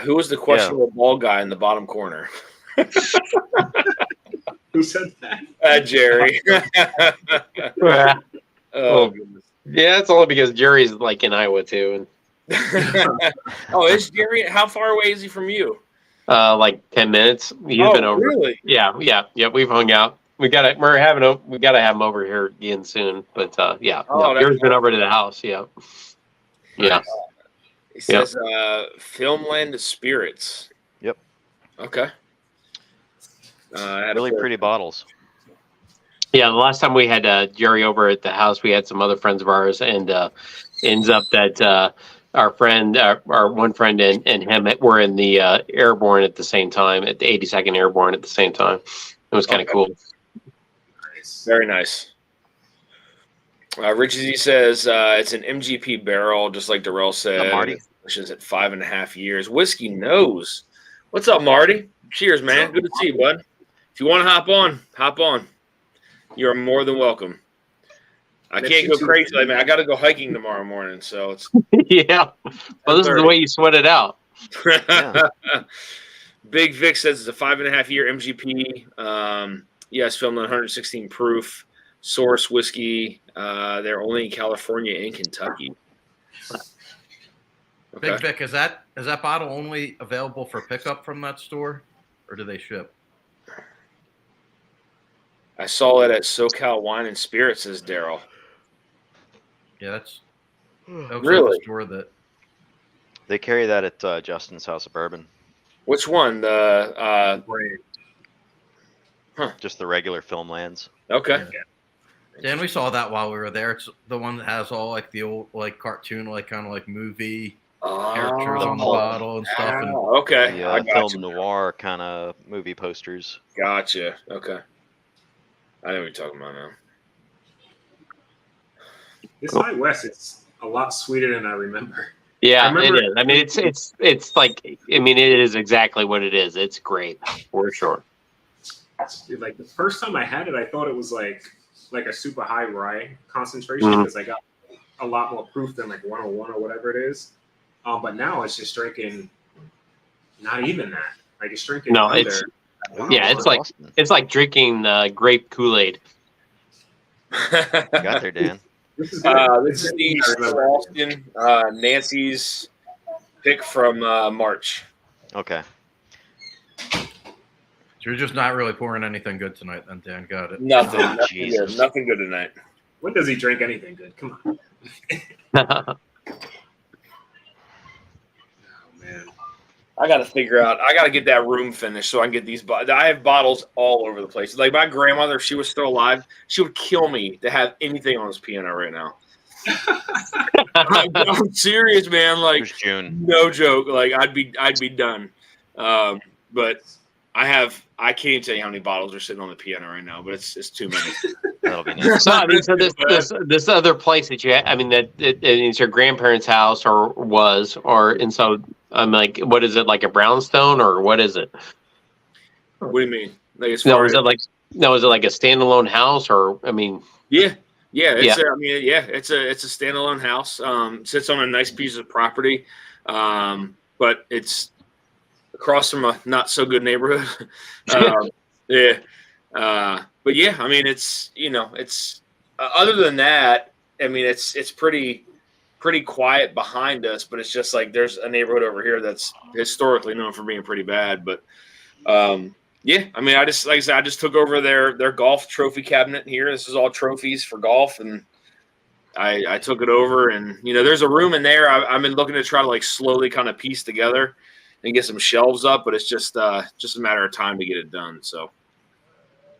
Who was the questionable ball guy in the bottom corner? Who said that? Jerry. Oh, yeah, it's only because Jerry's like in Iowa too. Oh, is Jerry? How far away is he from you? Like 10 minutes. He's been over. Really? Yeah. We've hung out. We gotta have him over here again soon. But Jerry's been over to the house. Yeah. Yeah. He says Filmland Spirits. Yep. Okay. Really pretty bottles. Yeah, the last time we had Jerry over at the house, we had some other friends of ours, and ends up that our one friend and him were in the Airborne at the same time, at the 82nd Airborne at the same time. It was kind of cool. Nice. Very nice. Richie Z says it's an MGP barrel, just like Darrell said. Marty. Which is at 5.5 years. Whiskey knows. What's up, Marty? Cheers, man. Good to see you, bud. If you want to hop on. You're more than welcome. I can't go crazy, man. I got to go hiking tomorrow morning, so it's yeah. Well, this is the way you sweat it out. Yeah. Big Vic says it's a 5.5 year MGP. Yes, filmed on 116 proof. Source whiskey. They're only in California and Kentucky. Okay. Big Vic, is that bottle only available for pickup from that store, or do they ship? I saw it at SoCal Wine and Spirits, says Daryl. Yeah, that's really the store that they carry that at Justin's House of Bourbon. Which one? The just the regular Filmlands. Okay. Yeah, and we saw that while we were there. It's the one that has all like the old like cartoon, like kind of like movie characters on the bottle and stuff. And okay. The film noir kind of movie posters. Gotcha. Okay. I know what you're talking about now. This High West, it's a lot sweeter than I remember. Yeah, it is. I mean, it's like, I mean, it is exactly what it is. It's great for sure. Like the first time I had it, I thought it was like a super high rye concentration because I got a lot more proof than like 101 or whatever it is. But now it's just drinking not even that. Like it's drinking No, under. it's like drinking grape Kool-Aid. Got there, Dan. This is good. This is the Austin Nancy's pick from March. Okay. So you're just not really pouring anything good tonight, then, Dan. Got it. Nothing. Oh, nothing Jesus. good. Nothing good tonight. When does he drink anything good? Come on. Oh man. I got to figure out. I got to get that room finished so I can get these. I have bottles all over the place. Like my grandmother, if she was still alive, she would kill me to have anything on this piano right now. I'm serious, man. Like June. no joke. Like I'd be done. But I can't even tell you how many bottles are sitting on the piano right now. But it's too many. That'll be nice. So I mean, so this other place that you had, I mean, that it's your grandparents' house and so I'm like, what is it, like a brownstone or what is it? What do you mean? Like Is it like a standalone house or I mean? Yeah. It's a standalone house. Sits on a nice piece of property, but it's across from a not so good neighborhood. Yeah. But yeah, I mean, it's other than that, I mean, it's pretty quiet behind us, but it's just like there's a neighborhood over here that's historically known for being pretty bad. But yeah, I mean, like I said, I just took over their golf trophy cabinet here. This is all trophies for golf, and I took it over. And there's a room in there. I've been looking to try to like slowly kind of piece together and get some shelves up, but it's just a matter of time to get it done. So.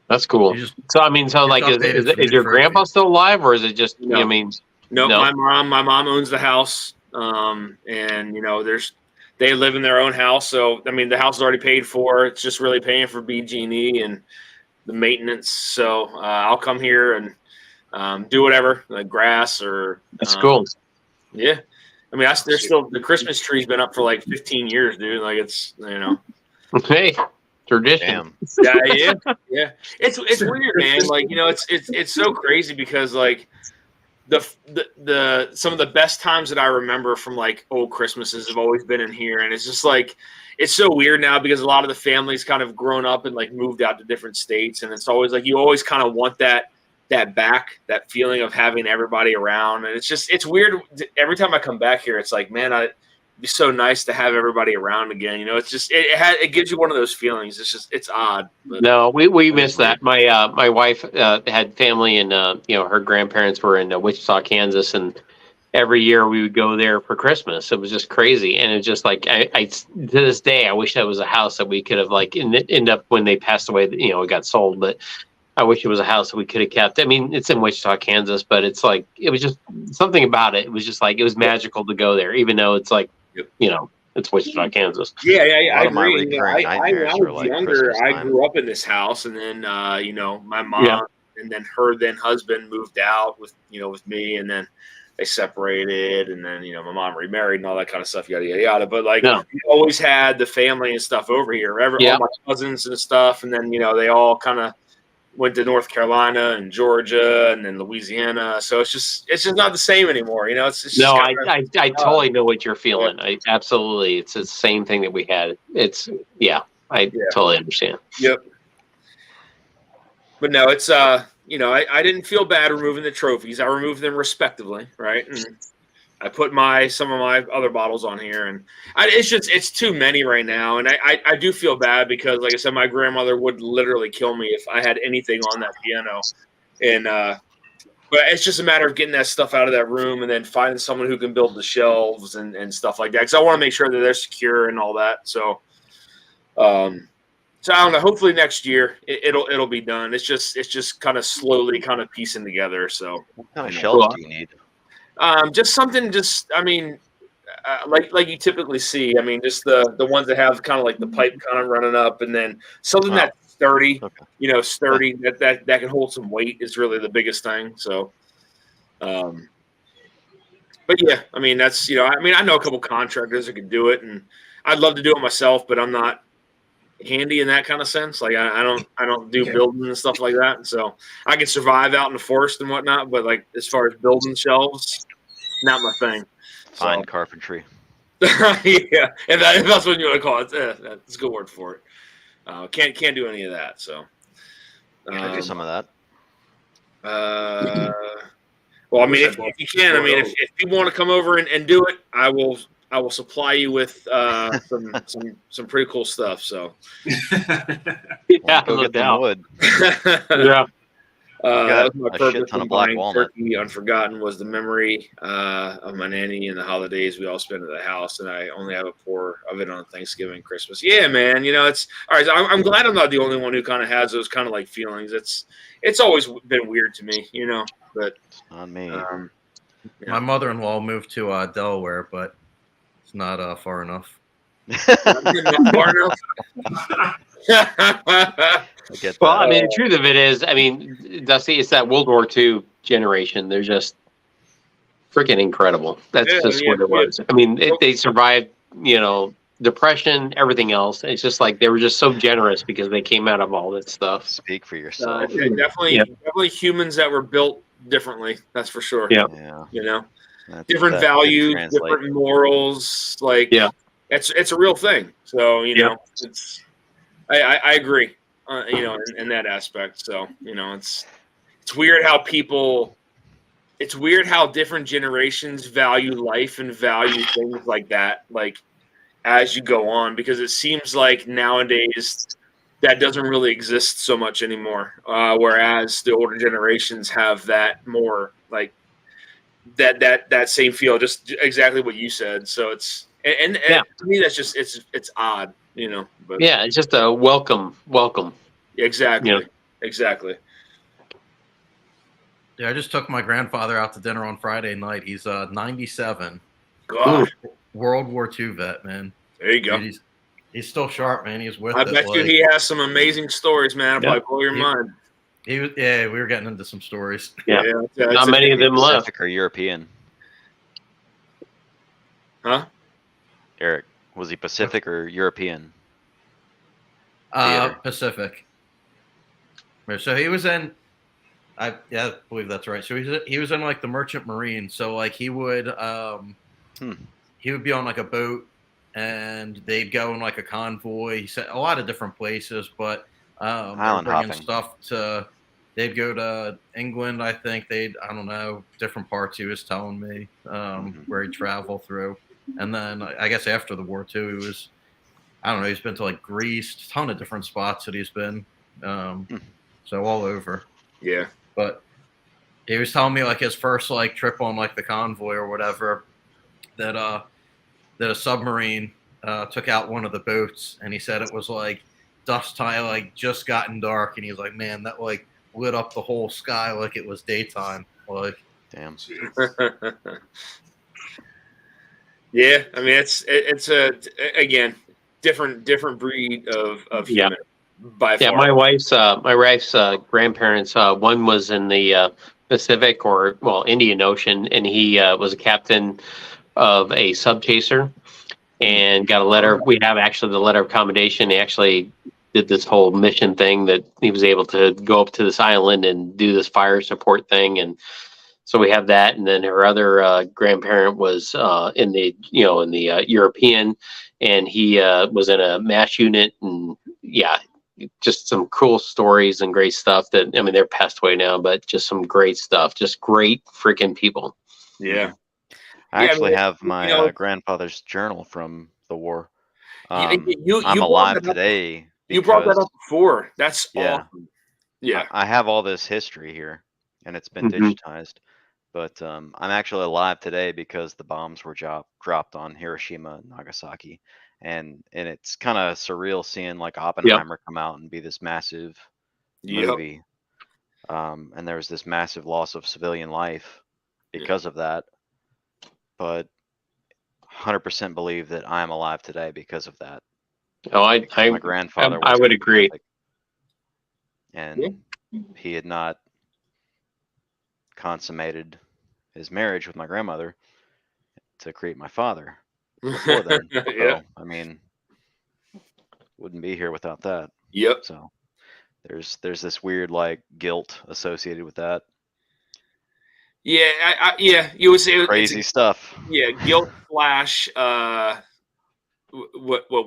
That's cool. So I mean, so like, is your grandpa still alive, or is it just? No. I mean, no. No. My mom owns the house, and they live in their own house. So I mean, the house is already paid for. It's just really paying for BG&E and the maintenance. So I'll come here and do whatever, like grass or. That's cool. Yeah, I mean, there's still the Christmas tree's been up for like 15 years, dude. Like it's Hey. Tradition. Yeah. It's weird, man. Like it's so crazy because like the some of the best times that I remember from like old Christmases have always been in here, and it's just like it's so weird now because a lot of the families kind of grown up and like moved out to different states, and it's always like you always kind of want that that feeling of having everybody around, and it's weird. Every time I come back here, it's like, man, it'd be so nice to have everybody around again. It's just it gives you one of those feelings. It's odd. But. No, we missed that. My wife had family, and her grandparents were in Wichita, Kansas, and every year we would go there for Christmas. It was just crazy, and it's just like I to this day I wish that was a house that we could have like end up when they passed away. It got sold, but I wish it was a house that we could have kept. I mean, it's in Wichita, Kansas, but it's like it was just something about it. It was just like it was magical to go there, even though it's like. It's Wichita, Kansas. Yeah, I agree. I was younger. I grew up in this house, and then my mom and then her husband moved out with me, and then they separated, and then my mom remarried and all that kind of stuff, yada yada yada. But like, we always had the family and stuff over here. All my cousins and stuff, and then they all kind of went to North Carolina and Georgia and then Louisiana. So it's just not the same anymore. It's just I totally know what you're feeling. I absolutely, it's the same thing that we had. I totally understand. Yep. But no, it's, I didn't feel bad removing the trophies. I removed them respectively. Right. And I put some of my other bottles on here, and it's too many right now. And I do feel bad because, like I said, my grandmother would literally kill me if I had anything on that piano. And but it's just a matter of getting that stuff out of that room and then finding someone who can build the shelves and stuff like that. Because I want to make sure that they're secure and all that. So, I don't know. Hopefully next year it'll be done. It's just kind of slowly kind of piecing together. So, what kind of shelves do you need? Just something, like you typically see. I mean, just the ones that have kind of like the pipe kind of running up, and then something that's sturdy, sturdy that can hold some weight is really the biggest thing. So, But yeah, I mean, that's, I know a couple contractors that could do it, and I'd love to do it myself, but I'm not handy in that kind of sense. Like I don't do building and stuff like that. So I can survive out in the forest and whatnot, but like as far as building shelves, not my thing. Fine carpentry. Yeah, if that's what you want to call it, that's a good word for it. Can't do any of that. So I do some of that. Well, I mean, if you can, I mean, if you want to come over and do it, I will supply you with some pretty cool stuff. So Yeah, go no get doubt. some wood. Yeah. That was my a purpose shit ton in of black buying walnut. turkey. Unforgotten was the memory of my nanny and the holidays we all spent at the house, and I only have a pour of it on Thanksgiving, Christmas. Yeah, man, it's all right. I'm glad I'm not the only one who kind of has those kind of like feelings. It's always been weird to me, but It's not me. My mother-in-law moved to Delaware, but it's not far enough. not far enough. I get that. Well, I mean, the truth of it is, I mean, Dusty, it's that World War II generation. They're just freaking incredible. That's just what it was. I mean, they survived, depression, everything else. It's just like they were just so generous because they came out of all that stuff. Speak for yourself. Definitely humans that were built differently. That's for sure. Yeah. Different values, different morals. Like, it's a real thing. So it's. I agree. In that aspect. So it's weird how people. It's weird how different generations value life and value things like that. Like as you go on, because it seems like nowadays that doesn't really exist so much anymore. Whereas the older generations have that more like that same feel, just exactly what you said. So it's and to me that's just it's odd, But yeah, it's just a welcome. Exactly. Exactly. Yeah, I just took my grandfather out to dinner on Friday night. He's 97. God. World War II vet, man. There you go. Dude, he's still sharp, man. He's with it. I bet you he has some amazing stories, man. It'll probably blow your mind. We were getting into some stories. Yeah. Not many of them left. Pacific or European? Huh? Eric, was he Pacific or European? Pacific. So he was in. I believe that's right. So he was in like the Merchant Marine. So like he would be on like a boat, and they'd go in like a convoy. He said a lot of different places, but island bringing hopping stuff to. They'd go to England, I think. I don't know, different parts he was telling me where he'd travel through. And then I guess after the war too, he was, I don't know, he's been to like Greece, a ton of different spots that he's been. So all over. Yeah. But he was telling me like his first like trip on like the convoy or whatever, that a submarine took out one of the boats, and he said it was like dusk time, like just gotten dark, and he was like, man, that like lit up the whole sky like it was daytime. Like, damn. Yeah, I mean it's a again different breed of human. By far. My wife's grandparents. One was in the Pacific Indian Ocean, and he was a captain of a sub chaser, and got a letter. We have actually the letter of commendation. He actually did this whole mission thing that he was able to go up to this island and do this fire support thing, and so we have that. And then her other grandparent was in the European, and he was in a MASH unit, and just some cool stories and great stuff that, I mean, they're passed away now, but just some great stuff, just great freaking people. Yeah. I actually have my grandfather's journal from the war. I'm alive today. You brought that up before. That's awesome. Yeah. I have all this history here, and it's been digitized. But I'm actually alive today because the bombs were dropped on Hiroshima and Nagasaki. And it's kind of surreal seeing like Oppenheimer come out and be this massive movie. And there was this massive loss of civilian life because of that. But 100% believe that I am alive today because of that. Oh, my grandfather was I would agree. And he had not consummated his marriage with my grandmother to create my father before then. Yeah. So, I mean, wouldn't be here without that. Yep. So there's this weird like guilt associated with that. Yeah. Yeah. You would say Crazy stuff. Yeah. Guilt / what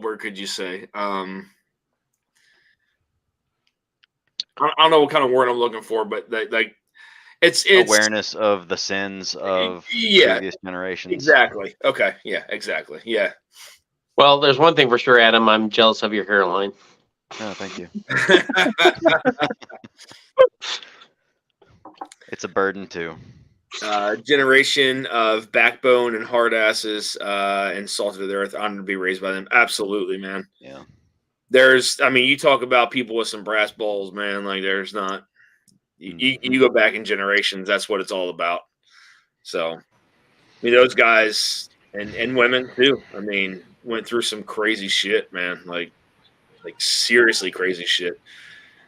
word could you say? I don't know what kind of word I'm looking for, but like it's awareness of the sins of previous generations. Exactly. Okay. Yeah. Exactly. Yeah. Well, there's one thing for sure, Adam. I'm jealous of your hairline. Oh, thank you. It's a burden too. Generation of backbone and hard asses and salted to the earth, honored to be raised by them. Absolutely, man. Yeah. You talk about people with some brass balls, man. Like, there's not. You go back in generations. That's what it's all about. So, I mean, those guys and women too. I mean, went through some crazy shit, man. Like seriously crazy shit.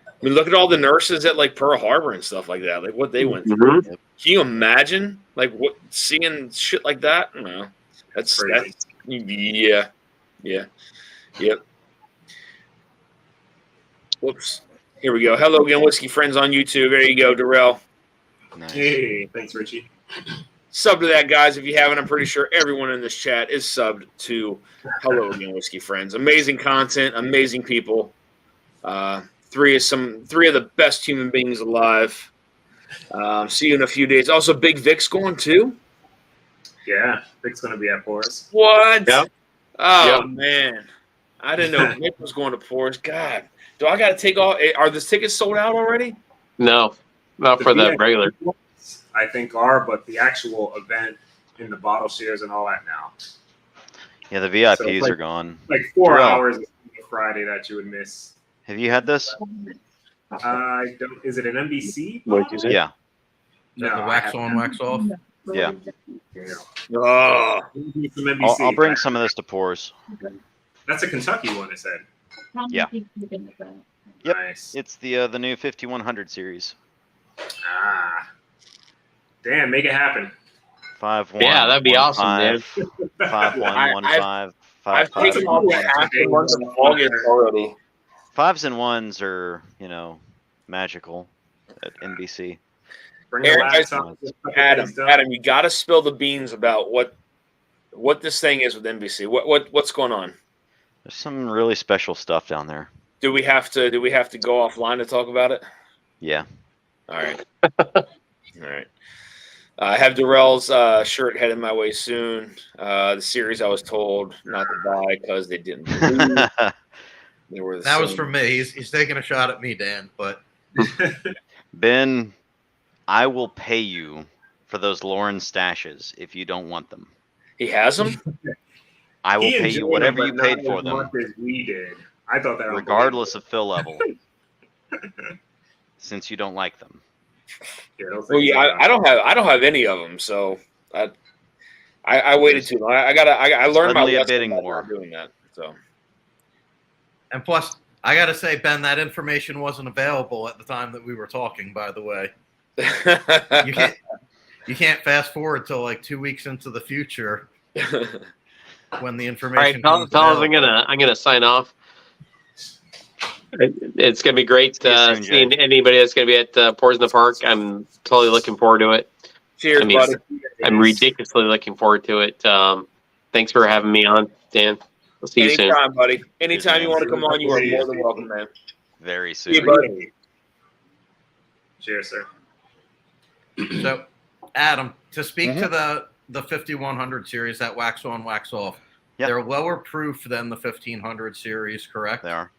I mean, look at all the nurses at like Pearl Harbor and stuff like that. Like what they went through. Mhm. Can you imagine like what seeing shit like that? No, that's yeah. Yep. Whoops. Here we go. Hello again, Whiskey Friends on YouTube. There you go, Darrell. Nice. Hey, thanks, Richie. Sub to that, guys. If you haven't, I'm pretty sure everyone in this chat is subbed to Hello Again, Whiskey Friends. Amazing content, amazing people. Three of the best human beings alive. See you in a few days. Also, Big Vic's going too. Yeah, Vic's going to be at Forest. What? Yep. Oh Yep. Man, I didn't know Vic was going to Forest. God, do I got to take off? Are the tickets sold out already? No, not for the regular. I think are, but the actual event in the bottle shares and all that now. Yeah, the VIPs So, like- are gone. Like 4 Wow. hours of Friday that you would miss. Have you had this? I don't. Is it an NBC? What'd you say? Yeah. Is that No, the I wax haven't. on, wax off? Yeah. No. Oh, Some NBC. I'll bring some of this to Pours. That's a Kentucky one, it said. Yeah. Yep. Nice. It's the new 5100 series. Ah. Damn, make it happen. 5-1. Yeah, that'd be awesome, 1-5, 5-1, 1-5, I've 5-5, taken all the 1-1. after months of August already. 5s and 1s are, magical at NBC. Bring Eric, the laptop. Adam, you got to spill the beans about what this thing is with NBC. What's going on? There's some really special stuff down there. Do we have to go offline to talk about it? Yeah. All right. All right. I have Darrell's shirt headed my way soon. The series I was told not to buy because they didn't believe. They were the That was same. from me. He's taking a shot at me, Dan. But Ben, I will pay you for those Lauren stashes if you don't want them. He has them? I will He pay enjoyed you them, whatever but you not paid for as them, much as we did. I thought that regardless of fill level, since you don't like them. Well, yeah, I don't have any of them, so I waited too long. I learned my Suddenly a lesson bidding about war. not doing that. So and plus, I gotta say, Ben, that information wasn't available at the time that we were talking. By the way, you can't fast forward till like 2 weeks into the future when the All information. right, fellas, I'm gonna sign off. It's gonna be great See you soon, seeing Jay. anybody that's gonna be at Pours in the Park. I'm totally looking forward to it. Cheers, I mean, buddy. I'm ridiculously looking forward to it. Thanks for having me on, Dan. We'll see you soon. Anytime, buddy. Anytime man. you want to come on, you are more than welcome, man. Very See you, soon. buddy. Cheers, sir. So, Adam, to speak to the 5100 series, that wax on, wax off, Yep. they're lower proof than the 1500 series, correct? They are.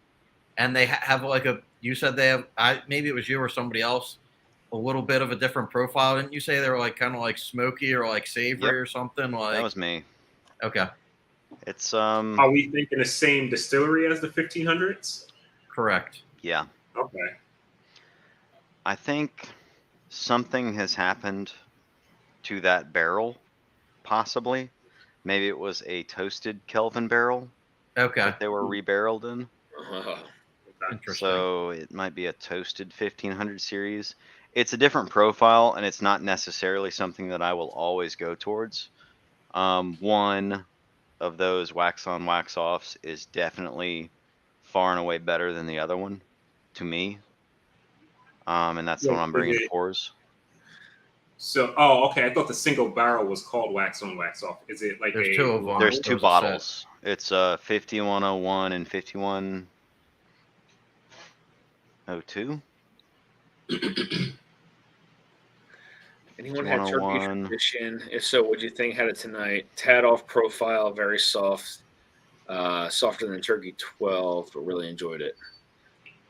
And they have like you said they have, maybe it was you or somebody else, a little bit of a different profile. Didn't you say they were like kind of like smoky or like savory or something? Like, That was me. okay, It's Are we thinking the same distillery as the 1500s? correct. yeah. Okay. I think something has happened to that barrel, possibly. Maybe it was a toasted Kelvin barrel Okay, that they were rebarreled in. interesting. So it might be a toasted 1500 series. It's a different profile, and it's not necessarily something that I will always go towards. One of those wax on, wax offs is definitely far and away better than the other one, to me. And that's the one I'm bringing to pours. So, okay. I thought the single barrel was called wax on, wax off. Is it like There's two of them. There's two bottles. It's 5101 and 5102. Anyone had turkey tradition? If so, what'd you think? Had it tonight. Tad off profile, very soft, softer than turkey 12, but really enjoyed it.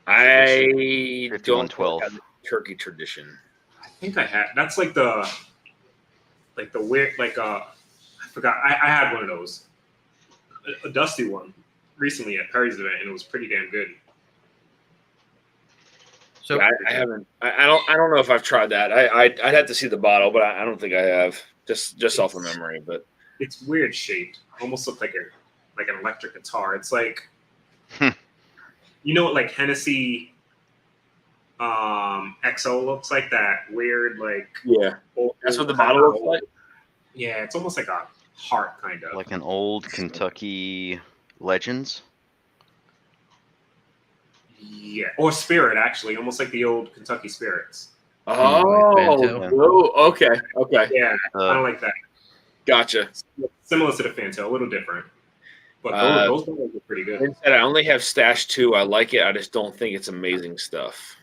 I don't have the turkey tradition. I think I had. That's like the weird, I forgot. I had one of those, a dusty one, recently at Perry's event, and it was pretty damn good. So yeah, I haven't. I don't know if I've tried that. I'd have to see the bottle, but I don't think I have. Just off of memory, but it's weird shaped. Almost looks like an electric guitar. It's like, you know what, like Hennessy XO looks like, that weird, like, yeah. That's what the bottle looks like. Yeah, it's almost like a heart, kind of like an old Kentucky Legends. Yeah, or Spirit, actually, almost like the old Kentucky Spirits. Oh, okay. Yeah, kind of like that. Gotcha. Similar to the Fantail, a little different. But those bottles are pretty good. I only have Stash 2. I like it. I just don't think it's amazing stuff.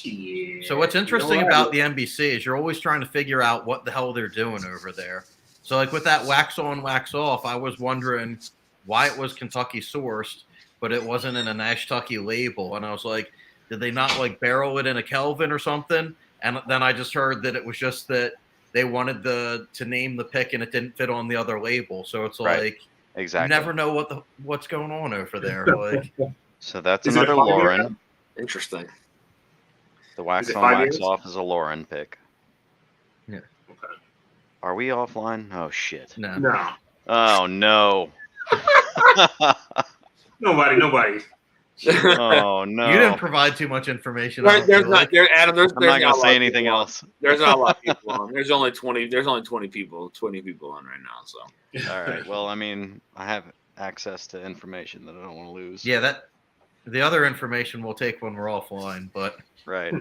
Yeah. So what's interesting about the NBC is you're always trying to figure out what the hell they're doing over there. So like with that wax on, wax off, I was wondering why it was Kentucky sourced, but it wasn't in a Nashtucky label. And I was like, did they not like barrel it in a Kelvin or something? And then I just heard that it was just that they wanted to name the pick and it didn't fit on the other label. So it's like, exactly, you never know what's going on over there. Like, so that's another Lauren. Interesting. The wax on, wax off is a Lauren pick. Yeah. Okay. Are we offline? Oh shit. No. Oh no. Nobody. Oh no! You didn't provide too much information. There's not, Adam. There's I'm not gonna say anything else. There's not a lot of people on. There's only 20. There's only 20 people. 20 people on right now. So. All right. Well, I mean, I have access to information that I don't want to lose. Yeah, the other information we'll take when we're offline, but right.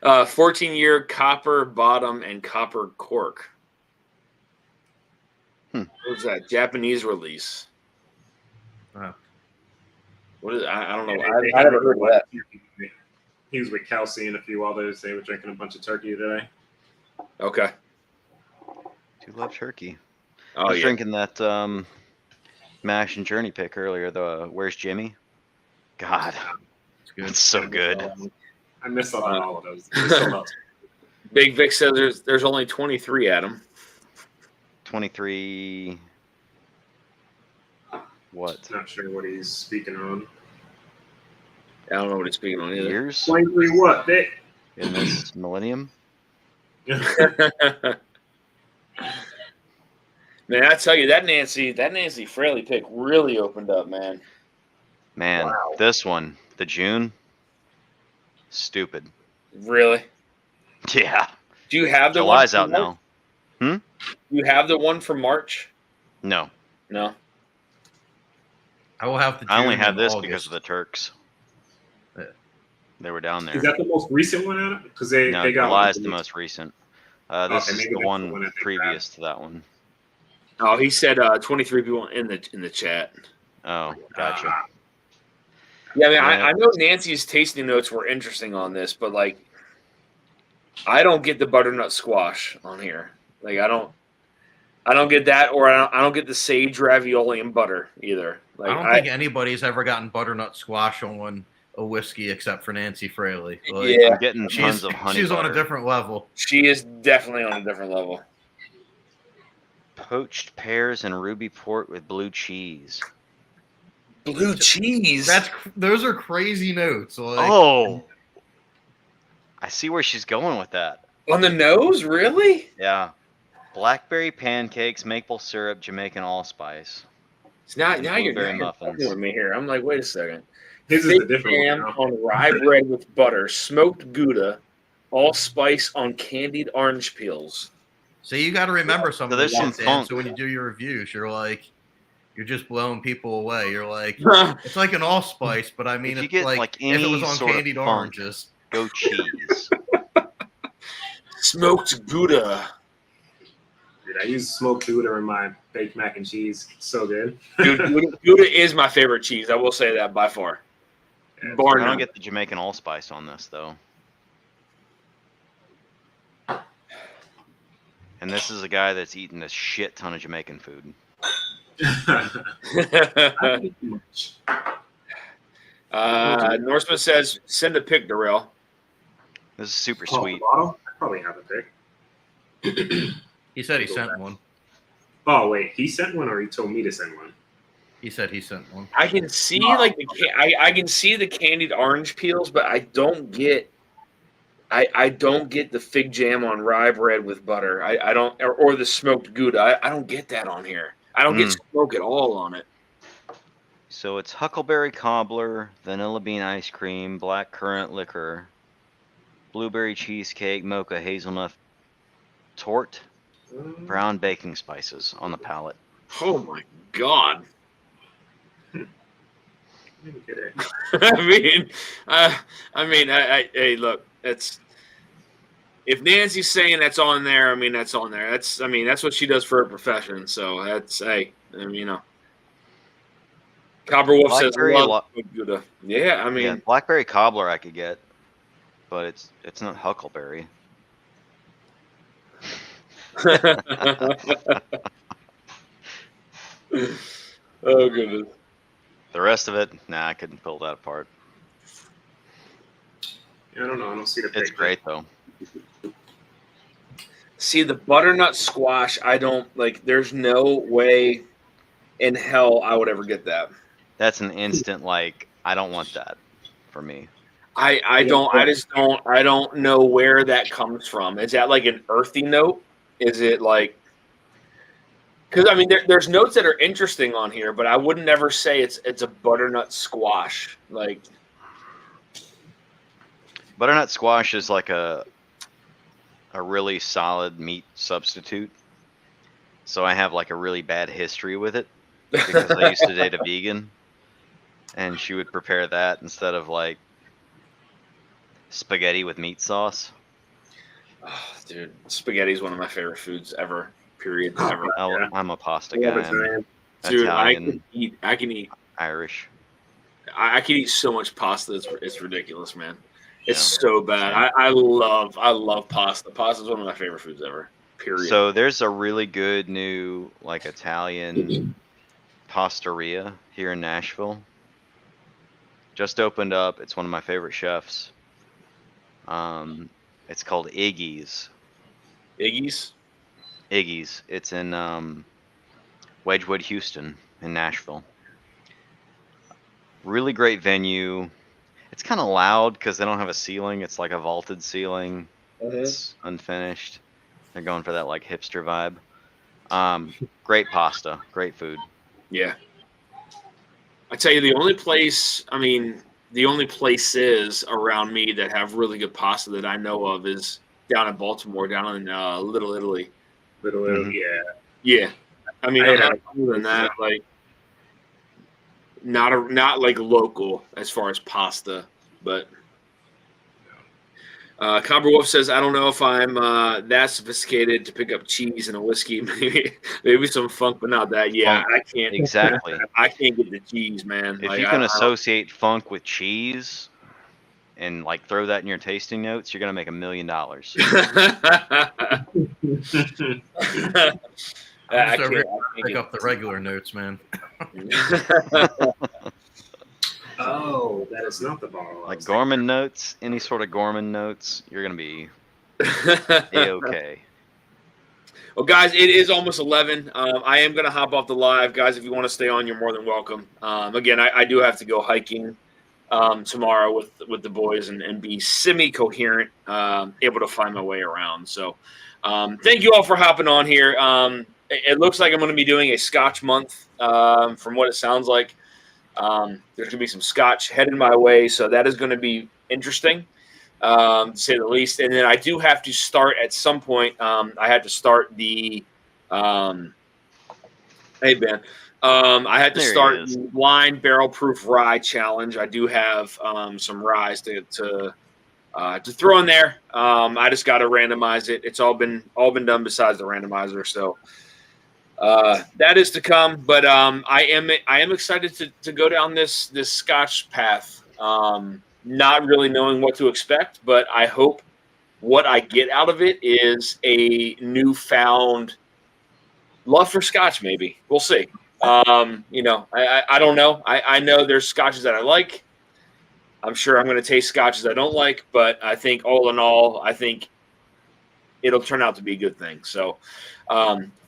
14-year copper bottom and copper cork. What was that? Japanese release. What is? I don't know. I never heard of that. He was with Kelsey and a few others. They were drinking a bunch of turkey today. Okay. Do love turkey. Oh, I was drinking that Mash and Journey pick earlier. The Where's Jimmy? God, it's so good. I missed out on all of those. Big Vic says there's only 23, Adam. 23. What? Not sure what he's speaking on. I don't know what he's speaking on either. Years? 23 what, Vic? In this millennium? Man, I tell you, that Nancy Fraley pick really opened up, man. Man, This one, the June, stupid. Really? Yeah. Do you have the July's one out now. Do you have the one from March? No. I will have the June. I only have this August. because of the Turks. Yeah. They were down there. Is that the most recent one, Adam? Because they got July's the most recent. This is the one one previous to that one. Oh, he said 23 people in the chat. Oh, gotcha. Yeah, I mean, I know Nancy's tasting notes were interesting on this, but like, I don't get the butternut squash on here. Like, I don't get that, or I don't get the sage ravioli and butter either. Like, I don't think anybody's ever gotten butternut squash on a whiskey except for Nancy Fraley. Like, yeah, I'm getting tons of honey. She's butter. on a different level. She is definitely on a different level. Poached pears and ruby port with blue cheese. Blue cheese. Those are crazy notes. Like, Oh, I see where she's going with that. On the nose, really? Yeah. Blackberry pancakes, maple syrup, Jamaican allspice. So now you're muffins. with me here. I'm like, wait a second. His is the different ham one. on rye bread with butter, smoked Gouda, allspice on candied orange peels. So you got to remember some of there's this some shit, Dan. funk. So when you do your reviews, you're just blowing people away. You're like, it's like an allspice, but I mean, If you it's get like any if it was on sort candied of funk, oranges. go cheese. Smoked Gouda. Dude, I use smoked Gouda in my baked mac and cheese. It's so good. Dude, Gouda is my favorite cheese. I will say that by far. Bar I don't none. get the Jamaican allspice on this though. And this is a guy that's eaten a shit ton of Jamaican food. I eat too much. Norseman says, send a pic, Darrell. This is super Oh, sweet. the bottle? I probably have a pic. He said he sent one. Oh wait, he sent one, or he told me to send one. He said he sent one. I can see I can see the candied orange peels, but I don't get the fig jam on rye bread with butter. I don't, or the smoked Gouda. I don't get that on here. I don't get smoke at all on it. So it's huckleberry cobbler, vanilla bean ice cream, black currant liquor, blueberry cheesecake, mocha hazelnut tort, brown baking spices on the palate. Oh my god! Get it. Hey, look, it's if Nancy's saying that's on there, I mean that's on there. That's what she does for her profession. So that's Copper Wolf Blackberry says, love Gouda. Yeah, I mean, yeah, blackberry cobbler I could get, but it's not huckleberry. Oh goodness. The rest of it, nah, I couldn't pull that apart. Yeah, I don't know. I don't see the pic. It's great though. See, the butternut squash, I don't like. There's no way in hell I would ever get that. That's an instant like I don't want that for me. I don't know where that comes from. Is that like an earthy note? Is it like? Because I mean, there's notes that are interesting on here, but I would never say it's a butternut squash. Like Butternut squash is like a really solid meat substitute. So I have like a really bad history with it because I used to date a vegan, and she would prepare that instead of like spaghetti with meat sauce. Oh, dude, spaghetti is one of my favorite foods ever. Period. Ever. I'm a pasta Yeah, guy. but man, Dude, Italian, I can eat. Irish. I can eat so much pasta. It's ridiculous, man. It's Yeah. so bad. I love pasta. Pasta is one of my favorite foods ever. Period. So there's a really good new like Italian pastaria here in Nashville. Just opened up. It's one of my favorite chefs. It's called Iggy's. Iggy's. Iggy's. It's in Wedgwood, Houston, in Nashville. Really great venue. It's kind of loud because they don't have a ceiling. It's like a vaulted ceiling. It's unfinished. They're going for that like hipster vibe. Great pasta, great food. Yeah. I tell you, the only places around me that have really good pasta that I know of is down in Baltimore, down in Little Italy. Little, yeah. Yeah. I mean, I had other than that, like, not like local as far as pasta, but Copper Wolf says, I don't know if I'm that sophisticated to pick up cheese and a whiskey. Maybe some funk, but not that. Yeah, Funk. I can't. Exactly. I can't get the cheese, man. If Like, you can associate funk with cheese and like throw that in your tasting notes, you're gonna make $1 million. I'm just over here to pick up the regular notes, man. Oh, that is not the bottle. Like Gorman notes, any sort of Gorman notes, you're gonna be A-okay. Well, guys, it is almost 11. I am going to hop off the live. Guys, if you want to stay on, you're more than welcome. Again, I do have to go hiking tomorrow with the boys and be semi-coherent, able to find my way around. So thank you all for hopping on here. It looks like I'm going to be doing a Scotch month from what it sounds like. There's going to be some Scotch headed my way, so that is going to be interesting. to say the least. And then I do have to start at some point. I had to start the hey Ben. I had to There he start is. the blind barrel proof rye challenge. I do have some ryes to throw in there. I just got to randomize it. It's all been done besides the randomizer. So that is to come. But I am excited to go down this Scotch path. Not really knowing what to expect, but I hope what I get out of it is a newfound love for Scotch. Maybe we'll see. I don't know. I know there's Scotches that I like. I'm sure I'm going to taste Scotches I don't like, but I think all in all, I think it'll turn out to be a good thing. So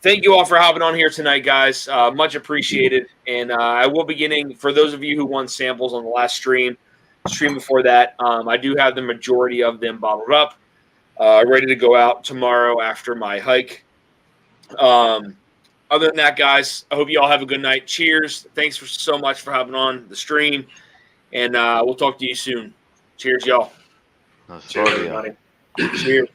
thank you all for hopping on here tonight, guys. Much appreciated. And I will be getting, for those of you who won samples on the last stream before that, I do have the majority of them bottled up, ready to go out tomorrow after my hike. Other than that, guys, I hope you all have a good night. Cheers. Thanks so much for hopping on the stream. And we'll talk to you soon. Cheers, y'all. That's Cheers, all, yeah. everybody. Cheers.